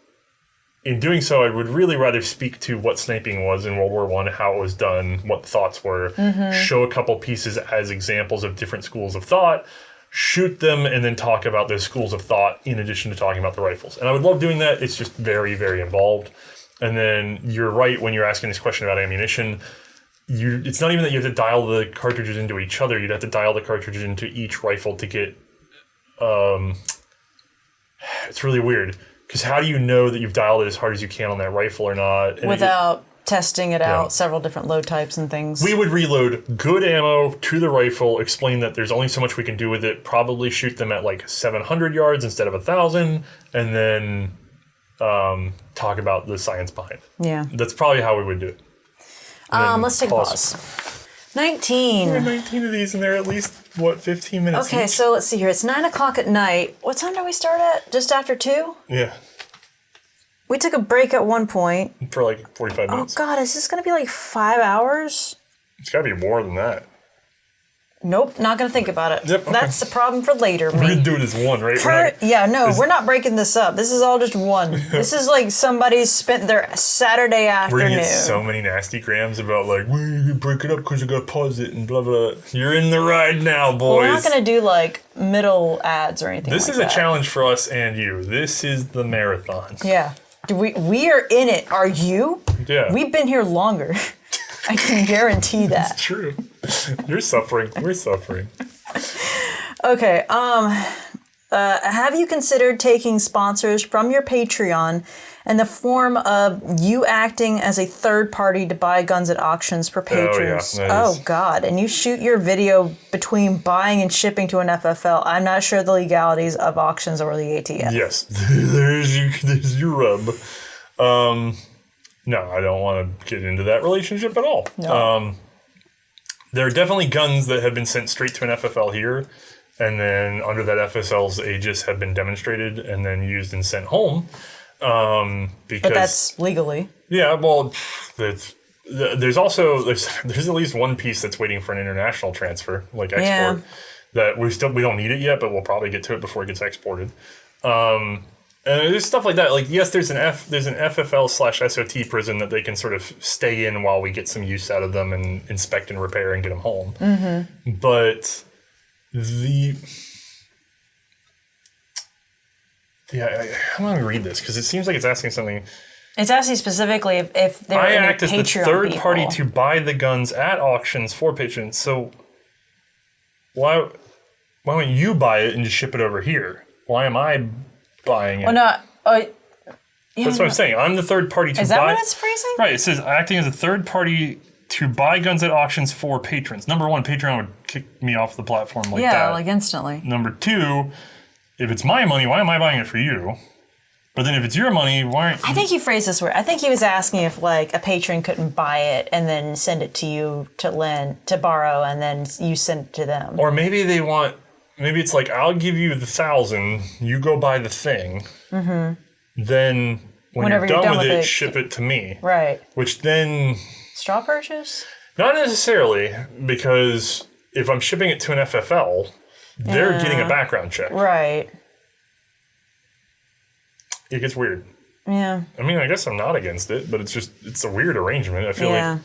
in doing so, I would really rather speak to what sniping was in World War I, how it was done, what the thoughts were, show a couple pieces as examples of different schools of thought, shoot them, and then talk about those schools of thought in addition to talking about the rifles. And I would love doing that. It's just very, very involved. And then you're right when you're asking this question about ammunition. It's not even that you have to dial the cartridges into each other. You'd have to dial the cartridges into each rifle to get... it's really weird. Because how do you know that you've dialed it as hard as you can on that rifle or not? And without testing it out, several different load types and things. We would reload good ammo to the rifle, explain that there's only so much we can do with it, probably shoot them at like 700 yards instead of 1,000, and then talk about the science behind it. Yeah. That's probably how we would do it. Let's take a pause. 19. There are 19 of these, and they're at least, 15 minutes Okay, each? so let's see here. It's 9 o'clock at night. What time do we start at? Just after 2? Yeah. We took a break at one point. For like 45 minutes. Oh, God, is this going to be like 5 hours? It's got to be more than that. Nope, not going to think about it. Yep, okay. That's the problem for later. We're going to do it as one, right? We're not breaking this up. This is all just one. This is like somebody spent their Saturday afternoon. We're going to get so many nasty grams about like, well, you can break it up because you got to pause it and blah, blah. You're in the ride now, boys. We're not going to do like middle ads or anything This like is that. a challenge for us and you. This is the marathon. Yeah. We are in it. Are you? Yeah. We've been here longer. I can guarantee that. It's true. You're suffering. We're suffering. Okay. Have you considered taking sponsors from your Patreon in the form of you acting as a third party to buy guns at auctions for patrons? Oh, God. And you shoot your video between buying and shipping to an FFL. I'm not sure the legalities of auctions or the ATF. Yes. There's your rub. No, I don't want to get into that relationship at all. No. There are definitely guns that have been sent straight to an FFL here, and then under that FSL's aegis have been demonstrated and then used and sent home. Because, but that's legally. Yeah, well, there's at least one piece that's waiting for an international transfer, like export, that we don't need it yet, but we'll probably get to it before it gets exported. And there's stuff like that. Like, yes, there's an FFL/SOT prison that they can sort of stay in while we get some use out of them and inspect and repair and get them home. Mm-hmm. But how do I read this? Because it seems like it's asking something. It's asking specifically if they're I in act as the Patreon third people. party to buy the guns at auctions for patrons. So why don't you buy it and just ship it over here? Why am I buying it? Well, no. That's what I'm saying. I'm the third party to buy. Is that what it's phrasing? Right. It says acting as a third party to buy guns at auctions for patrons. Number one, Patreon would kick me off the platform like that. Yeah, like instantly. Number two, if it's my money, why am I buying it for you? But then if it's your money, why aren't you... I think he phrased this weird. I think he was asking if like a patron couldn't buy it and then send it to you to borrow and then you send it to them. Or maybe they want... Maybe it's like, I'll give you the 1,000, you go buy the thing, then whenever you're done with it, ship it to me. Right. Which then... Straw purchase? Not necessarily, because if I'm shipping it to an FFL, they're getting a background check. Right. It gets weird. Yeah. I mean, I guess I'm not against it, but it's a weird arrangement. I feel like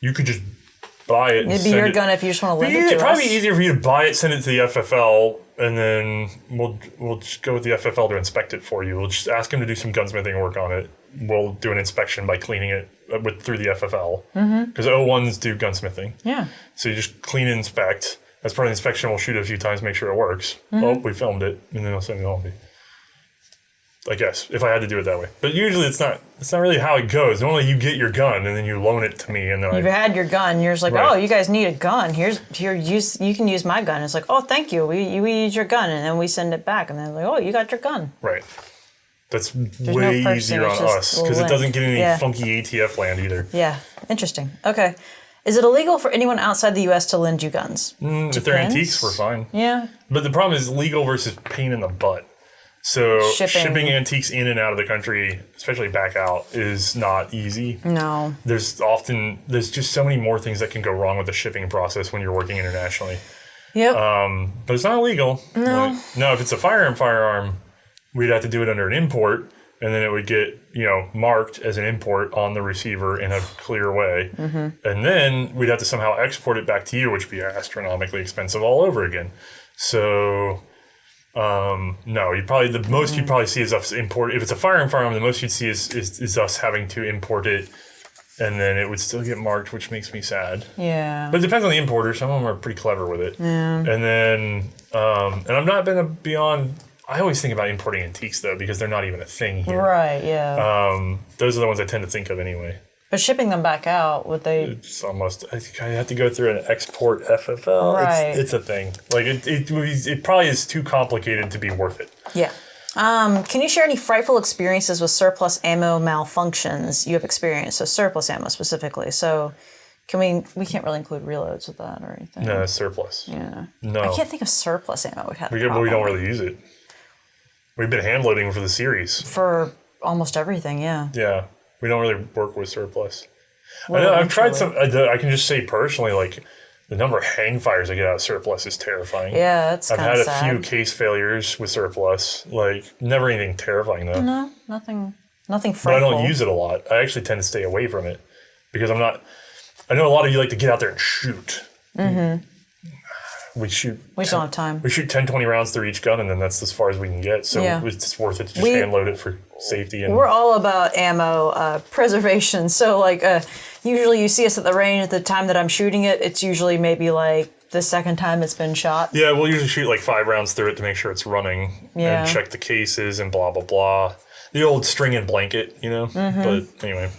you could just buy it and It'd be your gun if you just want to lend it to us. It'd probably be easier for you to buy it, send it to the FFL, and then we'll just go with the FFL to inspect it for you. We'll just ask them to do some gunsmithing work on it. We'll do an inspection by cleaning it through the FFL. Because O1s do gunsmithing. Yeah. So you just clean and inspect. As part of the inspection, we'll shoot it a few times, make sure it works. Oh, we filmed it, and then we'll send it home. I guess, if I had to do it that way. But usually it's not really how it goes. Normally you get your gun and then you loan it to me and then You've had your gun, you're just like, Right. oh, you guys need a gun. Here, you can use my gun. It's like, oh, thank you. We use your gun, and then we send it back, and then like, oh, you got your gun. Right. That's no way purchasing, easier it's on just us because it doesn't get any Yeah. funky ATF land either. Yeah, interesting. Okay. Is it illegal for anyone outside the U.S. to lend you guns? If they're antiques, we're fine. Yeah. But the problem is legal versus pain in the butt. So shipping antiques in and out of the country, especially back out, is not easy. No. There's just so many more things that can go wrong with the shipping process when you're working internationally. Yep. But it's not illegal. No. No, if it's a firearm, we'd have to do it under an import, and then it would get, marked as an import on the receiver in a clear way. And then we'd have to somehow export it back to you, which would be astronomically expensive all over again. So, no, you'd probably see is us import. If it's a firearm, the most you'd see is us having to import it, and then it would still get marked, which makes me sad. Yeah. But it depends on the importer. Some of them are pretty clever with it. Yeah. And then, and I've not been beyond. I always think about importing antiques though, because they're not even a thing here. Right. Yeah. Those are the ones I tend to think of anyway. But shipping them back out, would they? It's almost. I think I have to go through an export FFL. Right. It's a thing. Like it probably is too complicated to be worth it. Yeah. Can you share any frightful experiences with surplus ammo malfunctions you have experienced? So surplus ammo specifically. So we can't really include reloads with that or anything. No, it's surplus. Yeah. No. I can't think of surplus ammo we've had. We don't really use it. We've been hand loading for the series. For almost everything, yeah. Yeah. We don't really work with surplus. I know, I've tried some. I can just say personally, like the number of hang fires I get out of surplus is terrifying. Yeah, that's I've had sad. a few case failures with surplus. Like never anything terrifying though. No, nothing frightful. But I don't use it a lot. I actually tend to stay away from it because I'm not. I know a lot of you like to get out there and shoot. Mm-hmm. We don't have time. We shoot 10, 20 rounds through each gun, and then that's as far as we can get. So it's worth it to just hand load it for safety. And we're all about ammo preservation. So like usually you see us at the range at the time that I'm shooting it. It's usually maybe like the second time it's been shot. Yeah, we'll usually shoot like 5 rounds through it to make sure it's running and check the cases and blah, blah, blah. The old string and blanket, you know? Mm-hmm. But anyway,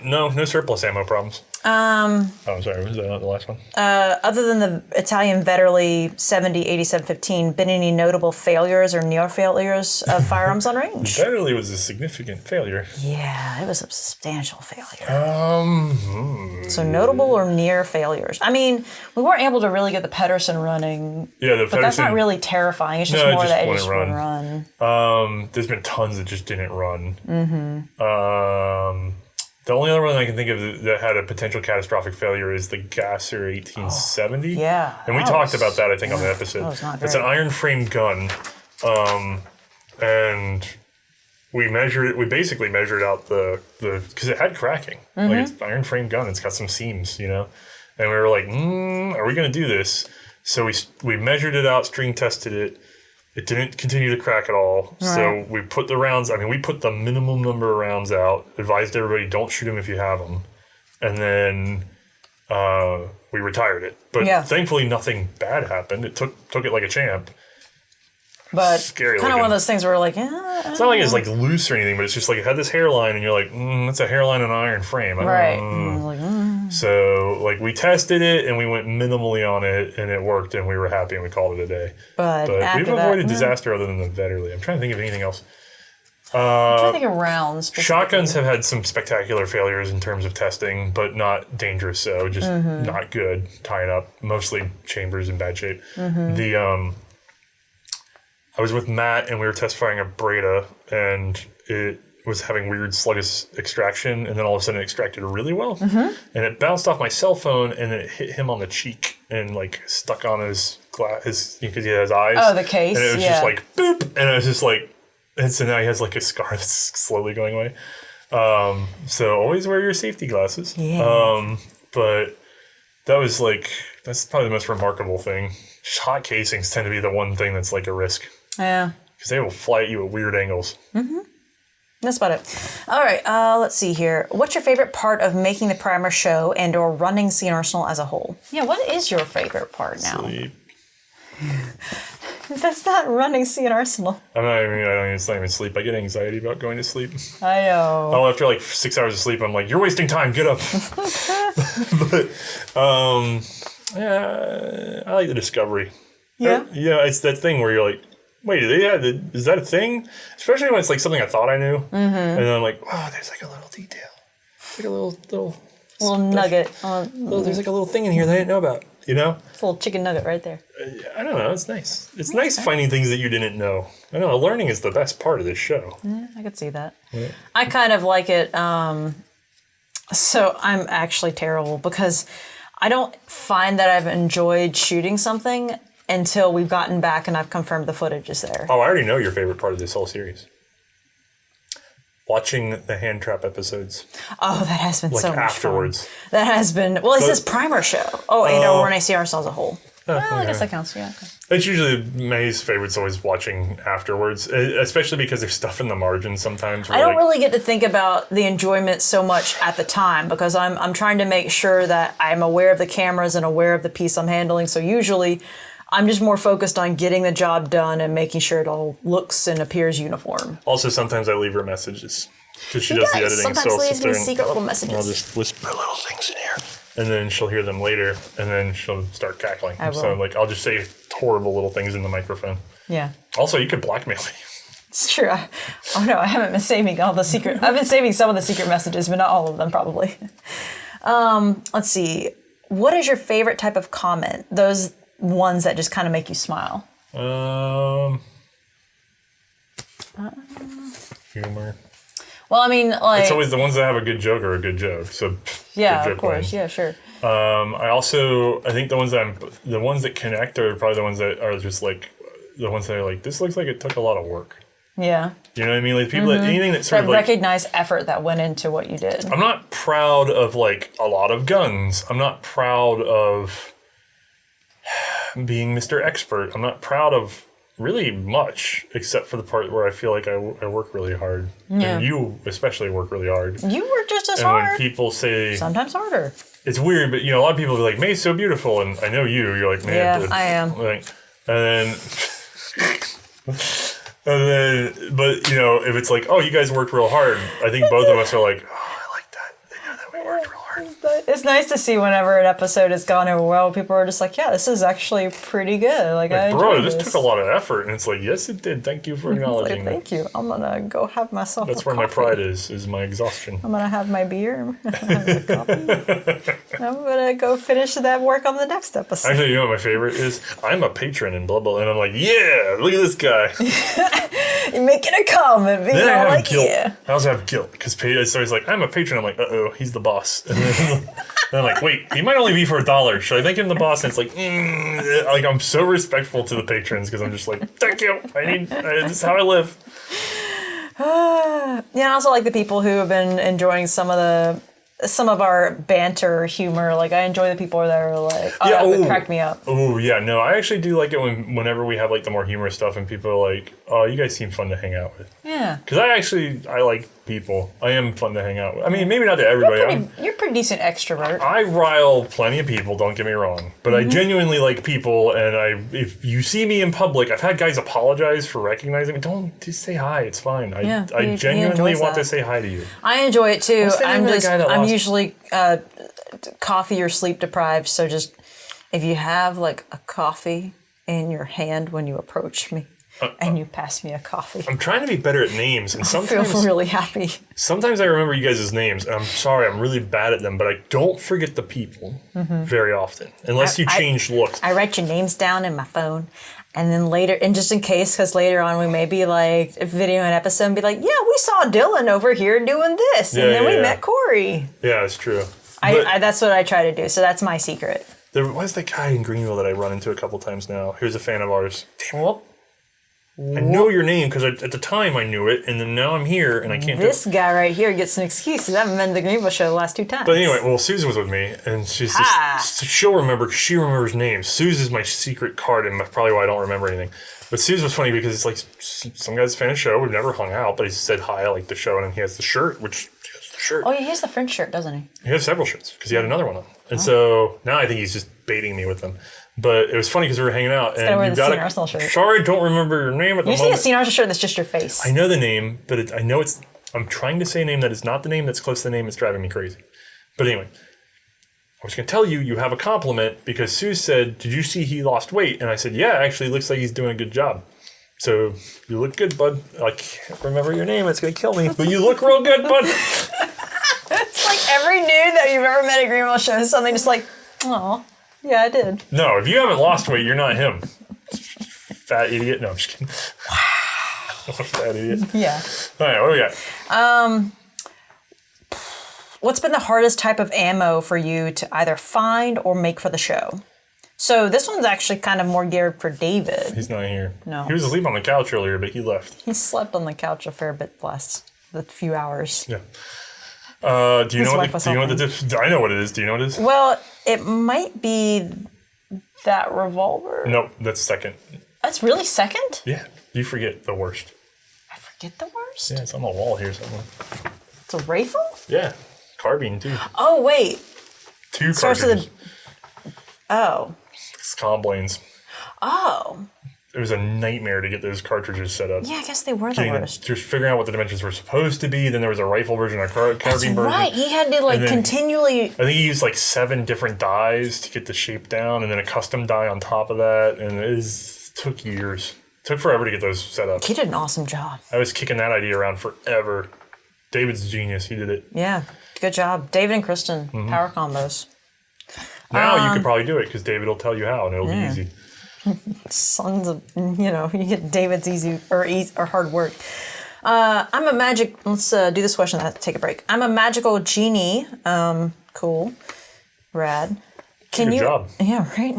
no surplus ammo problems. I'm sorry, was that not the last one? Other than the Italian Vetterli 70-87-15, been any notable failures or near failures of firearms on range? Vetterli was a significant failure. Yeah, it was a substantial failure. So notable or near failures? I mean, we weren't able to really get the Patron running. Yeah, but that's not really terrifying. It's just more that it just wouldn't run. There's been tons that just didn't run. Mm-hmm. The only other one I can think of that had a potential catastrophic failure is the Gasser 1870. Yeah. And we talked about that, I think, on the episode. That was not great. It's an iron frame gun. And we basically measured out because it had cracking. Mm-hmm. Like it's an iron frame gun. It's got some seams, you know? And we were like, are we going to do this? So we measured it out, string tested it. It didn't continue to crack at all. Right. So we put the rounds, we put the minimum number of rounds out, advised everybody don't shoot them if you have them. And then we retired it. But thankfully nothing bad happened. It took it like a champ. But scary kind of one of those things where we're like, it's not like it's like loose or anything, but it's just like it had this hairline and you're like, that's a hairline on an iron frame. So like we tested it and we went minimally on it and it worked and we were happy and we called it a day. But we've avoided disaster other than the Vetterli. I'm trying to think of anything else. I'm trying to think of rounds. Shotguns have had some spectacular failures in terms of testing, but not dangerous. So just not good, tying up, mostly chambers in bad shape. Mm-hmm. I was with Matt and we were test firing a Breda and it was having weird sluggish extraction and then all of a sudden it extracted really well. Mm-hmm. And it bounced off my cell phone and then it hit him on the cheek and like stuck on his glass because he had his eyes. Oh, the case. And it was just like boop. And it was just like, and so now he has like a scar that's slowly going away. So always wear your safety glasses. Yeah. But that's probably the most remarkable thing. Hot casings tend to be the one thing that's like a risk. Yeah. Because they will fly at you at weird angles. Mm-hmm. That's about it. All right, let's see here. What's your favorite part of making the primer show and or running C&Rsenal as a whole? Yeah, what is your favorite part now? Sleep. That's not running C&Rsenal. It's not even sleep. I get anxiety about going to sleep. I know. Oh, after like 6 hours of sleep, I'm like, you're wasting time. Get up. But, I like the discovery. Yeah. It's that thing where you're like, wait, is that a thing? Especially when it's like something I thought I knew. Mm-hmm. And then I'm like, wow, there's like a little detail. It's like a little nugget. There's like a little thing in here that I didn't know about, you know? It's a little chicken nugget right there. I don't know. It's nice. It's nice finding things that you didn't know. I know. Learning is the best part of this show. Yeah, I could see that. Yeah. I kind of like it. So I'm actually terrible because I don't find that I've enjoyed shooting something until we've gotten back and I've confirmed the footage is there. Oh, I already know your favorite part of this whole series. Watching the hand trap episodes. Oh, that has been so much afterwards. Fun. That has been, well, it's this primer show. Oh, and running C&Rsenal as a whole. Well, I guess that counts. Yeah. Okay. It's usually May's favorite's always watching afterwards, especially because there's stuff in the margins sometimes. I don't really get to think about the enjoyment so much at the time because I'm trying to make sure that I'm aware of the cameras and aware of the piece I'm handling. So usually I'm just more focused on getting the job done and making sure it all looks and appears uniform. Also, sometimes I leave her messages because she does the editing. Sometimes leaves me secret little messages. I'll just whisper little things in here. And then she'll hear them later, and then she'll start cackling. So, I'll just say horrible little things in the microphone. Yeah. Also, you could blackmail me. It's true. I haven't been saving all the secret. I've been saving some of the secret messages, but not all of them, probably. Let's see. What is your favorite type of comment? Those ones that just kind of make you smile. Humor. Well, I mean, it's always the ones that have a good joke are a good joke. So yeah, of course, yeah, sure. I think the ones that connect are probably the ones that are just like the ones that are like, this looks like it took a lot of work. Yeah. You know what I mean? Like people, anything that sort of like recognize effort that went into what you did. I'm not proud of like a lot of guns. I'm not proud of being Mr. Expert. I'm not proud of really much, except for the part where I feel like I work really hard. Yeah. And you especially work really hard. You work just as and hard. When people say... Sometimes harder. It's weird, but, a lot of people are like, May's so beautiful, and I know you're like, man. Yeah, I am. Like, and then, but, if it's like, oh, you guys worked real hard, I think both of us are like, oh, I like that. They know that we worked real hard. It's nice to see whenever an episode has gone over well, people are just like, yeah, this is actually pretty good. Like I bro, this took a lot of effort. And it's like, yes, it did. Thank you for acknowledging thank you. I'm going to go have myself That's a where coffee. my pride is my exhaustion. I'm going to have my beer. I'm going to go finish that work on the next episode. Actually, you know what my favorite is? I'm a patron and blah, blah. And I'm like, yeah, look at this guy. You're making a comment. Being then all like, guilt. yeah. I also have guilt because it's always like, I'm a patron. I'm like, uh-oh, he's the boss. And then I'm like, wait, he might only be for $1. Should I make him the boss? And it's like, like I'm so respectful to the patrons because I'm just like, thank you. This is how I live. Yeah, and I also like the people who have been enjoying some of our banter humor. Like I enjoy the people that are like, that crack me up. Oh yeah, no, I actually do like it whenever we have like the more humorous stuff and people are like, oh, you guys seem fun to hang out with. Yeah. Because I like people. I am fun to hang out with. I mean, maybe not to everybody. You're a pretty decent extrovert. I rile plenty of people, don't get me wrong. But I genuinely like people, and if you see me in public, I've had guys apologize for recognizing me. Don't, just say hi, it's fine. I genuinely want to say hi to you. I enjoy it too. I'm usually coffee or sleep deprived, so just if you have like a coffee in your hand when you approach me, and you pass me a coffee. I'm trying to be better at names, and sometimes I feel really happy. Sometimes I remember you guys' names, and I'm sorry, I'm really bad at them, but I don't forget the people very often, unless you change looks. I write your names down in my phone, and then later, and just in case, because later on we may be like video an episode and be like, yeah, we saw Dylan over here doing this, and then we met Corey. Yeah, it's true. That's what I try to do, so that's my secret. There was that guy in Greenville that I run into a couple times now. He was a fan of ours. Damn. I know your name because at the time I knew it, and then now I'm here and I can't. This guy right here gets an excuse because I haven't been to the Greenville show the last 2 times. But anyway, well, Susan was with me, and she's just she'll remember because she remembers names. Suze is my secret card, and probably why I don't remember anything. But Suze was funny because it's like some guy's a fan of the show. We've never hung out, but he said hi, I like the show, and then he has the shirt, which he has the shirt. Oh, he has the French shirt, doesn't he? He has several shirts because he had another one on, and so now I think he's just baiting me with them. But it was funny because we were hanging out, and you got C&Rsenal shirt. Sorry, I don't remember your name at the moment. You're seeing a C&Rsenal shirt that's just your face. I know the name, but I know it's. I'm trying to say a name that is not the name that's close to the name. It's driving me crazy. But anyway, I was going to tell you, you have a compliment because Sue said, "Did you see he lost weight?" And I said, "Yeah, actually, looks like he's doing a good job." So you look good, bud. I can't remember your name. It's going to kill me. But you look real good, bud. It's like every dude that you've ever met at Greenville shows something just like, oh. Yeah, I did. No, if you haven't lost weight, you're not him. Fat idiot. No, I'm just kidding. Wow. Fat idiot. Yeah. All right, what do we got? What's been the hardest type of ammo for you to either find or make for the show? So this one's actually kind of more geared for David. He's not here. No. He was asleep on the couch earlier, but he left. He slept on the couch a fair bit the few hours. Yeah. Do you know what it is? I know what it is. Do you know what it is? Well, it might be That revolver. Nope, that's second. That's really second? Yeah, you forget the worst. I forget the worst? Yeah, it's on the wall here somewhere. It's a rifle? Yeah, carbine too. Oh, wait. 2 cartridges. Oh. It's Complaints. Oh. It was a nightmare to get those cartridges set up. Yeah, I guess they were the worst. Just figuring out what the dimensions were supposed to be. Then there was a rifle version, a carbine version. Right. He had to continually. I think he used 7 different dies to get the shape down, and then a custom die on top of that. And it took years. It took forever to get those set up. He did an awesome job. I was kicking that idea around forever. David's a genius. He did it. Yeah. Good job. David and Kristen. Power combos. Now you could probably do it because David will tell you how, and it'll be easy. Sons of, you get David's easy or hard work. I'm a magic. Let's do this question. Take a break. I'm a magical genie. Cool, rad. Good job. Yeah, right.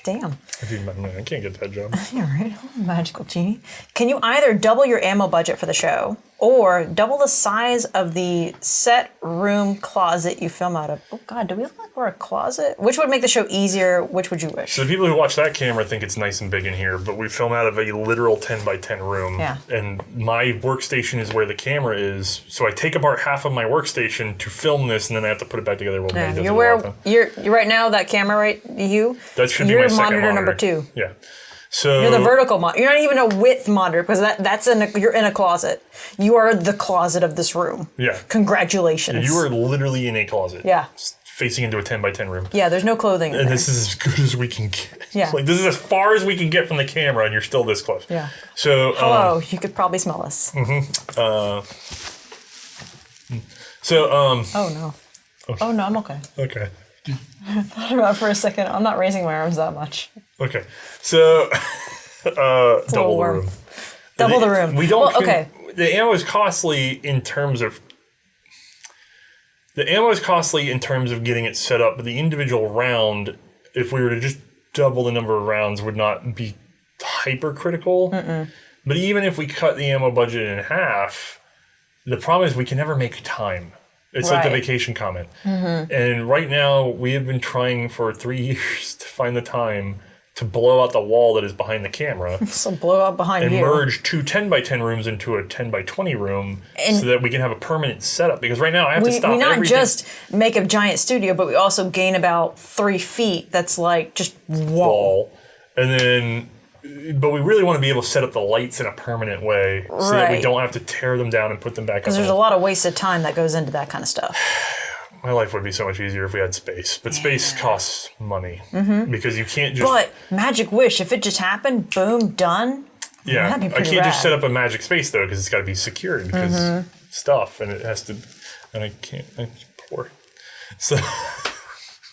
Damn. I can't get that job. Yeah, right. I'm a magical genie. Can you either double your ammo budget for the show or double the size of the set room closet you film out of? Oh, God, do we look like we're a closet? Which would make the show easier? Which would you wish? So the people who watch that camera think it's nice and big in here, but we film out of a literal 10 by 10 room. Yeah. And my workstation is where the camera is. So I take apart half of my workstation to film this, and then I have to put it back together. You're right now, that camera, right? That should be my second monitor number 2. Yeah. So you're the vertical monitor. You're not even a width monitor because you're in a closet. You are the closet of this room. Yeah. Congratulations. You are literally in a closet. Yeah. Facing into a 10 by 10 room. Yeah, there's no clothing in there. This is as good as we can get. Yeah. This is as far as we can get from the camera, and you're still this close. Yeah. So hello, you could probably smell us. Oh no. Oh no, I'm okay. Okay. I thought about it for a second. I'm not raising my arms that much. Okay. So double the room. Double the room. We don't. Okay. The ammo is costly in terms of. The ammo is costly in terms of getting it set up, but the individual round, if we were to just double the number of rounds, would not be hypercritical. But even if we cut the ammo budget in half, the problem is we can never make time. It's like the vacation comment. And right now, we have been trying for 3 years to find the time to blow out the wall that is behind the camera. So blow out behind and you. And merge 2 10 by 10 rooms into a 10 by 20 room so that we can have a permanent setup. Because right now, I have to stop everything. We not just make a giant studio, but we also gain about 3 feet that's like just wall. And then... But we really want to be able to set up the lights in a permanent way so that we don't have to tear them down and put them back up. Because there's a lot of wasted time that goes into that kind of stuff. My life would be so much easier if we had space. But space costs money. Because you can't just... But Magic Wish, if it just happened, boom, done. Yeah, I can't just set up a magic space, though, because it's got to be secured because stuff, and it has to... And I can't... I'm poor. So...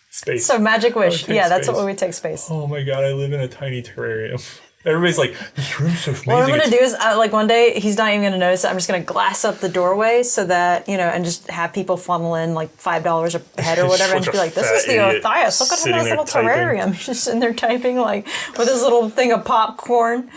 Space. So Magic Wish. Yeah, that's what we take space. Oh my God, I live in a tiny terrarium. Everybody's like, this room's so amazing. What I'm going to do is, one day, he's not even going to notice it. I'm just going to glass up the doorway so that, and just have people funnel in like $5 a head or whatever and just be like, this is the Orthias. Look at him in his little terrarium. He's just sitting there typing like with his little thing of popcorn.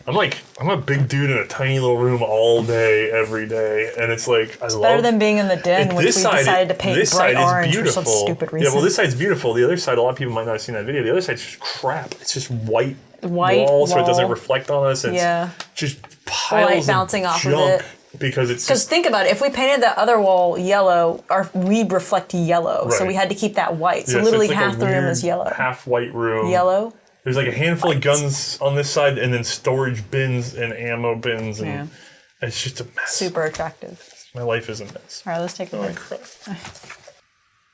I'm a big dude in a tiny little room all day, every day. And it's like, I love... Better than being in the den, which we decided to paint bright orange for some stupid reason. Yeah, well, this side's beautiful. The other side, a lot of people might not have seen that video. The other side's just crap. It's just white wall, so it doesn't reflect on us. It's just piles bouncing of off junk of it. Because think about it, if we painted that other wall yellow, we'd reflect yellow. So we had to keep that white. So literally so half the room is yellow. Half white room. Yellow. There's like a handful of guns on this side, and then storage bins and ammo bins, and it's just a mess. Super attractive. My life is a mess. All right, let's take a break.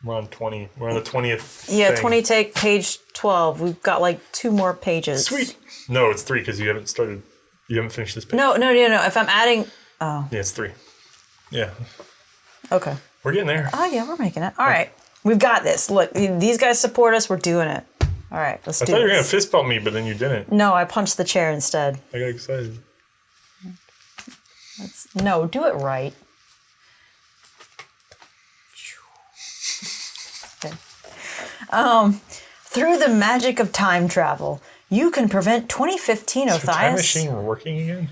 We're on 20. We're on the 20th. Yeah, thing. 20 take page 12. We've got like 2 more pages. Sweet. No, it's 3 because you haven't started. You haven't finished this page. No. If I'm adding, Yeah, it's 3. Yeah. Okay. We're getting there. Oh yeah, we're making it. All right, we've got this. Look, these guys support us. We're doing it. All right, let's do this. I thought you were gonna fist bump me, but then you didn't. No, I punched the chair instead. I got excited. No, do it right. Okay. Through the magic of time travel, you can prevent 2015 Othias. Is the time machine working again?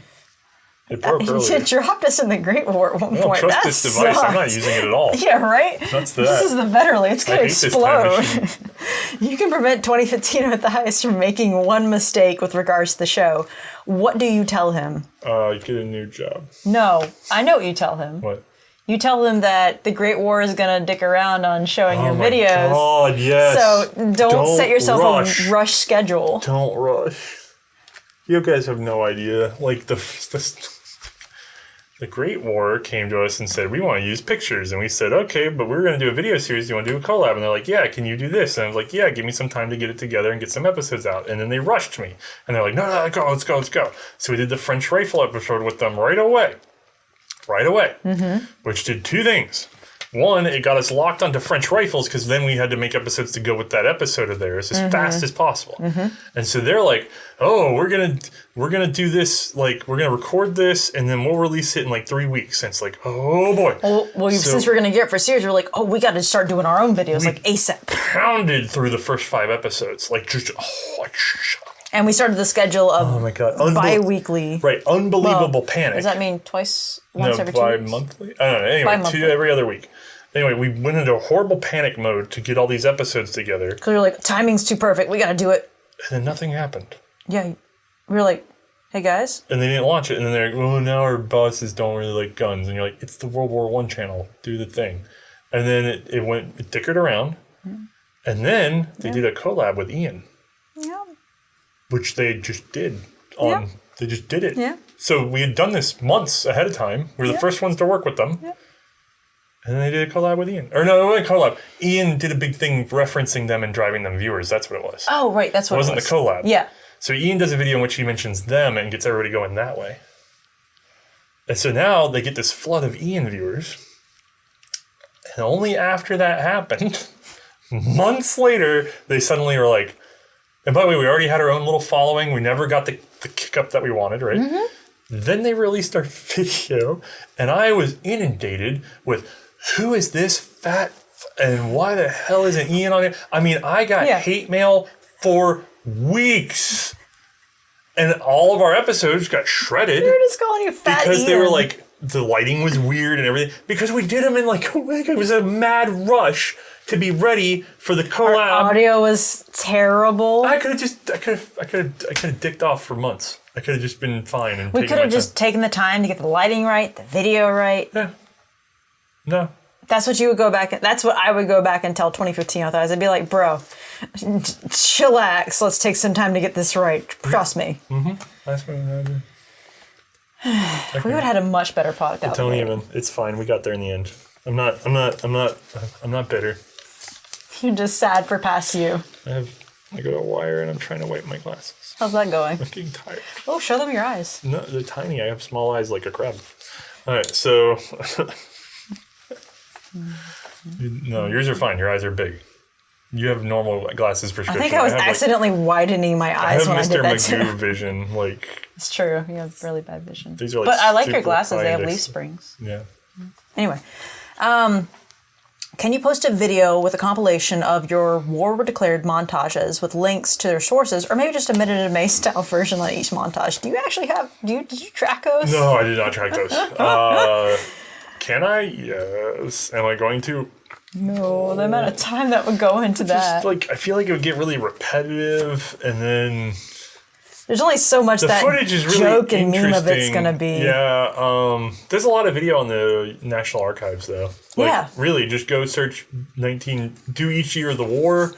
It broke earlier. You dropped us in the Great War at one I don't point. trust this device. I'm not using it at all. Yeah, right? That's This is the Vetterly. It's going to explode. You can prevent 2015 with the highest from making one mistake with regards to the show. What do you tell him? Get a new job. No, I know what you tell him. What? You tell him that the Great War is going to dick around on showing your videos. Oh, my God, yes. So don't set yourself a rush schedule. Don't rush. You guys have no idea. Like, the Great War came to us and said, we want to use pictures. And we said, okay, but we're going to do a video series. Do you want to do a collab? And they're like, yeah, can you do this? And I was like, yeah, give me some time to get it together and get some episodes out. And then they rushed me. And they're like, no, let's go. So we did the French rifle episode with them right away. Which did two things. One, it got us locked onto French rifles because then we had to make episodes to go with that episode of theirs as fast as possible. And so they're like, oh, we're gonna do this, like we're gonna record this and then we'll release it in like 3 weeks. And it's like, oh boy. Well, since we're gonna get it for series, we're like, oh, we got to start doing our own videos like ASAP. Pounded through the first 5 episodes, like just and we started the schedule of bi-weekly. Right, unbelievable panic. Does that mean once every 2 weeks? Bi-monthly? I don't know. Anyway, every other week. Anyway, we went into a horrible panic mode to get all these episodes together. Because we were like, timing's too perfect. We got to do it. And then nothing happened. Yeah. We were like, hey, guys. And they didn't launch it. And then they're like, oh, now our bosses don't really like guns. And you're like, it's the World War I channel. Do the thing. And then it dickered around. And then they did a collab with Ian. Yeah. Which they just did. They just did it. Yeah. So we had done this months ahead of time. We were the first ones to work with them. Yeah. And then they did a collab with Ian. Or no, it wasn't a collab. Ian did a big thing referencing them and driving them viewers. That's what it was. Oh, right. That's what it was. It wasn't the collab. Yeah. So Ian does a video in which he mentions them and gets everybody going that way. And so now they get this flood of Ian viewers. And only after that happened, months later, they suddenly were like, and by the way, we already had our own little following. We never got the kick up that we wanted, right? Then they released our video, and I was inundated with, who is this fat, and why the hell isn't Ian on it? I mean, I got hate mail for weeks. And all of our episodes got shredded. They were just calling you fat because Ian. They were like, the lighting was weird and everything. Because we did them in like it was a mad rush to be ready for the collab. Our audio was terrible. I could have dicked off for months. I could have just been fine. And we could have just taken the time to get the lighting right, the video right. Yeah. No. That's what you would go back. That's what I would go back and tell 2015 authors. I'd be like, bro, chillax. Let's take some time to get this right. Trust me. That's what I would. We would have had a much better product out there. Don't even. It's fine. We got there in the end. I'm not bitter. You're just sad for past you. I got a wire and I'm trying to wipe my glasses. How's that going? I'm getting tired. Oh, show them your eyes. No, they're tiny. I have small eyes like a crab. All right, so no, yours are fine. Your eyes are big. You have normal glasses prescription. I think I was accidentally widening my eyes when I did that too. I have Mr. Magoo vision. Like it's true. You have really bad vision. These are like but I like your glasses. They have leaf springs. Yeah. Anyway, can you post a video with a compilation of your war declared montages with links to their sources, or maybe just a minute of May style version on each montage? Do you actually have? Did you track those? No, I did not track those. Can I? Yes. Am I going to? No, the amount of time that would go into that. Like, I feel like it would get really repetitive, and then there's only so much the that footage is really joke and meme of it's gonna be. Yeah, there's a lot of video on the National Archives though. Like, really, just go search do each year of the war,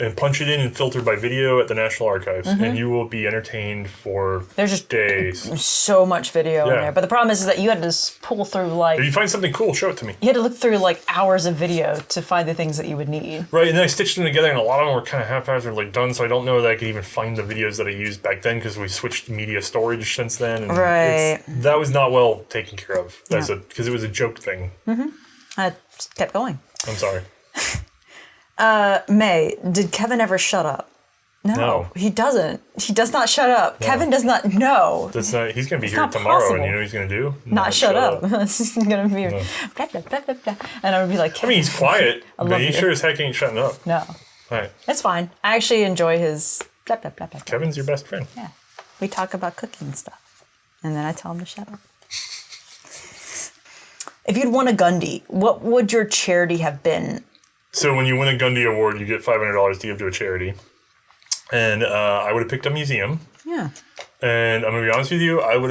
and punch it in and filter by video at the National Archives, and you will be entertained for days. So much video in there, but the problem is that you had to pull through If you find something cool, show it to me. You had to look through like hours of video to find the things that you would need. Right, and then I stitched them together, and a lot of them were kind of haphazard, like done. So I don't know that I could even find the videos that I used back then because we switched media storage since then. And that was not well taken care of because it was a joke thing. I just kept going. I'm sorry. May, did Kevin ever shut up? No, he doesn't. He does not shut up. No. Kevin does not know. He's going to be here tomorrow, possible. And you know what he's going to do? Not shut up. It's going to be blah, blah, blah, blah, blah. And I would be like, Kevin, he's quiet, but he sure as heck ain't shutting up. No. All right. It's fine. I actually enjoy his blah, blah, blah, blah. Kevin's your best friend. Yeah. We talk about cooking and stuff. And then I tell him to shut up. If you'd won a Gundy, what would your charity have been? So when you win a Gundy Award, you get $500 to give to a charity. And I would have picked a museum. Yeah. And I'm going to be honest with you, I would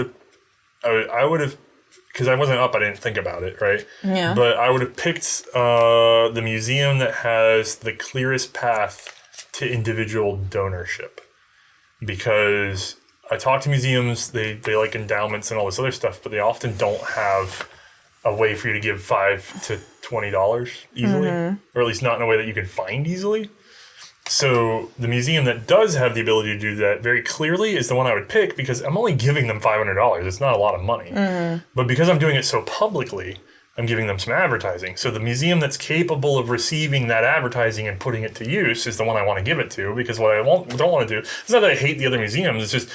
have, because I wasn't up, I didn't think about it, right? Yeah. But I would have picked the museum that has the clearest path to individual donorship. Because I talk to museums, they like endowments and all this other stuff, but they often don't have a way for you to give $5 to $20 easily, or at least not in a way that you can find easily. So the museum that does have the ability to do that very clearly is the one I would pick because I'm only giving them $500. It's not a lot of money. But because I'm doing it so publicly, I'm giving them some advertising. So the museum that's capable of receiving that advertising and putting it to use is the one I want to give it to, because what I don't want to do, it's not that I hate the other museums, it's just,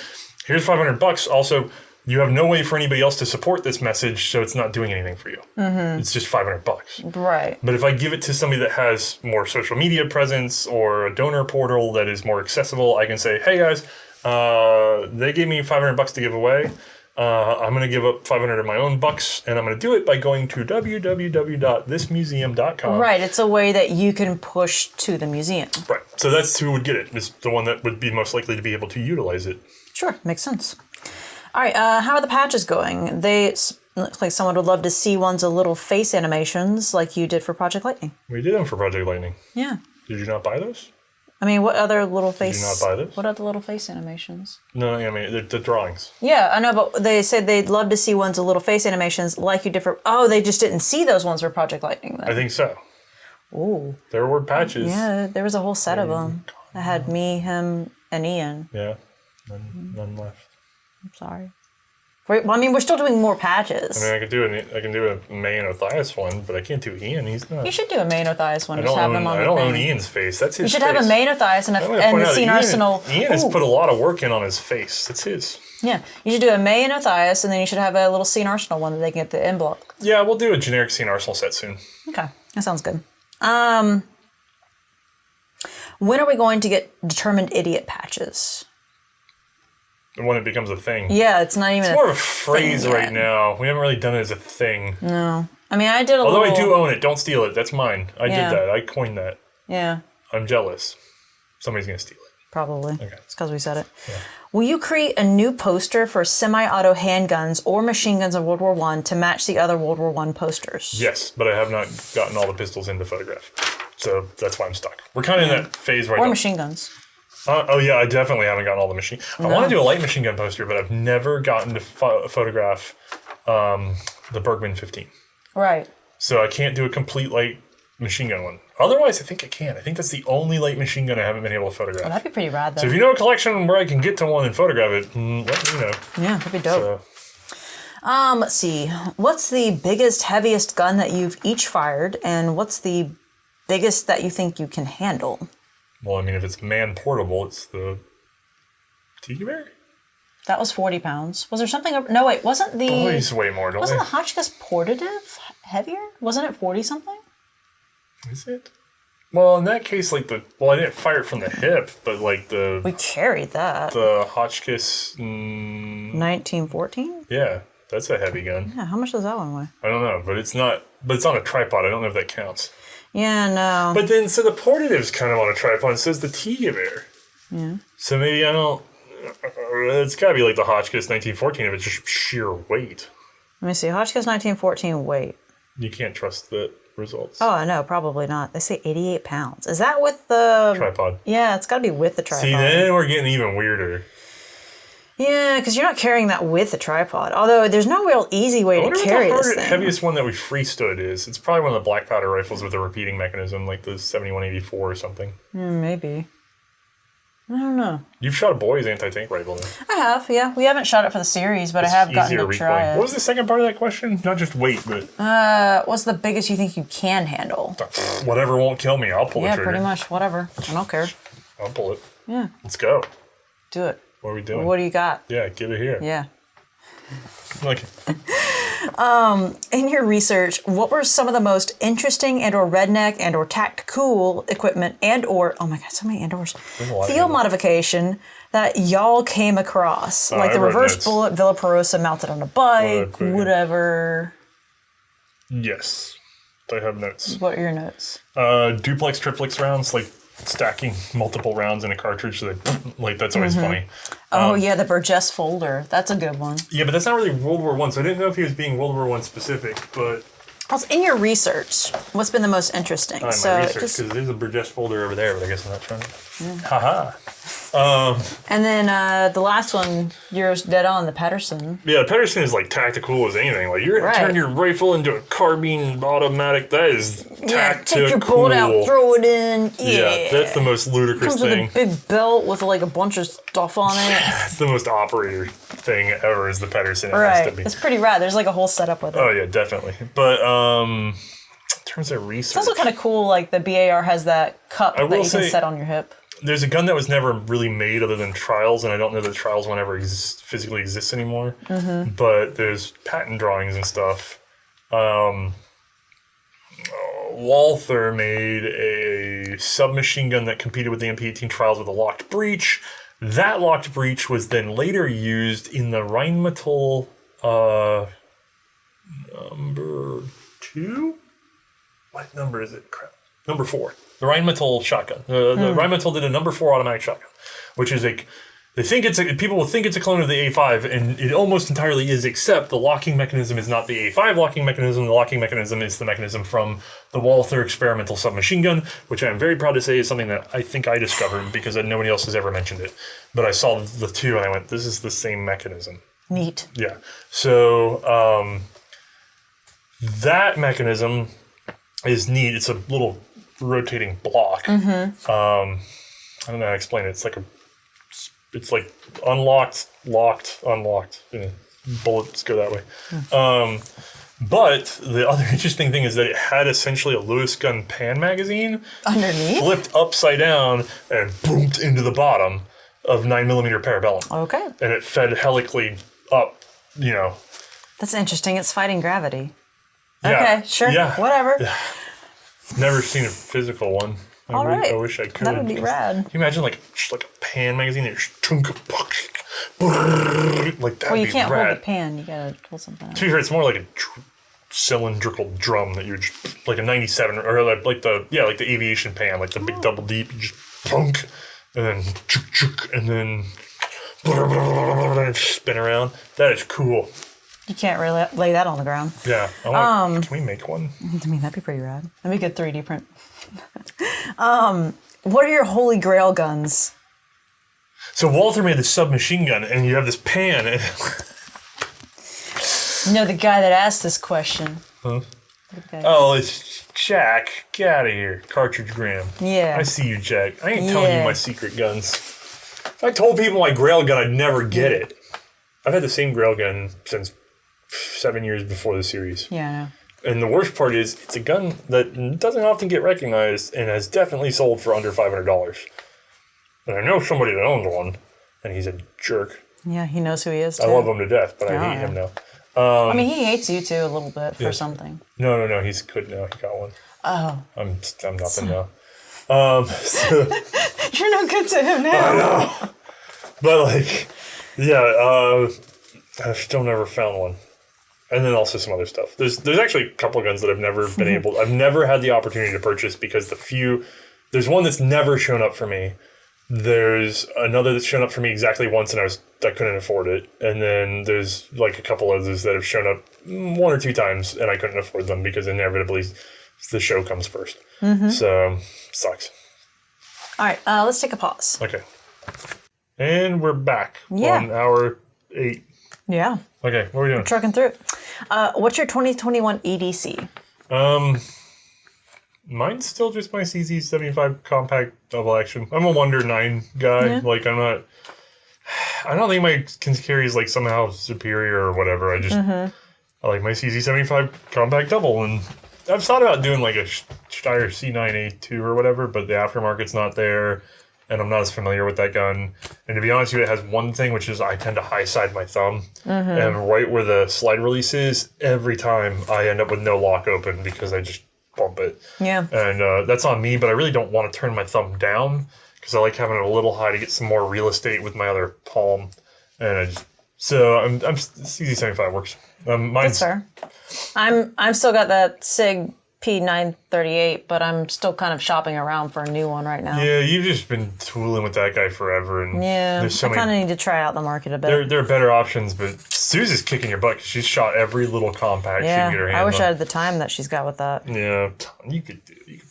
here's $500. Also, you have no way for anybody else to support this message, so it's not doing anything for you. It's just $500. Right. But if I give it to somebody that has more social media presence or a donor portal that is more accessible, I can say, hey guys, they gave me $500 to give away. I'm going to give up 500 of my own bucks, and I'm going to do it by going to www.thismuseum.com. Right. It's a way that you can push to the museum. Right. So that's who would get it. It's the one that would be most likely to be able to utilize it. Sure. Makes sense. All right. How are the patches going? They look like someone would love to see ones of little face animations like you did for Project Lightning. We did them for Project Lightning. Yeah. Did you not buy those? I mean, what other little face? Did you not buy those? What other little face animations? No, I mean, the drawings. Yeah, I know, but they said they'd love to see ones of little face animations like you did for... Oh, they just didn't see those ones for Project Lightning then. I think so. Ooh. There were patches. Yeah, there was a whole set of them. That had me, him, and Ian. Yeah. None left. I'm sorry. Well, I mean, we're still doing more patches. I mean, I could do a May and Othais one, but I can't do Ian. He's not. You should do a May and Othais one. I don't own Ian's face. That's his. You should face. have a May and Othais and the C&Rsenal. Ian has put a lot of work in on his face. That's his. Yeah, you should do a May and Othais, and then you should have a little C&Rsenal one that they can get the end block. Yeah, we'll do a generic C&Rsenal set soon. Okay, that sounds good. When are we going to get determined idiot patches? When it becomes a thing. Yeah, it's not even. It's more of a phrase right now. We haven't really done it as a thing. No, I mean I did a. Although I do own it. Don't steal it. That's mine. I did that. I coined that. Yeah. I'm jealous. Somebody's gonna steal it. Probably. Okay. It's because we said it. Yeah. Will you create a new poster for semi-auto handguns or machine guns of World War I to match the other World War I posters? Yes, but I have not gotten all the pistols into photograph. So that's why I'm stuck. We're kind of in that phase right now. Or machine guns. Oh yeah, I definitely haven't gotten all the machine. I want to do a light machine gun poster, but I've never gotten to photograph the Bergman 15. Right. So I can't do a complete light machine gun one. Otherwise, I think I can. I think that's the only light machine gun I haven't been able to photograph. Well, that'd be pretty rad, though. So if you know a collection where I can get to one and photograph it, let me know. Yeah, that'd be dope. So, Let's see. What's the biggest, heaviest gun that you've each fired, and what's the biggest that you think you can handle? well, I mean, if it's man portable, it's the Tiki Bear? That was 40 pounds. Was there something... No, wait, wasn't the... Boys weigh more, don't Wasn't they? the Hotchkiss portative heavier? Wasn't it 40-something? Is it? Well, in that case, like I didn't fire it from the hip, but like We carried that. the Hotchkiss, 1914? yeah, that's a heavy gun. Yeah, how much does that one weigh? I don't know, but it's not, but it's on a tripod. I don't know if that counts. Yeah, no. But then, so the portative's kind of on a tripod, so is the Tiki Bear. Yeah. So maybe I don't, it's gotta be like the Hotchkiss 1914 if it's just sheer weight. Let me see. Hotchkiss 1914 weight. You can't trust the results. Oh, no, probably not. They say 88 pounds. Is that with the... Tripod. Yeah, it's got to be with the tripod. See, then we're getting even weirder. Yeah, because you're not carrying that with the tripod. Although there's no real easy way to carry what this the thing. heaviest one that we freestood is. It's probably one of the black powder rifles with a repeating mechanism, like the 7184 or something. Maybe. I don't know. You've shot a boy's anti-tank rifle now. I have, yeah. We haven't shot it for the series, but I have gotten to try it. What was the second part of that question? Not just weight, but... What's the biggest you think you can handle? Whatever won't kill me, I'll pull the Yeah, trigger. pretty much. Whatever. I don't care. I'll pull it. Yeah. Let's go. Do it. What are we doing? What do you got? Yeah, give it here. Yeah. Okay. In your research, what were some of the most interesting and or redneck and or tactical equipment and or, oh my God, so many and ors, field modification that y'all came across? Like the reverse bullet, Villa Perosa mounted on a bike, whatever. Yes. I have notes. What are your notes? Duplex, triplex rounds, like stacking multiple rounds in a cartridge. So like that's always funny. Oh yeah, the Burgess folder. That's a good one. Yeah, but that's not really World War I. So I didn't know if he was being World War I specific, but. Also, in your research, what's been the most interesting? My research, because there's a Burgess folder over there, but I guess I'm not trying to. Haha. And then the last one, you're dead on, the Patterson. Yeah, the Patterson is like tactical as anything. Like you're gonna turn your rifle into a carbine automatic. That is tactical. Take your bolt out, throw it in. Yeah, that's the most ludicrous thing. Comes with a big belt with like a bunch of stuff on it. It's the most operator thing ever. Is the Patterson? It right, has to be. It's pretty rad. There's like a whole setup with it. Oh yeah, definitely. But in terms of research, it's also kind of cool. Like the BAR has that cup that you can set on your hip. There's a gun that was never really made other than trials, and I don't know that trials one ever physically exists anymore. But there's patent drawings and stuff. Walther made a submachine gun that competed with the MP-18 trials with a locked breech. That locked breech was then later used in the Rheinmetall number 2? What number is it? Crap. Number 4. The Rheinmetall shotgun. The Rheinmetall did a number 4 automatic shotgun, which is people will think it's a clone of the A5, and it almost entirely is, except the locking mechanism is not the A5 locking mechanism. The locking mechanism is the mechanism from the Walther experimental submachine gun, which I am very proud to say is something that I think I discovered because nobody else has ever mentioned it. But I saw the two, and I went, this is the same mechanism. Neat. Yeah. So that mechanism is neat. It's a little rotating block. I don't know how to explain it. It's like unlocked, locked, unlocked. Bullets go that way. But the other interesting thing is that it had essentially a Lewis gun pan magazine underneath, flipped upside down and boomed into the bottom of 9mm Parabellum. Okay. And it fed helically up. That's interesting. It's fighting gravity. Yeah. Okay, sure. Yeah. Whatever. Never seen a physical one. I wish I could. That would be rad. Can you imagine just like a pan magazine that like that? Well, you can't hold the pan. You gotta hold something else. To be fair, it's more like a cylindrical drum that you just like a 97 or like the aviation pan, like the big double deep. You just punk and then and then spin around. That is cool. You can't really lay that on the ground. Yeah. Can we make one? I mean, that'd be pretty rad. That'd be a good 3D print. What are your holy grail guns? So Walther made the submachine gun, and you have this pan. The guy that asked this question. Huh? Oh, it's Jack. Get out of here. Cartridge Graham. Yeah. I see you, Jack. I ain't telling you my secret guns. If I told people my grail gun, I'd never get it. I've had the same grail gun since 7 years before the series. Yeah, I know. And the worst part is, it's a gun that doesn't often get recognized and has definitely sold for under $500. And I know somebody that owns one, and he's a jerk. Yeah, he knows who he is, too. I love him to death, but I hate him now. I mean, he hates you, too, a little bit for something. No, he's good now. He got one. Oh. I'm nothing now. You're no good to him now. I know. But, I've still never found one. And then also some other stuff. There's actually a couple of guns that I've never been I've never had the opportunity to purchase because there's one that's never shown up for me. There's another that's shown up for me exactly once and I couldn't afford it. And then there's like a couple others that have shown up 1 or 2 times and I couldn't afford them because inevitably the show comes first. So, sucks. All right, let's take a pause. Okay. And we're back on hour 8. Yeah. Okay, what are we doing? We're trucking through it. What's your 2021 EDC? Mine's still just my CZ75 compact double action. I'm a Wonder 9 guy. Yeah. I don't think my carry is somehow superior or whatever. I just I like my CZ75 compact double, and I've thought about doing a Steyr C9A2 or whatever, but the aftermarket's not there. And I'm not as familiar with that gun. And to be honest with you, it has one thing, which is I tend to high side my thumb. And right where the slide release is, every time I end up with no lock open because I just bump it. Yeah. And that's on me, but I really don't want to turn my thumb down because I like having it a little high to get some more real estate with my other palm. And CZ75 works. That's fair. I'm still got that SIG P938, but I'm still kind of shopping around for a new one right now. Yeah, you've just been tooling with that guy forever, and there's so I kind of need to try out the market a bit. There are better options, but Suze is kicking your butt because she's shot every little compact she can get her hands on. I wish I had the time that she's got with that. Yeah, you could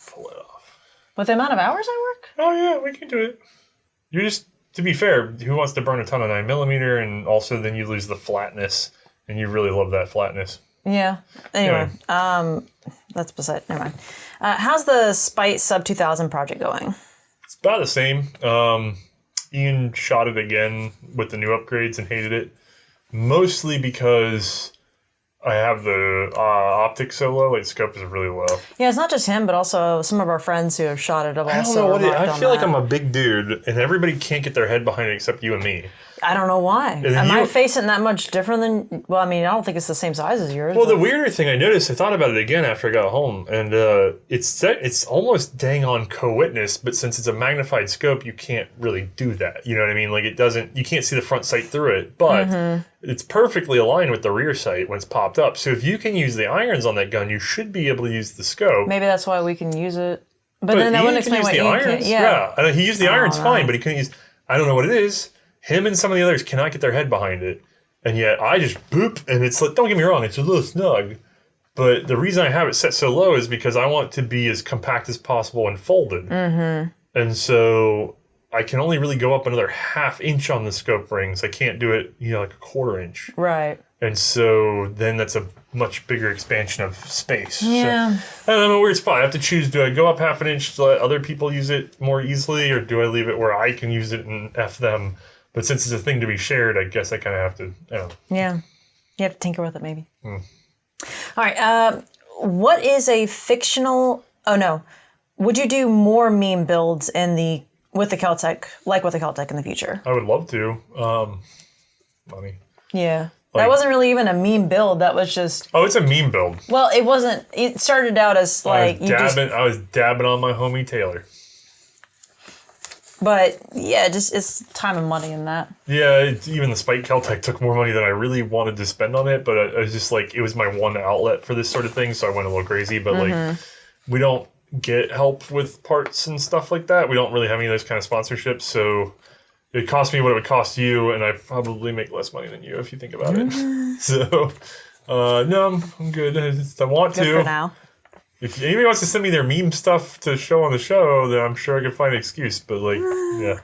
pull it off. With the amount of hours I work? Oh yeah, we can do it. You're just, to be fair, who wants to burn a ton of 9mm, and also then you lose the flatness, and you really love that flatness. Yeah. Anyway, that's beside. Never mind. How's the Spite Sub 2000 project going? It's about the same. Ian shot it again with the new upgrades and hated it, mostly because I have the optics so low. Like, scope is really low. Yeah, it's not just him, but also some of our friends who have shot it have also. I don't know what I feel like I'm a big dude, and everybody can't get their head behind it except you and me. I don't know why. Am I facing that much different than? Well, I mean, I don't think it's the same size as yours. Well, the weirder thing I noticed, I thought about it again after I got home, and it's almost dang on co-witness, but since it's a magnified scope, you can't really do that. You know what I mean? Like, it doesn't. You can't see the front sight through it, but it's perfectly aligned with the rear sight when it's popped up. So if you can use the irons on that gun, you should be able to use the scope. Maybe that's why we can use it. But then that wouldn't explain why Ian can't. Yeah, I know, he used the irons fine, but he couldn't use. I don't know what it is. Him and some of the others cannot get their head behind it. And yet I just boop, and it's like, don't get me wrong, it's a little snug. But the reason I have it set so low is because I want it to be as compact as possible and folded. And so I can only really go up another 1/2 inch on the scope rings. I can't do it, like a 1/4 inch. Right. And so then that's a much bigger expansion of space. Yeah. So, I'm in a weird spot. I have to choose, do I go up 1/2 inch to let other people use it more easily, or do I leave it where I can use it and F them? But since it's a thing to be shared, I guess I kind of have to, I don't know. Yeah. You have to tinker with it, maybe. All right. What is a fictional... Oh, no. Would you do more meme builds with the Caltech, like with the Caltech in the future? I would love to. Money. Yeah. That wasn't really even a meme build. That was just... Oh, it's a meme build. Well, it wasn't... It started out as like... I was dabbing on my homie Taylor. But yeah, it's time and money in that. Yeah, even the Spike Caltech took more money than I really wanted to spend on it, but I was just like, it was my one outlet for this sort of thing, so I went a little crazy. But like, we don't get help with parts and stuff like that. We don't really have any of those kind of sponsorships, so it cost me what it would cost you, and I probably make less money than you if you think about it. So, no, I'm good. I want to. Good for now. If anybody wants to send me their meme stuff to show on the show, then I'm sure I can find an excuse. But like, yeah.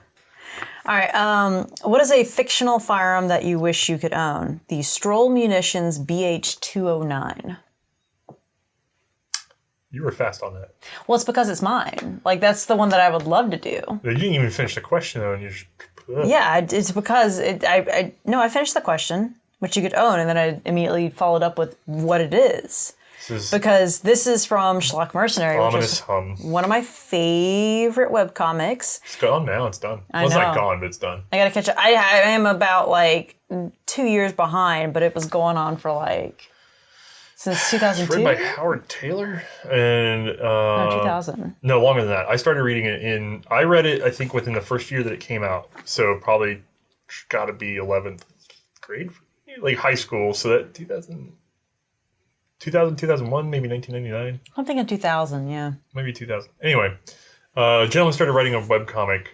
All right. What is a fictional firearm that you wish you could own? The Stroll Munitions BH-209. You were fast on that. Well, it's because it's mine. Like, that's the one that I would love to do. You didn't even finish the question though, and you just. Yeah, it's because I finished the question, which you could own, and then I immediately followed up with what it is. Because this is from Schlock Mercenary, which is one of my favorite webcomics. It's gone now. It's done. Well, it's not gone, but it's done. I gotta catch up. I am about like 2 years behind, but it was going on for like since 2002. It's written by Howard Taylor, and no, 2000. No, longer than that. I started reading it I read it, I think, within the first year that it came out. So probably got to be 11th grade, like high school. So that 2000, 2001, maybe 1999. I'm thinking 2000, yeah. Maybe 2000. Anyway, gentleman started writing a webcomic,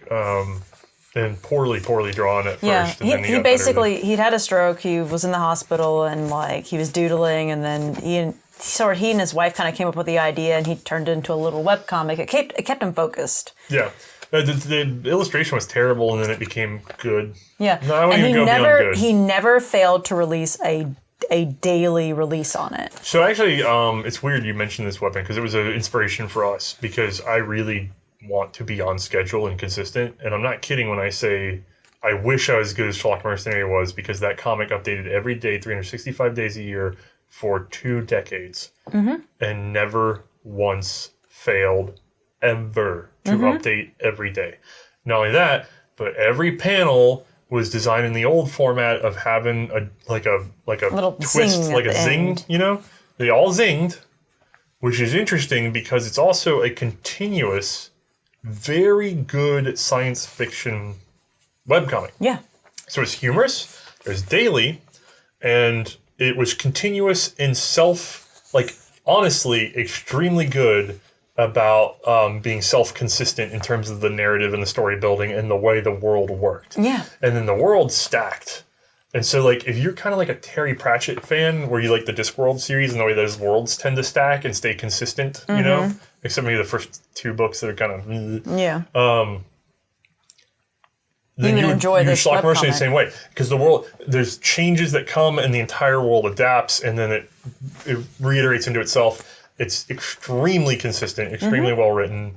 and poorly drawn at first. And he basically, he'd had a stroke, he was in the hospital, and like he was doodling, and then he and his wife kind of came up with the idea, and he turned it into a little webcomic. It kept him focused. Yeah. The illustration was terrible, and then it became good. Yeah. No, I wouldn't even go beyond good. He never failed to release a daily release on it. So actually, it's weird you mentioned this weapon because it was an inspiration for us because I really want to be on schedule and consistent. And I'm not kidding when I say I wish I was as good as Schlock Mercenary was because that comic updated every day, 365 days a year for 2 decades and never once failed ever to update every day. Not only that, but every panel was designed in the old format of having a little twist, like a zing, They all zinged, which is interesting because it's also a continuous, very good science fiction webcomic. Yeah. So it's humorous, it was daily, and it was continuous in honestly extremely good about being self-consistent in terms of the narrative and the story building and the way the world worked. Yeah. And then the world stacked. And so, like, if you're kind of like a Terry Pratchett fan, where you like the Discworld series and the way those worlds tend to stack and stay consistent, you know, except maybe the first 2 books that are kind of then you enjoy this Schlock Merchant the same way, because the world, there's changes that come and the entire world adapts, and then it reiterates into itself. It's extremely consistent, extremely well written.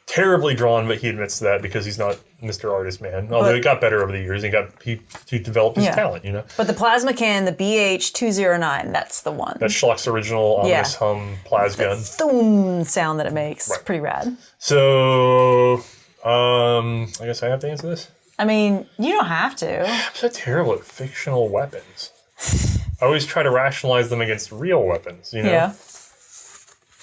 Terribly drawn, but he admits to that because he's not Mr. Artist Man. Although it got better over the years. He developed his talent, you know. But the plasma can, the BH209, that's the one. That's Schlock's original ominous hum plasma gun. Thum sound that it makes. Right. Pretty rad. So, I guess I have to answer this. I mean, you don't have to. I'm so terrible at fictional weapons. I always try to rationalize them against real weapons, you know. Yeah.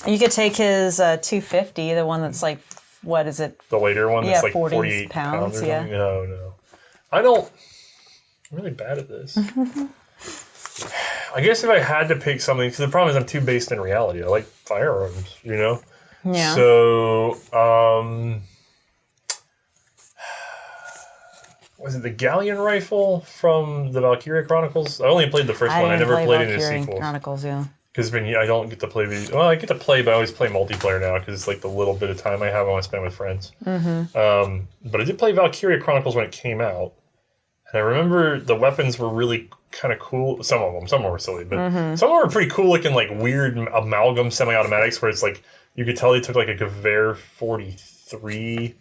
You could take his 250, the one that's like, what is it? The later one that's like 48 pounds or something? No. I'm really bad at this. I guess if I had to pick something, because the problem is I'm too based in reality. I like firearms, you know? Yeah. So, was it the Galleon rifle from the Valkyria Chronicles? I only played the first one. I never played any of the sequels. Chronicles, yeah. Because I don't get to play these. Well, I get to play, but I always play multiplayer now because it's like the little bit of time I have I want to spend with friends. But I did play Valkyria Chronicles when it came out. And I remember the weapons were really kind of cool. Some of them were silly, but some of them were pretty cool looking, like weird amalgam semi-automatics where it's like, you could tell they took like a Gewehr 43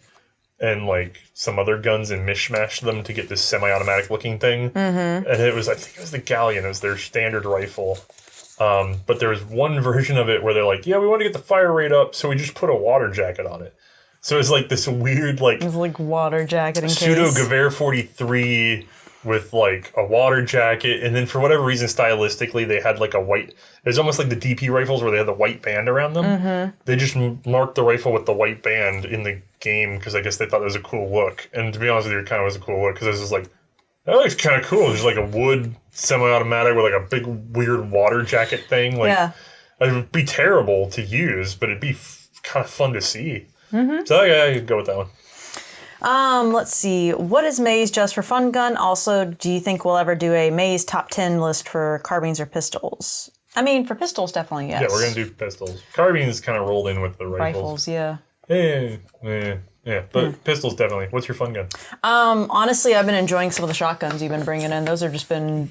and like some other guns and mishmashed them to get this semi-automatic looking thing. And I think it was the Galleon. It was their standard rifle. But there was one version of it where they're like, yeah, we want to get the fire rate up, so we just put a water jacket on it. So it's like this weird, like... It was like water jacket in case. Pseudo Gewehr 43 with like a water jacket, and then for whatever reason, stylistically, they had like a white... It was almost like the DP rifles where they had the white band around them. They just marked the rifle with the white band in the game because I guess they thought it was a cool look. And to be honest with you, it kind of was a cool look because it was just like, that looks kind of cool. Just like a wood semi-automatic with like a big weird water jacket thing. Like, it would be terrible to use, but it'd be kind of fun to see. So I could go with that one. Let's see. What is Maze Just for Fun gun? Also, do you think we'll ever do a Maze top 10 list for carbines or pistols? I mean, for pistols, definitely, yes. Yeah, we're going to do pistols. Carbines kind of rolled in with the rifles. Yeah. Yeah, but pistols definitely. What's your fun gun? Honestly, I've been enjoying some of the shotguns you've been bringing in. Those have just been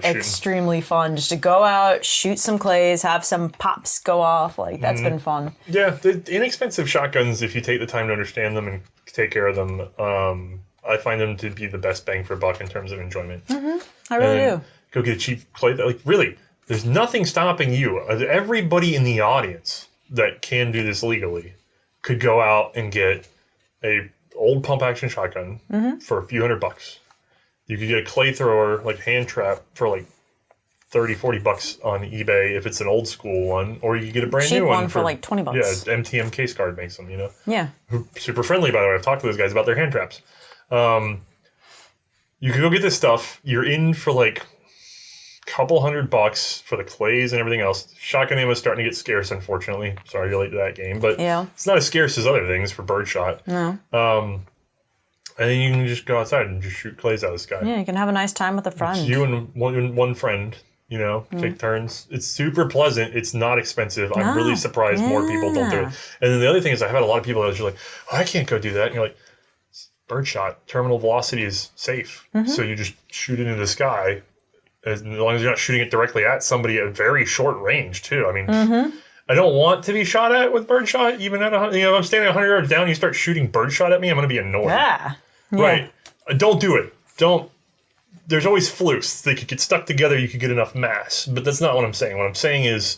extremely fun. Just to go out, shoot some clays, have some pops go off. Like, that's been fun. Yeah, the inexpensive shotguns, if you take the time to understand them and take care of them, I find them to be the best bang for buck in terms of enjoyment. I really do. Go get a cheap clay. Like, really, there's nothing stopping you. Everybody in the audience that can do this legally could go out and get a old pump action shotgun for a few $100. You could get a clay thrower, like hand trap, for like $30-$40 on eBay if it's an old school one, or you could get a brand new one for like $20. Yeah, MTM Case Guard makes them, you know. Yeah. Super friendly, by the way. I've talked to those guys about their hand traps. You could go get this stuff. You're in for like couple $100 for the clays and everything else. Shotgun ammo is starting to get scarce, unfortunately. Sorry you're late to that game, but it's not as scarce as other things for birdshot. No. And then you can just go outside and just shoot clays out of the sky. Yeah, you can have a nice time with a friend. It's you and one friend, you know, take turns. It's super pleasant. It's not expensive. I'm really surprised more people don't do it. And then the other thing is I've had a lot of people that are like, oh, I can't go do that. And you're like, birdshot, terminal velocity is safe. So you just shoot it into the sky. As long as you're not shooting it directly at somebody at very short range, too. I mean, I don't want to be shot at with birdshot, even at if I'm standing 100 yards down and you start shooting birdshot at me, I'm going to be annoyed. Yeah. Right. Don't do it. There's always flukes. They could get stuck together, you could get enough mass. But that's not what I'm saying. What I'm saying is,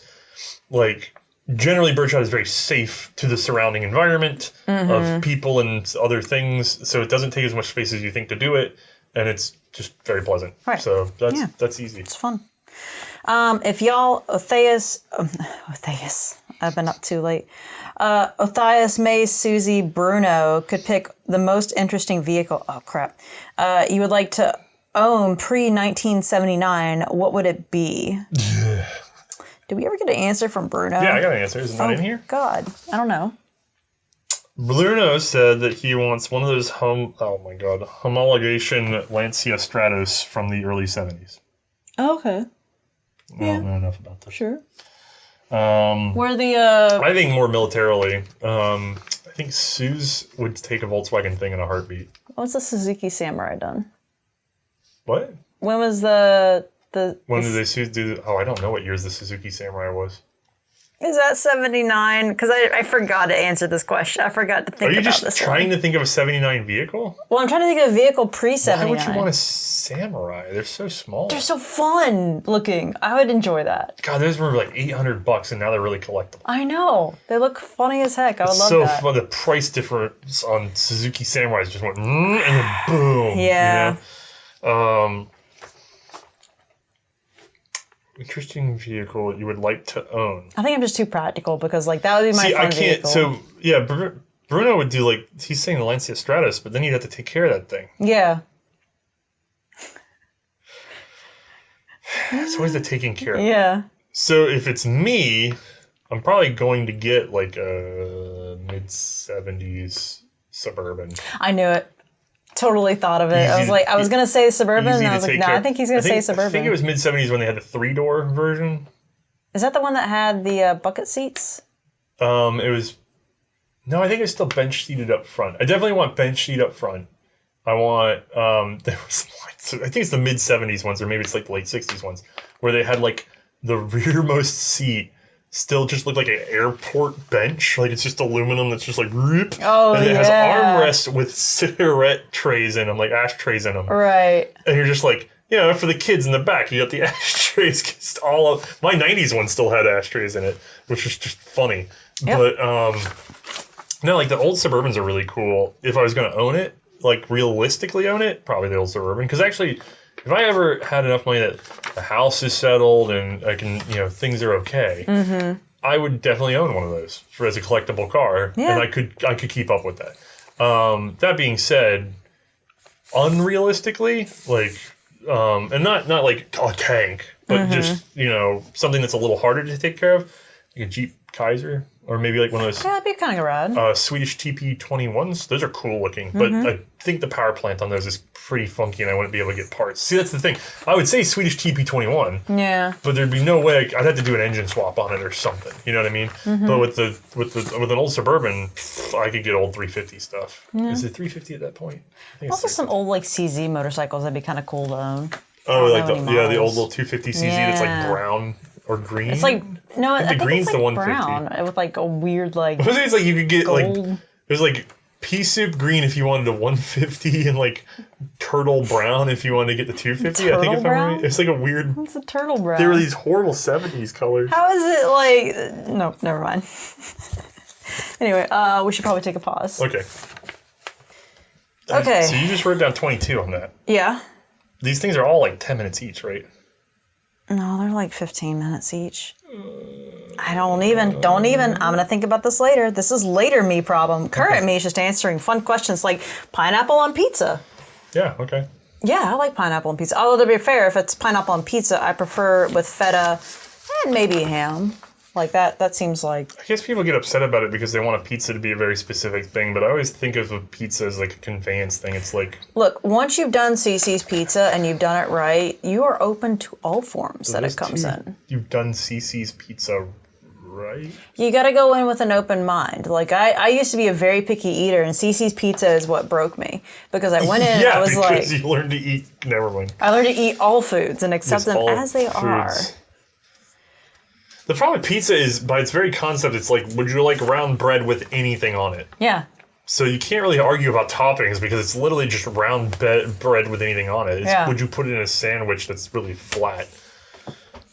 like, generally birdshot is very safe to the surrounding environment of people and other things, so it doesn't take as much space as you think to do it, and it's just very pleasant. Right. So that's easy. It's fun. If y'all, Otheus, I've been up too late. Otheus, May, Susie, Bruno could pick the most interesting vehicle. Oh, crap. You would like to own pre-1979, what would it be? Did we ever get an answer from Bruno? Yeah, I got an answer. Is it not in here? God, I don't know. Bruno said that he wants one of those homologation Lancia Stratos from the early 70s. Oh, okay. I don't know enough about this. Sure. Where the I think more militarily. I think Suze would take a Volkswagen thing in a heartbeat. what's the Suzuki Samurai done? What? When was When did they do? Oh, I don't know what years the Suzuki Samurai was. Is that 79? Because I forgot to answer this question. I forgot to think about this. Are you just trying to think of a 79 vehicle? Well, I'm trying to think of a vehicle pre-79. Why would you want a Samurai? They're so small. They're so fun looking. I would enjoy that. God, those were like $800 and now they're really collectible. I know. They look funny as heck. I would love so that. fun. The price difference on Suzuki Samurais just went and then boom. Yeah. You know? Interesting vehicle you would like to own. I think I'm just too practical because like that would be my fun vehicle. So yeah, Bruno would do like he's saying the Lancia Stratos, but then you'd have to take care of that thing. Yeah. It's always the taking care of. Yeah. So if it's me, I'm probably going to get like a mid-70s Suburban. I knew it. Totally thought of it. I was going to say Suburban, and I was like, no, I think he's going to say Suburban. I think it was mid-70s when they had the 3-door version. Is that the one that had the bucket seats? It was... No, I think it's still bench seated up front. I definitely want bench seat up front. I want... there was, I think it's the mid-70s ones, or maybe it's like the late 60s ones, where they had like the rearmost seat still just looked like an airport bench. Like it's just aluminum that's just like rip. Oh, and it yeah. has armrests with cigarette trays in them, like ashtrays in them. Right. And you're just like, you know, for the kids in the back, you got the ashtrays. Just all of my 90s one still had ashtrays in it, which was just funny. Yep. But no, like the old Suburbans are really cool. If I was going to own it, like realistically own it, probably the old Suburban. Because actually, if I ever had enough money that the house is settled and I can, you know, things are okay, I would definitely own one of those as a collectible car, and I could keep up with that. That being said, unrealistically, like, and not like a tank, but just, you know, something that's a little harder to take care of, like a Jeep Kaiser. Or maybe like one of those... Yeah, that'd be kind of rad. Swedish TP21s. Those are cool looking. But I think the power plant on those is pretty funky and I wouldn't be able to get parts. See, that's the thing. I would say Swedish TP21. Yeah. But there'd be no way... I'd have to do an engine swap on it or something. You know what I mean? But with an old Suburban, I could get old 350 stuff. Yeah. Is it 350 at that point? I think also some old like CZ motorcycles that'd be kind of cool to own. Oh, like the old little 250 CZ that's like brown. Or green? It's like I think green's it's like the 150. brown with like a weird like. I was it's like you could get gold. Like there's like pea soup green if you wanted a 150 and like turtle brown if you wanted to get the 250. Turtle I think if brown? I'm right, it's like a weird. What's a turtle brown? They were these horrible 70s colors. How is it like? No, never mind. Anyway, we should probably take a pause. Okay. Okay. So you just wrote down 22 on that. Yeah. These things are all like 10 minutes each, right? No, they're like 15 minutes each. Don't even. I'm going to think about this later. This is later me problem. Current me is just answering fun questions like pineapple on pizza. Yeah, okay. Yeah, I like pineapple on pizza. Although to be fair, if it's pineapple on pizza, I prefer with feta and maybe ham. Like that seems like... I guess people get upset about it because they want a pizza to be a very specific thing, but I always think of a pizza as like a conveyance thing. It's like... Look, once you've done CC's Pizza and you've done it right, you are open to all forms that it comes in. You've done CC's Pizza right? You got to go in with an open mind. Like, I used to be a very picky eater, and CC's Pizza is what broke me. Because I went in and I was like... you learned to eat... Never mind. I learned to eat all foods and accept them as they are. The problem with pizza is, by its very concept, it's like, would you like round bread with anything on it? Yeah. So you can't really argue about toppings because it's literally just round bread with anything on it. Would you put it in a sandwich that's really flat?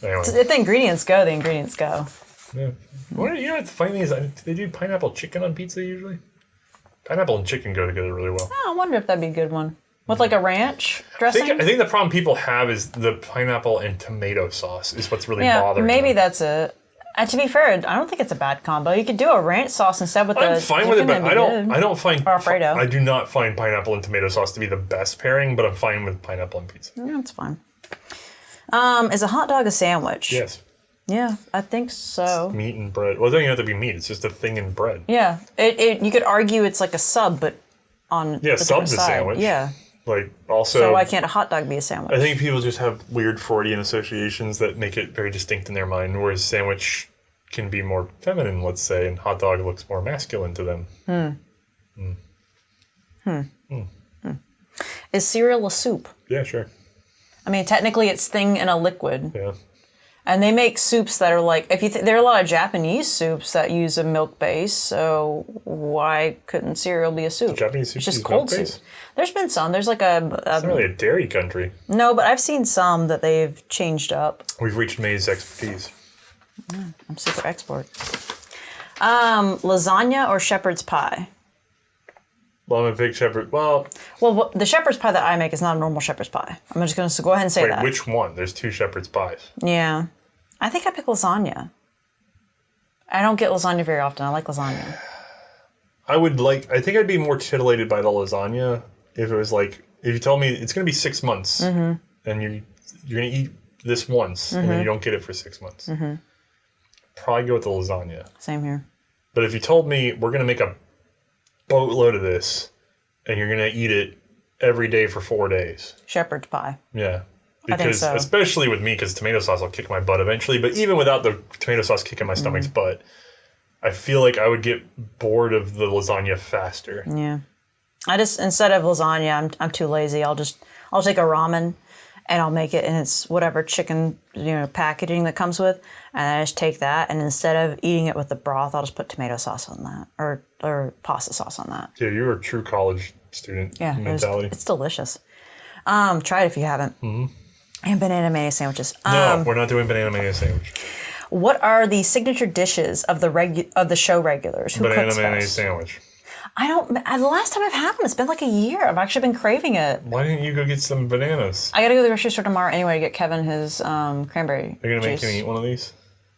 Anyway. If the ingredients go, the ingredients go. Yeah. You know what the funny thing is? They do pineapple chicken on pizza usually. Pineapple and chicken go together really well. Oh, I wonder if that'd be a good one. With like a ranch dressing? I think the problem people have is the pineapple and tomato sauce is what's really bothering them. Maybe that's it. And to be fair, I don't think it's a bad combo. You could do a ranch sauce instead with I'm fine with it, but I don't find... Or Alfredo. I do not find pineapple and tomato sauce to be the best pairing, but I'm fine with pineapple and pizza. Yeah, that's fine. Is a hot dog a sandwich? Yes. Yeah, I think so. Meat and bread. Well, it doesn't have to be meat. It's just a thing in bread. Yeah, you could argue it's like a sub, but on Yeah, a sub's a side. sandwich. Yeah. Like, also... So why can't a hot dog be a sandwich? I think people just have weird Freudian associations that make it very distinct in their mind, whereas sandwich can be more feminine, let's say, and hot dog looks more masculine to them. Is cereal a soup? Yeah, sure. I mean, technically it's thing in a liquid. Yeah. And they make soups that are like, there are a lot of Japanese soups that use a milk base, so why couldn't cereal be a soup? Japanese soup It's just use cold milk base? soup. There's been some. There's like It's not really a dairy country. No, but I've seen some that they've changed up. We've reached May's expertise. I'm super expert. Lasagna or shepherd's pie? Well, I'm a big shepherd. Well, the shepherd's pie that I make is not a normal shepherd's pie. I'm just going to go ahead and say wait, that. which one? There's 2 shepherd's pies. Yeah. I think I pick lasagna. I don't get lasagna very often. I like lasagna. I think I'd be more titillated by the lasagna if it was like, if you told me it's going to be 6 months and you're going to eat this once and then you don't get it for 6 months. Probably go with the lasagna. Same here. But if you told me we're going to make a boatload of this and you're going to eat it every day for 4 days. Shepherd's pie. Yeah. I think Because, so. especially with me, because tomato sauce will kick my butt eventually. But even without the tomato sauce kicking my stomach's butt, I feel like I would get bored of the lasagna faster. Yeah. Instead of lasagna, I'm too lazy. I'll take a ramen and I'll make it, and it's whatever chicken, packaging that comes with, and I just take that, and instead of eating it with the broth, I'll just put tomato sauce on that, or pasta sauce on that. Yeah, you're a true college student mentality. It's delicious. Try it if you haven't. And banana mayonnaise sandwiches. No, we're not doing banana mayonnaise sandwich. What are the signature dishes of the show regulars? Who Banana cooks mayonnaise best? sandwich. The last time I've had one, it's been like a year. I've actually been craving it. Why didn't you go get some bananas? I gotta go to the grocery store tomorrow anyway to get Kevin his cranberry Are you gonna make juice. him eat one of these?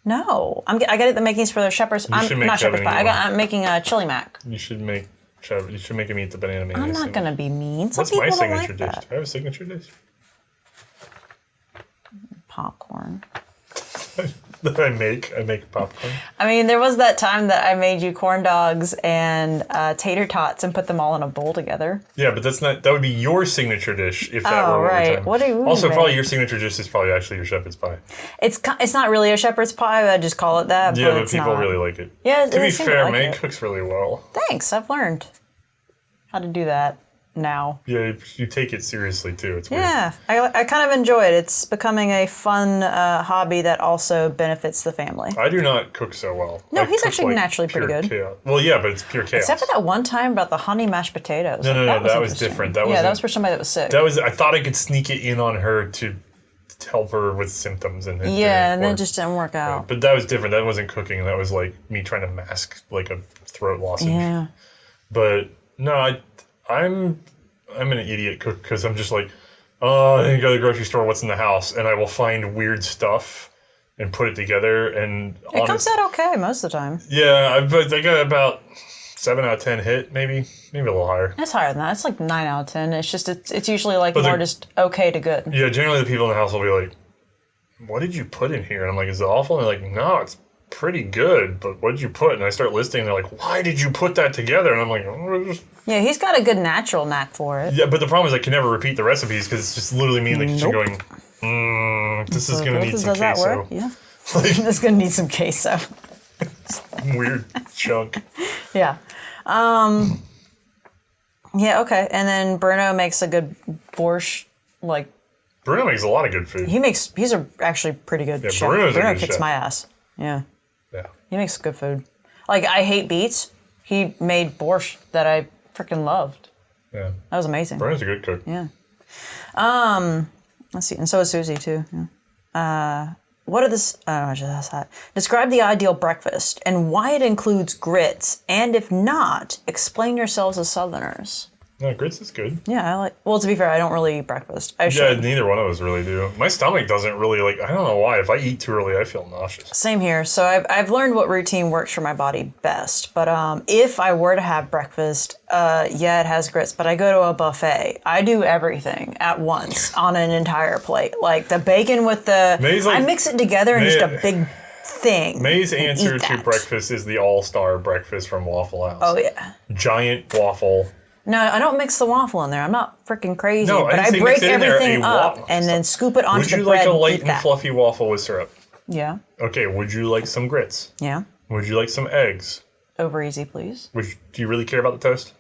No, I got the makings for the shepherd's. should make Not shepherd's Kevin pie. eat one. I'm making a chili mac. You should make him eat the banana mayonnaise. I'm not sandwich. gonna be mean. Some What's my people don't signature like dish? that. Do I have a signature dish? Popcorn. That I make popcorn. I mean, there was that time that I made you corn dogs and tater tots and put them all in a bowl together. Yeah, but that would be your signature dish if that were right. overtime. What do you Also, make? probably your signature dish is probably actually your shepherd's pie. It's not really a shepherd's pie. I just call it that. Yeah, but but it's people not. really like it. Yeah, To be they seem to fair, like May it. cooks really well. Thanks. I've learned how to do that now. Yeah, you take it seriously too. It's weird. Yeah, I kind of enjoy it. It's becoming a fun hobby that also benefits the family. I do not cook so well. No, I he's cook actually naturally pretty pure good. Chaos. Well, yeah, but it's pure chaos. Except for that one time about the honey mashed potatoes. No, that was interesting. different. That that wasn't- was for somebody that was sick. I thought I could sneak it in on her to help her with symptoms, and yeah, and then work. it just didn't work out. But that was different. That wasn't cooking. That was like me trying to mask like a throat lozenge. Yeah. But no, I'm an idiot cook because I'm just like, I didn't go to the grocery store. What's in the house? And I will find weird stuff and put it together. And It comes out okay most of the time. Yeah, I got about 7 out of 10 hit, maybe a little higher. It's higher than that. It's like 9 out of 10. It's just it's usually like But more just okay to good. Yeah, generally the people in the house will be like, "What did you put in here?" And I'm like, "Is it awful?" And they're like, "No, it's pretty good, but what did you put?" And I start listing, and they're like, "Why did you put that together?" And I'm like, "Oh, just..." Yeah, he's got a good natural knack for it. Yeah, but the problem is I can never repeat the recipes because it's just literally me in the kitchen going, this is going to need some Does that queso. work? Yeah. This is going to need some queso. Weird chunk. Yeah. Yeah, okay. And then Bruno makes a good borscht. Like, Bruno makes a lot of good food. he's actually pretty good chef. Bruno's a Bruno good kicks chef. my ass. Yeah. Yeah. He makes good food. Like, I hate beets. He made borscht that I freaking loved. Yeah. That was amazing. Bruno's a good cook. Yeah. Let's see. And so is Susie, too. Yeah. What are this? Oh, I just asked that. Describe the ideal breakfast and why it includes grits. And if not, explain yourselves as Southerners. No, grits is good. Yeah, well, to be fair, I don't really eat breakfast. I should. Neither one of us really do. My stomach doesn't really I don't know why. If I eat too early, I feel nauseous. Same here. So I've learned what routine works for my body best. But if I were to have breakfast, it has grits, but I go to a buffet. I do everything at once on an entire plate. Like the bacon with I mix it together in just a big thing. May's answer to breakfast is the all-star breakfast from Waffle House. Oh, yeah. Giant waffle. No, I don't mix the waffle in there. I'm not freaking crazy. No, but I break everything up and then scoop it onto the bread. Would you like a light and fluffy waffle with syrup? Yeah. Okay, would you like some grits? Yeah. Would you like some eggs? Over easy, please. Do you really care about the toast?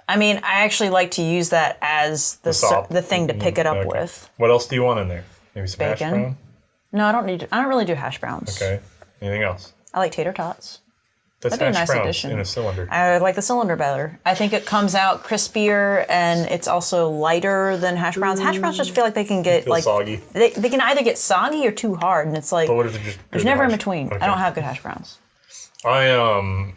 I mean, I actually like to use that as the thing to pick it up with. What else do you want in there? Maybe some hash brown? No, I don't really do hash browns. Okay. Anything else? I like tater tots. That's That'd be hash a nice browns addition. in a cylinder. I like the cylinder better. I think it comes out crispier and it's also lighter than hash browns. Hash browns just feel like they can get soggy. They can either get soggy or too hard, and it's like but what if just there's never in between. Okay. I don't have good hash browns. To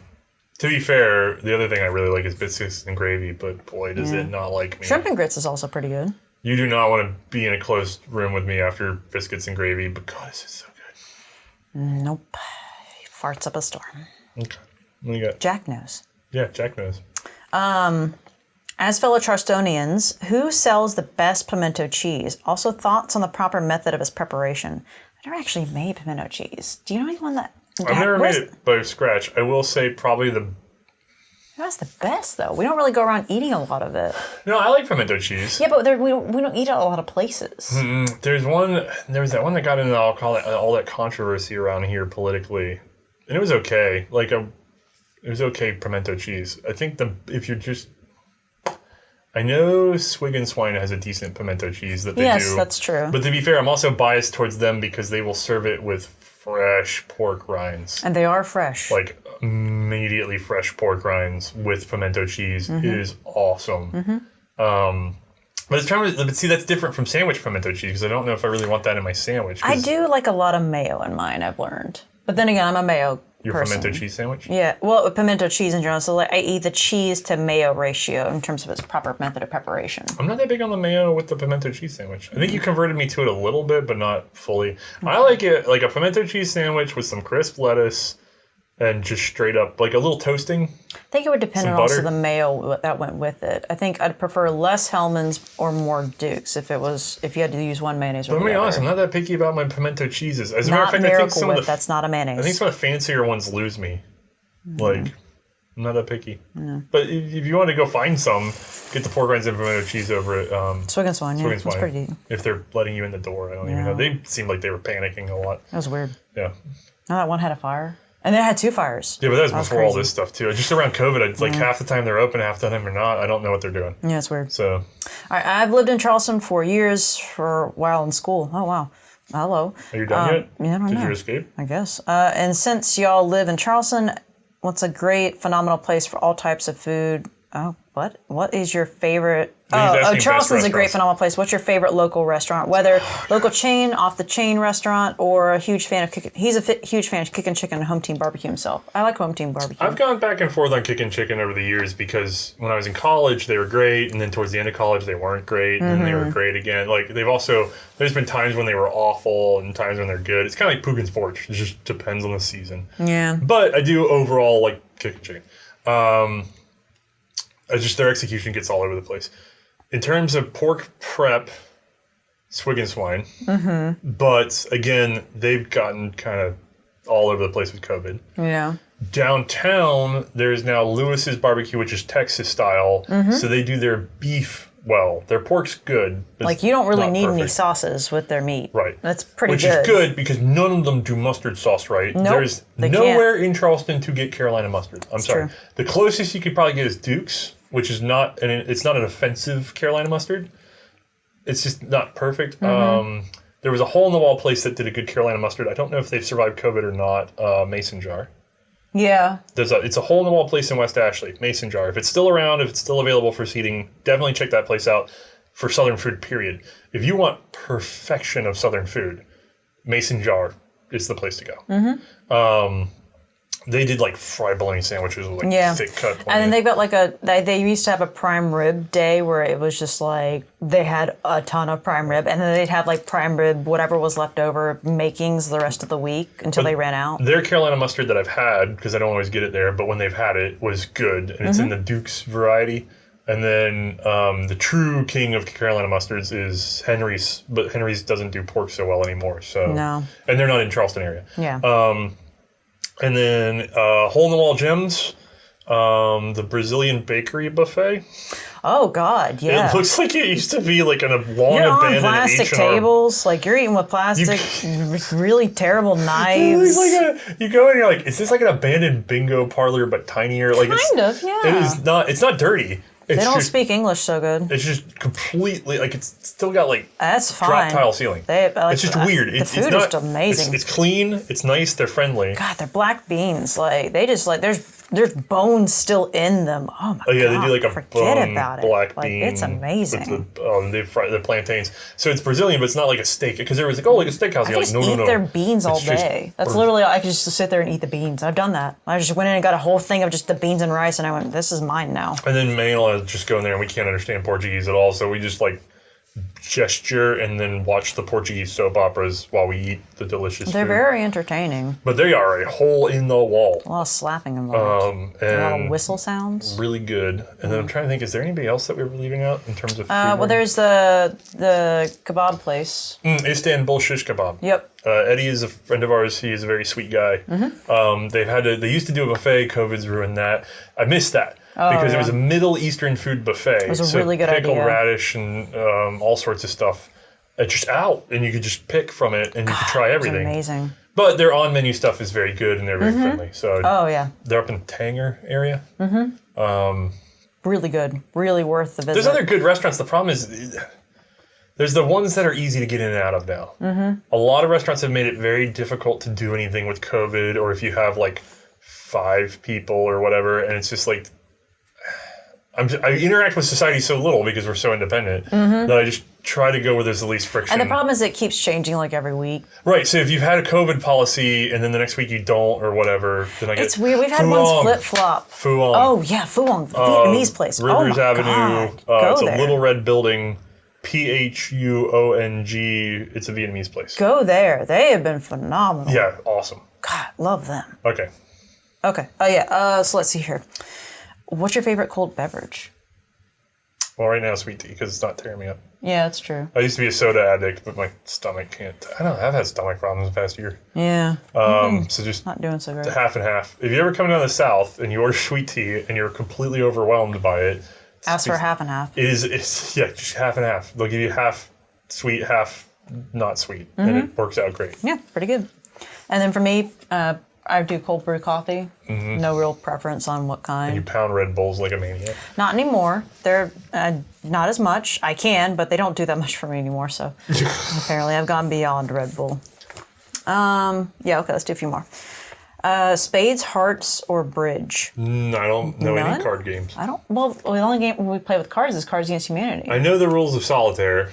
be fair, the other thing I really like is biscuits and gravy, but boy, does it not like me. Shrimp and grits is also pretty good. You do not want to be in a closed room with me after biscuits and gravy, but God, this is so good. Nope. Farts up a storm. Okay. What do you got? Jack knows. Yeah, Jack knows. As fellow Charlestonians, who sells the best pimento cheese? Also, thoughts on the proper method of its preparation. I never actually made pimento cheese. Do you know anyone that? I've never made it by scratch. I will say probably That's the best, though. We don't really go around eating a lot of it. No, I like pimento cheese. Yeah, but we don't eat it at a lot of places. Mm-mm. There was that one that got into all that controversy around here politically, and it was okay. It was okay pimento cheese. I think I know Swig and Swine has a decent pimento cheese that they do. Yes, that's true. But to be fair, I'm also biased towards them because they will serve it with fresh pork rinds. And they are fresh. Like immediately fresh pork rinds with pimento cheese. It is awesome. But see, that's different from sandwich pimento cheese because I don't know if I really want that in my sandwich. I do like a lot of mayo in mine, I've learned. But then again, I'm a mayo person. Pimento cheese sandwich? Yeah, well, pimento cheese in general. So I eat the cheese to mayo ratio in terms of its proper method of preparation. I'm not that big on the mayo with the pimento cheese sandwich. I think you converted me to it a little bit, but not fully. Okay. I like it like a pimento cheese sandwich with some crisp lettuce and just straight up, like a little toasting. I think it would depend on also the mayo that went with it. I think I'd prefer less Hellmann's or more Duke's if you had to use one mayonnaise or the other. But to be honest, I'm not that picky about my pimento cheeses. As a matter of fact, I think that's not a mayonnaise. I think some of the fancier ones lose me. Like, I'm not that picky. But if you want to go find some, get the pork rinds and pimento cheese over at Swig and Swine. That's pretty deep. If they're letting you in the door, I don't even know. They seemed like they were panicking a lot. That was weird. Yeah. Now that one had a fire. And then it had 2 fires. Yeah, but that was before all this stuff, too. Just around COVID, half the time they're open, half the time they're not. I don't know what they're doing. Yeah, it's weird. So. All right, I've lived in Charleston for years, for a while in school. Oh, wow. Hello. Are you done yet? Yeah, I don't know. Did you escape? I guess. And since y'all live in Charleston, what's a great, phenomenal place for all types of food? Oh, what? What is your favorite? Charleston's a great, phenomenal place. What's your favorite local restaurant? Whether local chain, off the chain restaurant, or a huge fan of kicking. He's a huge fan of kicking chicken and home team barbecue himself. I like home team barbecue. I've gone back and forth on kicking chicken over the years because when I was in college, they were great, and then towards the end of college, they weren't great, and then they were great again. Like there's been times when they were awful and times when they're good. It's kind of like Pugin's Porch. It just depends on the season. Yeah. But I do overall like kicking chicken. Their execution gets all over the place. In terms of pork prep, Swig and Swine. But again, they've gotten kind of all over the place with COVID. Yeah. Downtown, there's now Lewis's Barbecue, which is Texas style. So they do their beef well. Their pork's good. Like you don't really need any sauces with their meat. Right. That's pretty good. Which is good because none of them do mustard sauce right. Nope, There's nowhere in Charleston to get Carolina mustard. I'm sorry. True. The closest you could probably get is Duke's, which is it's not an offensive Carolina mustard. It's just not perfect. There was a hole-in-the-wall place that did a good Carolina mustard. I don't know if they've survived COVID or not. Mason Jar. Yeah. It's a hole-in-the-wall place in West Ashley, Mason Jar. If it's still around, if it's still available for seating, definitely check that place out for Southern food, period. If you want perfection of Southern food, Mason Jar is the place to go. They did like fried bologna sandwiches with like thick cut bologna. And then they've got like they used to have a prime rib day where it was just like they had a ton of prime rib, and then they'd have like prime rib, whatever was left over, makings the rest of the week until they ran out. Their Carolina mustard that I've had, because I don't always get it there, but when they've had it, was good. And it's in the Duke's variety. And then the true king of Carolina mustards is Henry's, but Henry's doesn't do pork so well anymore. So No. And they're not in Charleston area. Yeah. And then Hole in the Wall Gems, the Brazilian Bakery Buffet. Oh God, yeah. It looks like it used to be like in a long you're abandoned on plastic H&R. tables, like you're eating with plastic, really terrible knives. You go and you're like, is this like an abandoned bingo parlor but tinier? Like Kind of, yeah. It is not. It's not dirty. It's They don't just, speak English so good. It's just completely like it's still got like That's fine. drop tile ceiling. It's just weird. The food is amazing. It's clean. It's nice. They're friendly. God, they're black beans. Like they just like there's bones still in them. Oh my god. Yeah, they do like a forget bone about black it. Like bean. it's amazing. They fry the plantains. So it's Brazilian, but it's not like a steak. Because there was like, like a steakhouse. I You're just like, no. eat their beans all It's just- day. That's literally I could just sit there and eat the beans. I've done that. I just went in and got a whole thing of just the beans and rice, and I went, this is mine now. And then Manuel just go in there, and we can't understand Portuguese at all, so we just like gesture and then watch the Portuguese soap operas while we eat the delicious They're food. very entertaining. But they are a hole in the wall. A lot of slapping involved. A lot of And whistle sounds. really good. And then I'm trying to think, is there anybody else that we were leaving out in terms of food? Well, there's the kebab place. Istanbul Shish Kebab. Yep. Eddie is a friend of ours. He is a very sweet guy. They used to do a buffet. COVID's ruined that. I missed that. Because it was a Middle Eastern food buffet. It was a really good pickle, idea. radish, and all sorts of stuff. It's just out, and you could just pick from it, and you could try everything. It's amazing. But their on-menu stuff is very good, and they're very friendly. So Yeah. they're up in Tanger area. Really good. Really worth the visit. There's other good restaurants. The problem is there's the ones that are easy to get in and out of now. A lot of restaurants have made it very difficult to do anything with COVID, or if you have like 5 people or whatever, and it's just like I interact with society so little because we're so independent that I just try to go where there's the least friction. And the problem is it keeps changing like every week. Right, so if you've had a COVID policy and then the next week you don't or whatever, then I get It's weird. We've had ones flip-flop. Fuong. Oh, yeah, Fuong, the Vietnamese place. Rivers oh my Avenue. God. It's there. a little red building. Phuong. It's a Vietnamese place. Go there. They have been phenomenal. Yeah, awesome. God, love them. Okay. Okay. Oh, yeah. So let's see here. What's your favorite cold beverage? Well, right now, sweet tea, because it's not tearing me up. Yeah, that's true. I used to be a soda addict, but my stomach can't. I don't know. I've had stomach problems the past year. Yeah. So just Not doing so great. half and half. If you ever come down to the South and you order sweet tea and you're completely overwhelmed by it, Ask for half and half. it's just half and half. They'll give you half sweet, half not sweet, and it works out great. Yeah, pretty good. And then for me, I do cold brew coffee. No real preference on what kind. You pound Red Bulls like a maniac. Not anymore. They're not as much. I can, but they don't do that much for me anymore. So apparently I've gone beyond Red Bull. Yeah, okay, let's do a few more. Spades, hearts, or bridge? I don't know None? any card games. I don't. Well, the only game we play with cards is Cards Against Humanity. I know the rules of solitaire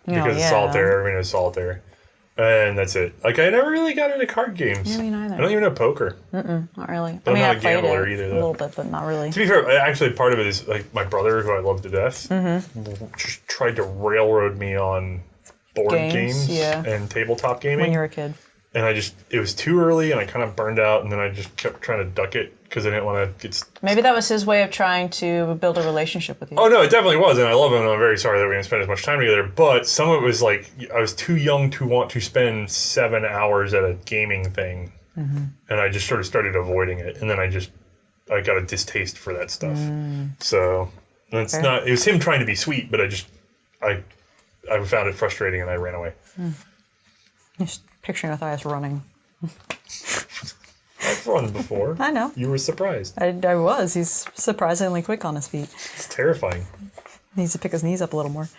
because it's yeah. solitaire. Everyone knows solitaire. And that's it. Like, I never really got into card games. Yeah, me neither. I don't even know poker. Not really. I'm not I a played gambler it either, a though. little bit, but not really. To be fair, actually, part of it is, like, my brother, who I love to death, just tried to railroad me on board games yeah. and tabletop gaming. When you were a kid. And it was too early, and I kind of burned out, and then I just kept trying to duck it because I didn't want to get... Maybe that was his way of trying to build a relationship with you. Oh, no, it definitely was, and I love him, and I'm very sorry that we didn't spend as much time together, but some of it was like, I was too young to want to spend 7 hours at a gaming thing, and I just sort of started avoiding it, and then I got a distaste for that stuff. So, it's Fair. not... It was him trying to be sweet, but I found it frustrating, and I ran away. Just picturing Matthias running. I've run before. I know. You were surprised. I was. He's surprisingly quick on his feet. It's terrifying. Needs to pick his knees up a little more.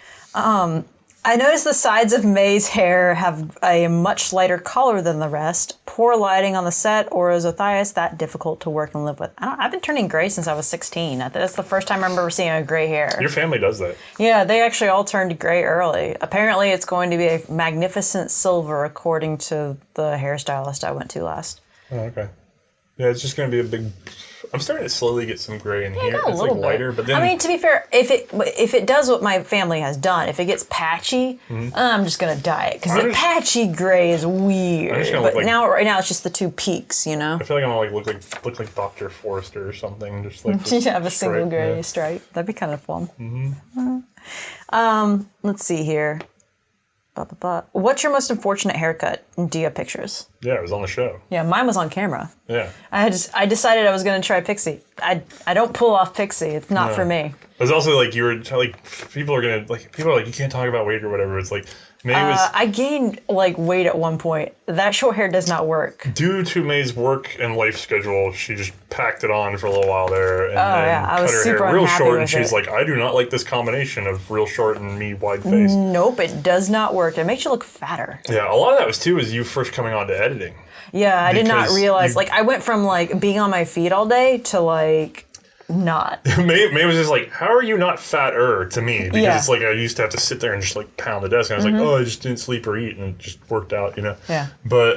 I noticed the sides of May's hair have a much lighter color than the rest. Poor lighting on the set, or is Matthias that difficult to work and live with? I've been turning gray since I was 16. That's the first time I remember seeing a gray hair. Your family does that. Yeah, they actually all turned gray early. Apparently, it's going to be a magnificent silver, according to the hairstylist I went to last. Oh, okay. Yeah, it's just going to be a big... I'm starting to slowly get some gray in here. It's like lighter, but then... I mean, to be fair, if it does what my family has done, if it gets patchy, I'm just going to dye it. Because the patchy gray is weird. But right now it's just the two peaks, you know? I feel like I'm going to look like Dr. Forrester or something. Just like you have a single gray stripe. That'd be kind of fun. Let's see here. What's your most unfortunate haircut? Do you have pictures? Yeah, it was on the show. Yeah, mine was on camera. Yeah. I decided I was going to try pixie. I don't pull off pixie. It's not for me. It was also like people are like you can't talk about weight or whatever. It's like May was I gained weight at one point. That short hair does not work. Due to May's work and life schedule, she just packed it on for a little while there and then I was cut her super hair real short. And with she's like, I do not like this combination of real short and me wide face. Nope, it does not work. It makes you look fatter. Yeah, a lot of that was you first coming on to editing. Yeah, I did not realize. I went from being on my feet all day to not. May was just like, how are you not fatter to me? Because it's like I used to have to sit there and just pound the desk. And I was like, oh, I just didn't sleep or eat. And it just worked out, you know? Yeah. But,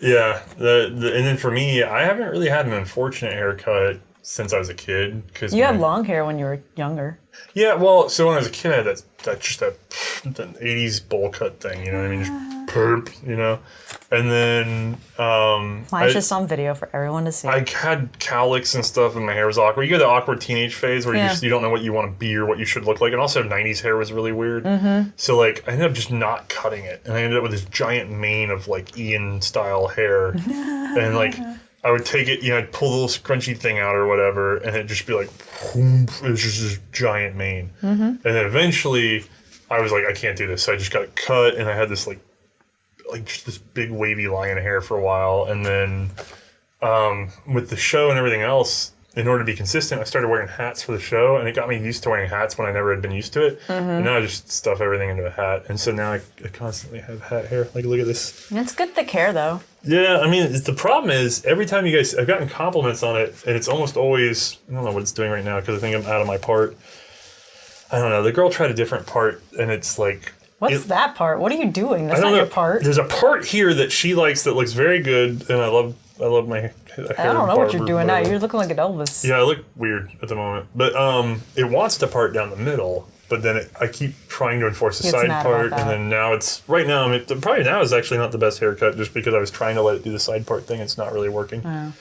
yeah. And then for me, I haven't really had an unfortunate haircut since I was a kid. You had long hair when you were younger. Yeah, well, so when I was a kid, I had that 80s bowl cut thing, you know what I mean? Just perp, you know? And then... Mine's just on video for everyone to see. I had cowlicks and stuff, and my hair was awkward. You get the awkward teenage phase where you don't know what you want to be or what you should look like. And also, 90s hair was really weird. So, I ended up just not cutting it. And I ended up with this giant mane of, Ian-style hair. And, I would take it, I'd pull the little scrunchy thing out or whatever, and it'd just be whoom, it was just this giant mane. And then eventually, I was like, I can't do this. So I just got it cut, and I had this, just this big wavy line of hair for a while. And then with the show and everything else, in order to be consistent, I started wearing hats for the show, and it got me used to wearing hats when I never had been used to it. And now I just stuff everything into a hat. And so now I constantly have hat hair. Look at this. It's good thick hair, though. Yeah, I mean, the problem is, every time you guys... I've gotten compliments on it, and it's almost always... I don't know what it's doing right now, because I think I'm out of my part. I don't know. The girl tried a different part, and it's What's that part? What are you doing? That's not your part. There's a part here that she likes that looks very good, and I love my hair. I don't know what you're doing now. You're looking like an Elvis. Yeah, I look weird at the moment. But it wants to part down the middle, but then I keep trying to enforce the side part, and then now it's... Right now, probably now is actually not the best haircut, just because I was trying to let it do the side part thing. It's not really working. Oh.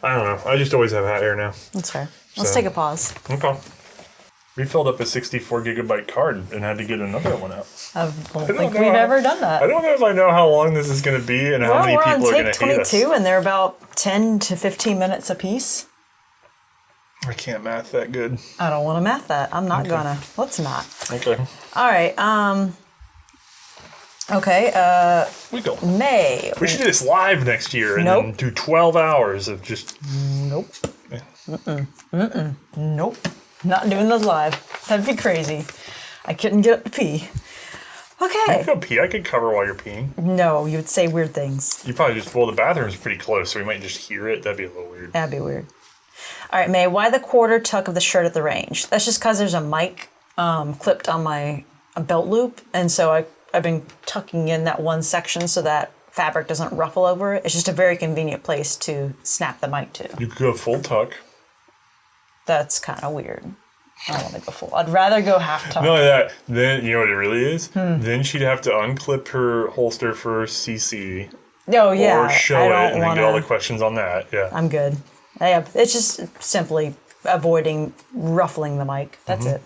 I don't know. I just always have hat hair now. That's fair. Let's take a pause. Okay. We filled up a 64 gigabyte card and had to get another one out. I don't think we've ever done that. I don't know if I know how long this is going to be and how many people are going to hate us. We're on take 22, and they're about 10 to 15 minutes apiece. I can't math that good. I don't want to math that. I'm not gonna. Let's not. Okay. All right. Okay. We go. May. We should do this live next year and then do 12 hours of just... Nope. Nope. Not doing those live. That'd be crazy. I couldn't get up to pee. Okay. You could go pee. I could cover while you're peeing. No, you would say weird things. You probably just... Well, the bathroom's pretty close, so we might just hear it. That'd be a little weird. That'd be weird. All right, May, why the quarter tuck of the shirt at the range? That's just because there's a mic clipped on my belt loop, and so I've been tucking in that one section so that fabric doesn't ruffle over it. It's just a very convenient place to snap the mic to. You could go full tuck. That's kind of weird. I don't want to go full. I'd rather go half tuck. Not only that, then, you know what it really is? Then she'd have to unclip her holster for CC. Oh, yeah. Or show it and then get all the questions on that. Yeah. I'm good. It's just simply avoiding ruffling the mic. That's it.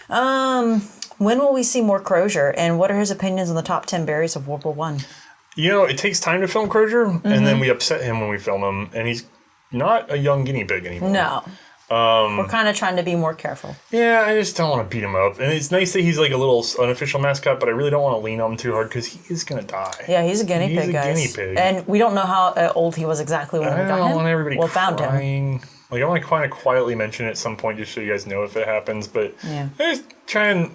When will we see more Crozier, and what are his opinions on the top 10 berries of World War I? You know, it takes time to film Crozier, and then we upset him when we film him, and he's not a young guinea pig anymore. No. We're kind of trying to be more careful. Yeah, I just don't want to beat him up. And it's nice that he's like a little unofficial mascot, but I really don't want to lean on him too hard because he is going to die. Yeah, he's a guinea pig, guys. He's a guinea pig. And we don't know how old he was exactly when we got him. I don't want everybody found him. Like, I want to kind of quietly mention it at some point just so you guys know if it happens, but yeah. I'm trying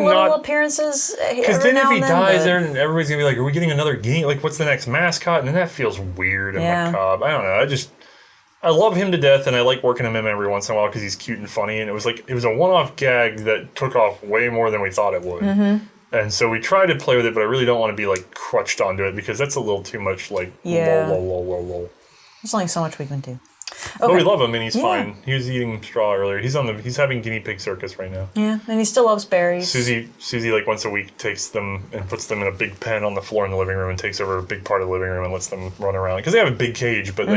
little not... appearances because then if he dies there, everybody's going to be like, are we getting another guinea? Like, what's the next mascot? And then that feels weird and macabre. I don't know. I love him to death, and I like working him every once in a while because he's cute and funny. And it was a one-off gag that took off way more than we thought it would. And so we tried to play with it, but I really don't want to be like crutched onto it because that's a little too much like lol. There's only so much we can do. But we love him, and he's fine. He was eating straw earlier. He's having guinea pig circus right now. Yeah, and he still loves berries. Susie, like once a week, takes them and puts them in a big pen on the floor in the living room and takes over a big part of the living room and lets them run around. Because they have a big cage, but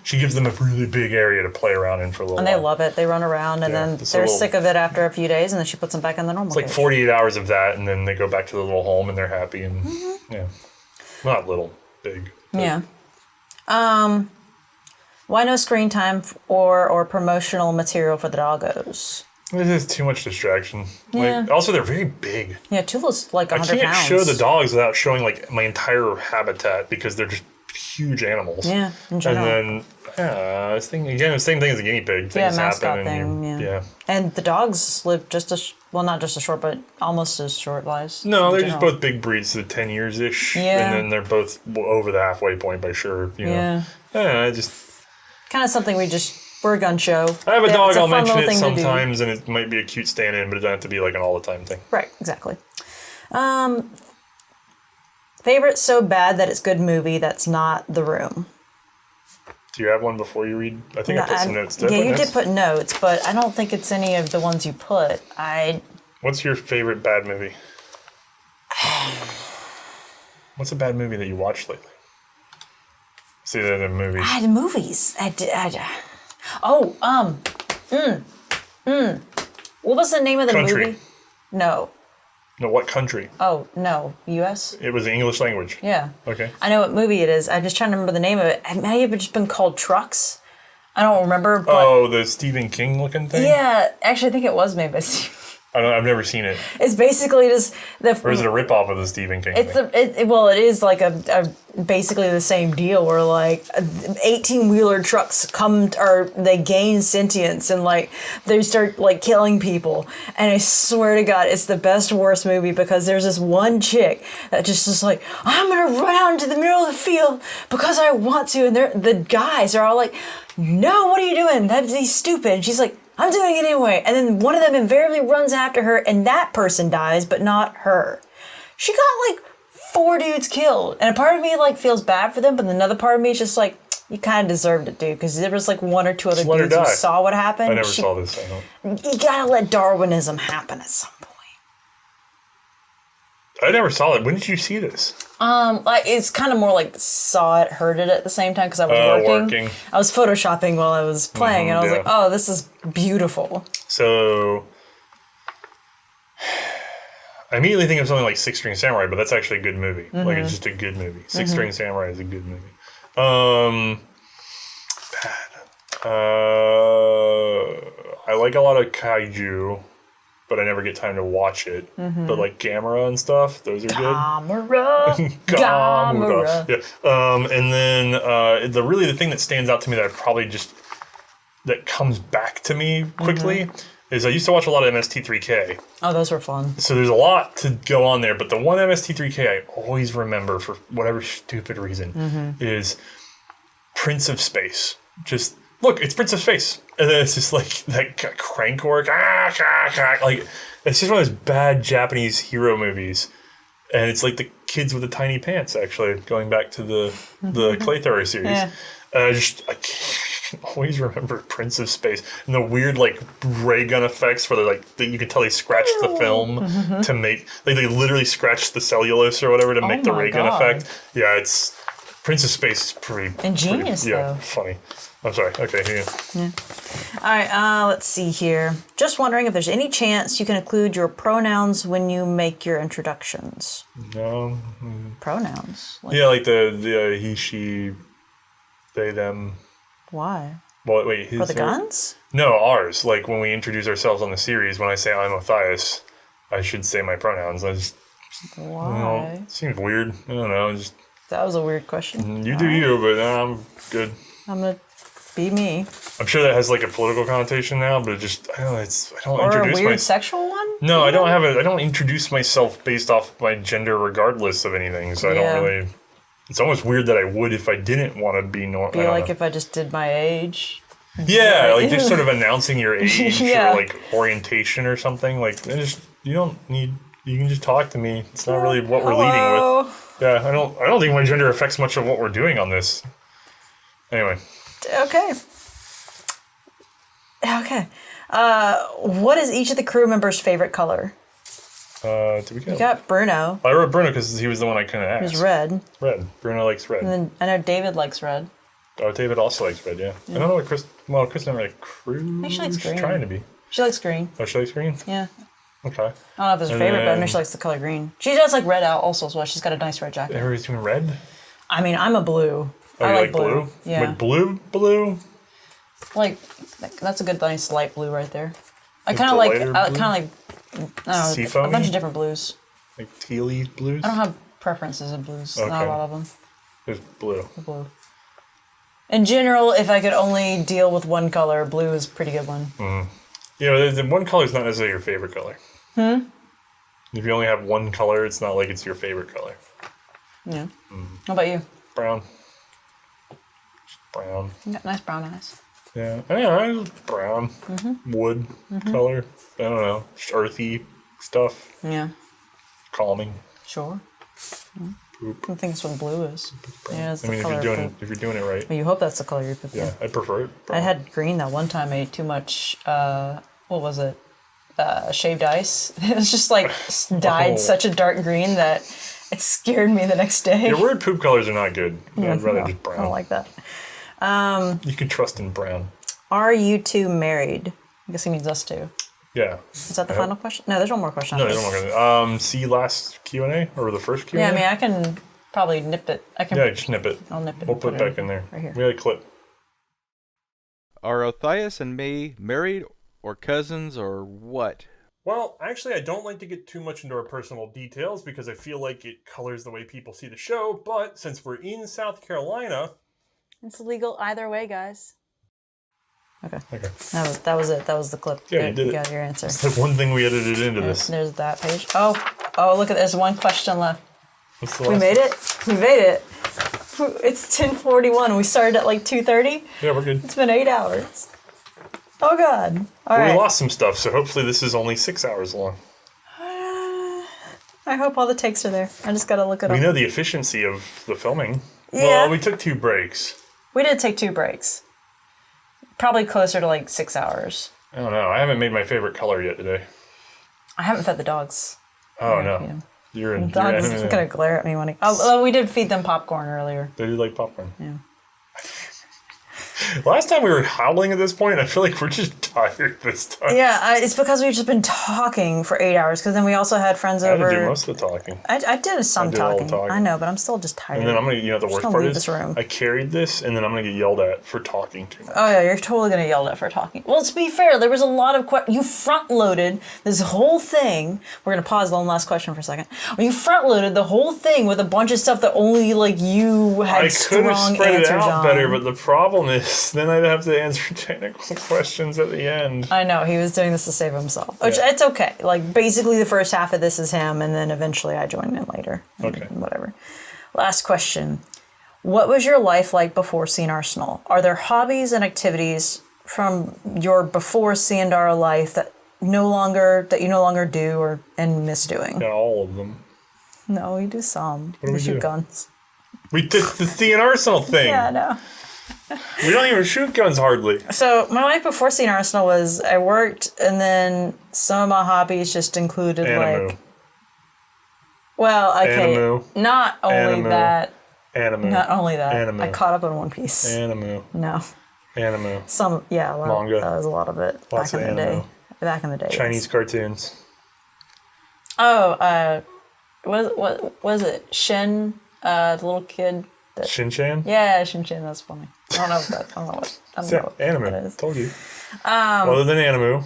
she gives them a really big area to play around in for a little while. And they love it. They run around, and then they're sick of it after a few days, and then she puts them back in the normal cage. It's like 48 hours of that, and then they go back to the little home, and they're happy. And not little, big. Yeah. Why no screen time or promotional material for the doggos? It is too much distraction. Yeah. Like, also, they're very big. Yeah, Tula's like 100 pounds. I can't show the dogs without showing like my entire habitat because they're just huge animals. Yeah, in general. And then, the same thing as a guinea pig. Things mascot happen. thing. And the dogs live not just a short, but almost as short lives. No, they're just both big breeds, so 10 years-ish. Yeah. And then they're both over the halfway point by sure. You know? Yeah, kind of something we're a gun show. I have a dog, I'll mention it sometimes, and it might be a cute stand-in, but it doesn't have to be like an all-the-time thing. Right, exactly. Favorite so bad that it's good movie that's not The Room. Do you have one before you read? I think I put some notes. You did put notes, but I don't think it's any of the ones you put. What's your favorite bad movie? What's a bad movie that you watched lately? See that in movies. I had movies. What was the name of the movie? No. No, what country? Oh, no. U.S.? It was the English language. Yeah. Okay. I know what movie it is. I'm just trying to remember the name of it. It may have just been called Trucks. I don't remember. But the Stephen King looking thing? Yeah. Actually, I think it was made by Stephen. I've never seen it. It's basically just or is it a ripoff of the Stephen King thing? It is like a basically the same deal where like 18-wheeler trucks they gain sentience and like they start like killing people. And I swear to God, it's the best worst movie because there's this one chick that just is like, I'm gonna run out into the middle of the field because I want to, and the guys are all like, no, what are you doing? He's stupid. And she's like, I'm doing it anyway. And then one of them invariably runs after her and that person dies, but not her. She got like 4 dudes killed. And a part of me like feels bad for them, but another part of me is just like, you kind of deserved it, dude. Because there was like 1 or 2 other dudes who saw what happened. I never saw this. You gotta let Darwinism happen at some point. I never saw it. When did you see this? It's kind of more like saw it, heard it at the same time because I was working. I was photoshopping while I was playing, and I was like, "Oh, this is beautiful." So, I immediately think of something like C&Rsenal, but that's actually a good movie. Mm-hmm. Like it's just a good movie. C&Rsenal is a good movie. Bad. I like a lot of kaiju. But I never get time to watch it. Mm-hmm. But like Gamera and stuff, those are good. Gamera. Yeah. And then the thing that stands out to me that comes back to me quickly is I used to watch a lot of MST3K. Oh, those were fun. So there's a lot to go on there, but the one MST3K I always remember for whatever stupid reason is Prince of Space. Just look, it's Prince of Space. And then it's just like that crank work. Like, it's just one of those bad Japanese hero movies. And it's like the kids with the tiny pants, actually, going back to the Clay Thrower series. Yeah. I can always remember Prince of Space. And the weird, like, ray gun effects where you can tell they scratched the film to make, like, they literally scratched the cellulose or whatever to make the ray gun effect. Yeah, Prince of Space is pretty ingenious, though. Funny. I'm sorry. Okay, yeah. All right, let's see here. Just wondering if there's any chance you can include your pronouns when you make your introductions. No. Pronouns? Like the he, she, they, them. Why? Well, wait. For the guns? No, ours. Like when we introduce ourselves on the series, when I say I'm Matthias, I should say my pronouns. Why? It seems weird. I don't know. That was a weird question. You do you, but I'm good. I'm going to be me. I'm sure that has like a political connotation now, but I don't introduce a weird sexual one? No, I don't introduce myself based off my gender regardless of anything. So I don't really. It's almost weird that I would if I didn't want to be normal. If I just did my age. Yeah, like just sort of announcing your age or like orientation or something. Like you can just talk to me. It's not really what we're leading with. Yeah, I don't think my gender affects much of what we're doing on this. Anyway. Okay. What is each of the crew members' favorite color? Did we go? You got Bruno. I wrote Bruno because he was the one I couldn't ask. Who's red. Red. Bruno likes red. And then I know David likes red. Oh, David also likes red, yeah. I don't know what Chris... Well, Chris never like crew... I think she likes green. Trying to be. She likes green. Oh, she likes green? Yeah. Okay. I don't know if it's her favorite, but I know she likes the color green. She does like red out also as well. She's got a nice red jacket. Everybody's doing red? I mean, I'm a blue. Oh, I like blue? Yeah. Like blue? Like, that's a good, nice light blue right there. I kind of like, I don't know, Seafoamy? a bunch of different blues. Like tealy blues? I don't have preferences in blues. Okay. Not a lot of them. There's blue. Blue. In general, if I could only deal with one color, blue is a pretty good one. Mm. Yeah, the one color is not necessarily your favorite color. If you only have one color, it's not like it's your favorite color. Yeah. How about you? Brown. Just brown. You got nice brown eyes. Yeah, brown. Wood color. I don't know. Just earthy stuff. Yeah. Calming. Sure. Poop. I think that's what blue is. Brown. Yeah, it's I mean, the color of poop. if you're doing it right. Well, you hope that's the color you poop. Yeah, I prefer it. Brown. I had green that one time. I ate too much, what was it? Shaved ice. It was just like dyed such a dark green that it scared me the next day. Your weird poop colors are not good. I'd rather just brown. I don't like that. You can trust in brown. Are you two married? I guess he means us two. Yeah. Is that the final question? No, there's one more question. No, there's one more question. See last Q&A or the first Q&A? Yeah, I mean, I can probably nip it. Yeah, just nip it. I'll nip it. We'll put it back in there. Right here. We had a clip. Are Othias and me married or cousins or what? Well, actually, I don't like to get too much into our personal details because I feel like it colors the way people see the show. But since we're in South Carolina... It's legal either way, guys. Okay. Okay. That was it. That was the clip. Yeah, you did You it. got your answer. It's the one thing we edited into this. There's that page. Oh, look at this. One question left. What's the We last made it. We made it. It's 10:41. We started at like 2:30. Yeah, we're good. It's been 8 hours. Oh, God. All right. We lost some stuff, so hopefully this is only 6 hours long. I hope all the takes are there. I just got to look it up. We know the efficiency of the filming. Yeah. Well, we took 2 breaks. We did take 2 breaks. Probably closer to like 6 hours. I don't know. I haven't made my favorite color yet today. I haven't fed the dogs. Oh, You no. know. You're in... The dogs are going to glare at me when we did feed them popcorn earlier. They do like popcorn. Yeah. Last time we were howling at this point, I feel like we're just tired this time. Yeah, it's because we've just been talking for 8 hours. Because then we also had friends over. I did most of the talking. I did some I did all the talking. talking. I know, but I'm still just tired. And then I'm going to, the worst gonna part leave is this room. I carried this, and then I'm going to get yelled at for talking too much. Oh yeah, you're totally gonna yell at for talking. Well, to be fair, there was a lot of you front loaded this whole thing. We're gonna pause the last question for a second. You front loaded the whole thing with a bunch of stuff that only like you had strong answers on. I could have spread it out better, but the problem is then I'd have to answer technical questions at the end. I know he was doing this to save himself, which it's okay. Like basically, the first half of this is him, and then eventually I join in later. Okay. Whatever. Last question. What was your life like before C&Rsenal? Are there hobbies and activities from your before C&R life that you no longer do and miss doing? Yeah, all of them. No, we do some. What do we shoot do? guns. We did the C&Rsenal thing. Yeah, I know. We don't even shoot guns hardly. So my life before C&Rsenal was I worked, and then some of my hobbies just included Animu. like. Well, okay. Animu. Not only Animu. that. Animu. Not only that. Animu. I caught up on One Piece. Animu. No. Animu. Some, yeah, a lot. Manga. That was a lot of it. Lots back in of the day. anime. Back in the day. Chinese cartoons. Oh, what was it? Shin, the little kid. Shin-chan? Yeah, Shin-chan. That's funny. I don't know if that. I don't know what. I don't know what Animu. that is. Told you. Other than Animu.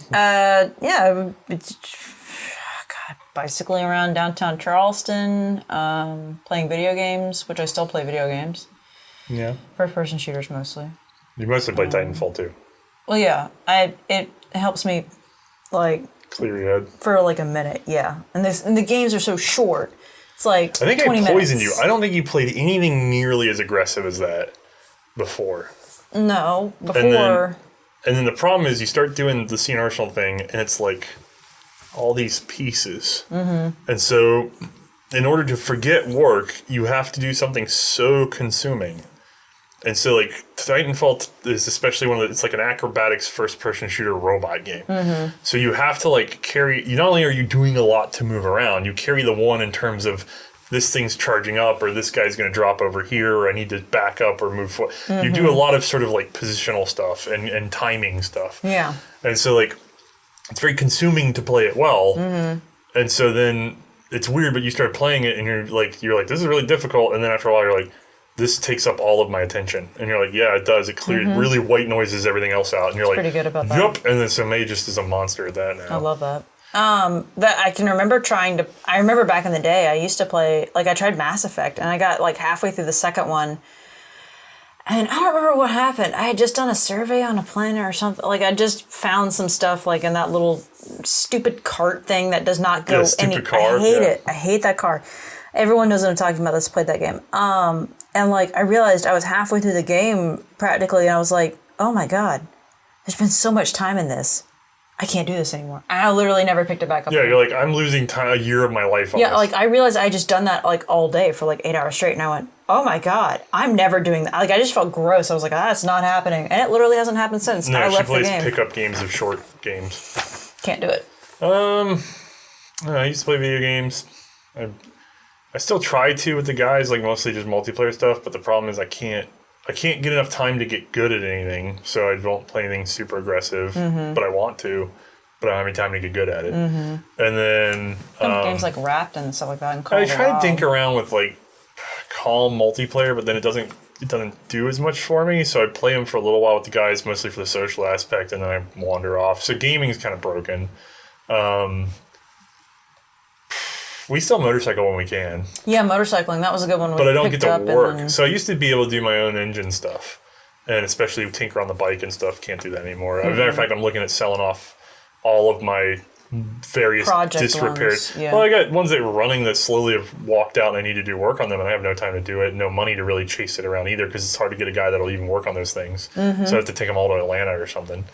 Yeah. God, bicycling around downtown Charleston, playing video games, which I still play video games. Yeah. First-person shooters mostly. You mostly play Titanfall too. Well, yeah. It helps me, like. Clear your head. For like a minute, yeah. And the games are so short. It's like I think 20 I poisoned minutes. you. I don't think you played anything nearly as aggressive as that before. No, before. And then the problem is you start doing the C&Rsenal thing, and it's like all these pieces. Mm-hmm. And so in order to forget work, you have to do something so consuming. And so, like, Titanfall is especially one of the, it's like an acrobatics first-person shooter robot game. Mm-hmm. So you have to, like, carry, you not only are you doing a lot to move around, you carry the one in terms of this thing's charging up, or this guy's going to drop over here, or I need to back up or move forward. Mm-hmm. You do a lot of sort of, like, positional stuff and timing stuff. Yeah. And so, like, it's very consuming to play it well. Mm-hmm. And so then it's weird, but you start playing it and you're like, this is really difficult. And then after a while, you're like, this takes up all of my attention. And you're like, yeah, it does. It really white noises everything else out. And you're like, pretty good about that. Yup. And then so May just is a monster at that now. I love that. That I can remember I remember back in the day, I used to play, like I tried Mass Effect and I got like halfway through the second one. And I don't remember what happened. I had just done a survey on a planet or something. Like I just found some stuff like in that little stupid cart thing that does not go car, I hate it. I hate that car. Everyone knows what I'm talking about that's played that game. And like I realized I was halfway through the game practically and I was like, oh my God, there's been so much time in this. I can't do this anymore. I literally never picked it back up. Yeah, you're like, I'm losing time, a year of my life on this. Like I realized I had just done that like all day for like 8 hours straight and I went, oh my God, I'm never doing that. Like I just felt gross. I was like, it's not happening. And it literally hasn't happened since. No, I left she plays the game. pickup games of short games. Can't do it. I used to play video games. I still try to with the guys, like mostly just multiplayer stuff, but the problem is I can't get enough time to get good at anything, so I don't play anything super aggressive, but I want to, but I don't have any time to get good at it. And then games like Wrapped and stuff like that. And I try to dink around with like calm multiplayer, but then it doesn't do as much for me, so I play them for a little while with the guys, mostly for the social aspect, and then I wander off. So gaming is kind of broken. We still motorcycle when we can. Yeah, motorcycling. That was a good one. But I don't get to work. So I used to be able to do my own engine stuff. And especially tinker on the bike and stuff. Can't do that anymore. As a matter of fact, I'm looking at selling off all of my various disrepaired. Yeah. Well, I got ones that were running that slowly have walked out and I need to do work on them. And I have no time to do it. No money to really chase it around either because it's hard to get a guy that'll even work on those things. So I have to take them all to Atlanta or something.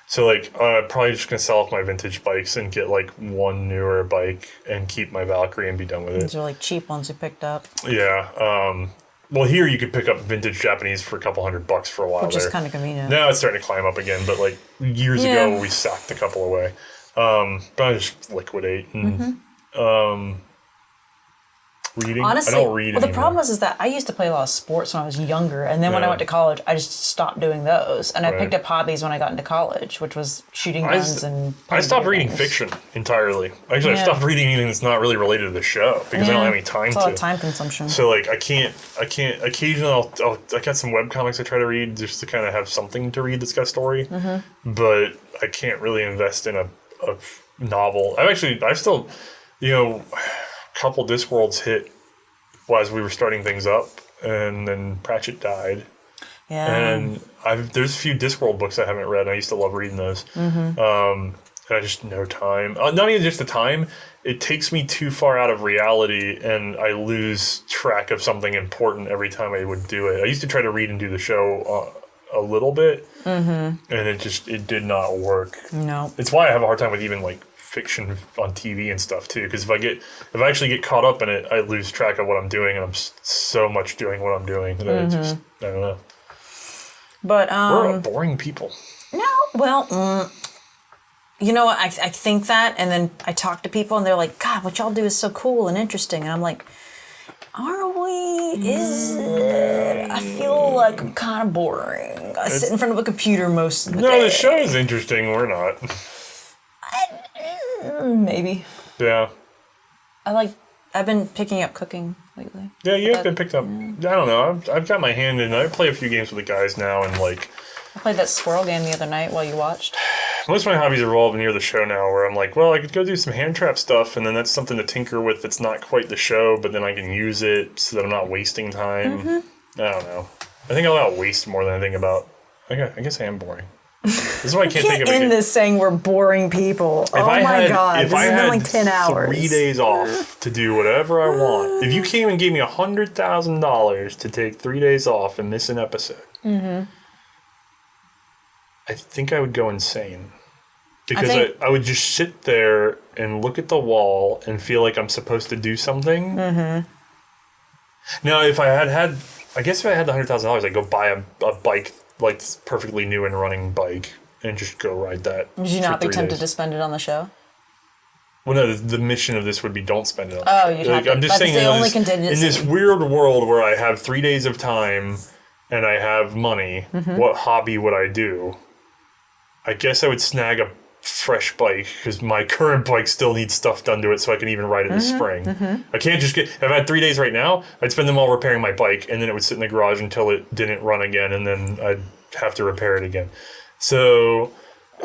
So, like, I'm probably just going to sell off my vintage bikes and get, like, one newer bike and keep my Valkyrie and be done with it. These are, like, cheap ones you picked up. Yeah. Well, here you could pick up vintage Japanese for a couple $100 for a while. Which is kind of convenient. Now it's starting to climb up again, but, like, years ago we socked a couple away. But I just liquidate and... Reading? Honestly, I don't read anymore. The problem is that I used to play a lot of sports when I was younger, and then when I went to college, I just stopped doing those. And I picked up hobbies when I got into college, which was shooting guns and... I stopped reading fiction entirely. Actually, I stopped reading anything that's not really related to the show because I don't have any time it's a lot of time consumption. So, like, I can't, occasionally I got some webcomics I try to read just to kind of have something to read that's got a story, but I can't really invest in a novel. I still, a couple Discworlds hit as we were starting things up, and then Pratchett died. Yeah. And there's a few Discworld books I haven't read. I used to love reading those. And I just no time. Not even just the time. It takes me too far out of reality, and I lose track of something important every time I would do it. I used to try to read and do the show a little bit, and it did not work. No. It's why I have a hard time with even like fiction on TV and stuff too, because if I actually get caught up in it, I lose track of what I'm doing, and I'm so much doing what I'm doing that I don't know. But we're boring people. No, well, you know what? I think that, and then I talk to people, and they're like, "God, what y'all do is so cool and interesting," and I'm like, "Are we? Is it? I feel like I'm kind of boring. I sit in front of a computer most of the day." No, the show is interesting. We're not. Maybe. Yeah. I've been picking up cooking lately. Yeah, you have been picked up. I don't know. I've got my hand in. I play a few games with the guys now, and like. I played that squirrel game the other night while you watched. Most of my hobbies revolve near the show now, where I'm like, well, I could go do some hand trap stuff, and then that's something to tinker with that's not quite the show, but then I can use it so that I'm not wasting time. I don't know. I think I'll waste more than I think about. I guess I am boring. This is why I can't think of it. In this saying we're boring people. Oh my God. This has been like 10 hours. 3 days off to do whatever I want. If you came and gave me $100,000 to take 3 days off and miss an episode, I think I would go insane. Because I would just sit there and look at the wall and feel like I'm supposed to do something. Now, if I had I guess if I had the $100,000, I'd go buy a bike, like perfectly new and running bike, and just go ride that. Would you not be tempted to spend it on the show? Well, no, the mission of this would be don't spend it on you'd have to. I'm just saying, the only contingency. In this weird world where I have 3 days of time and I have money, what hobby would I do? I guess I would snag a fresh bike because my current bike still needs stuff done to it so I can even ride it this spring. I can't just if I had 3 days right now, I'd spend them all repairing my bike and then it would sit in the garage until it didn't run again and then I'd have to repair it again. So,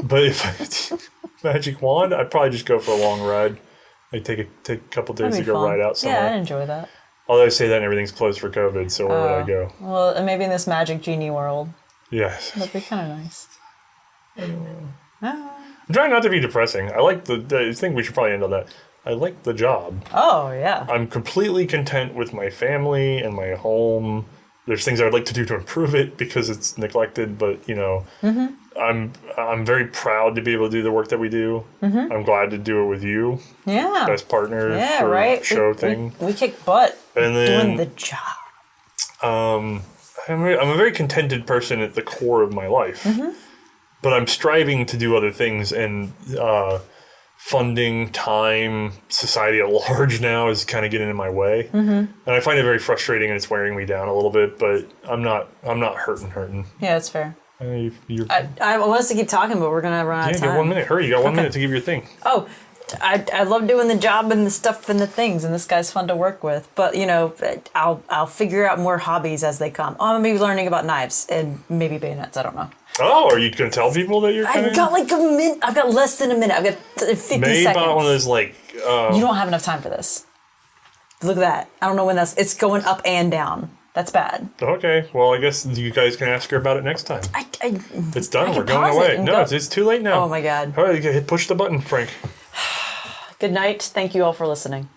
but if I magic wand, I'd probably just go for a long ride. I'd take a couple days to go ride out somewhere. Yeah, I'd enjoy that. Although I say that and everything closed for COVID, so where would I go? Well, maybe in this magic genie world. Yes. That'd be kind of nice. I'm trying not to be depressing. I like I think we should probably end on that. I like the job. Oh, yeah. I'm completely content with my family and my home. There's things I would like to do to improve it because it's neglected, but, you know, I'm very proud to be able to do the work that we do. I'm glad to do it with you. Yeah. Best partner for show thing. We kick butt and then, doing the job. I'm a very contented person at the core of my life. But I'm striving to do other things, and funding, time, society at large now is kind of getting in my way. And I find it very frustrating, and it's wearing me down a little bit, but I'm not hurting. Yeah, that's fair. I want us to keep talking, but we're going to run out of time. Yeah, get 1 minute. Hurry, you got 1 minute to give your thing. Oh, I love doing the job and the stuff and the things, and this guy's fun to work with. But, you know, I'll figure out more hobbies as they come. Oh, I'm maybe learning about knives and maybe bayonets. I don't know. Oh, are you going to tell people that you're I've got like a minute. I've got less than a minute. I've got 50 seconds. Maybe about one of those, like... you don't have enough time for this. Look at that. I don't know when it's going up and down. That's bad. Okay. Well, I guess you guys can ask her about it next time. It's done. We're going away. No, it's too late now. Oh, my God. All right, push the button, Frank. Good night. Thank you all for listening.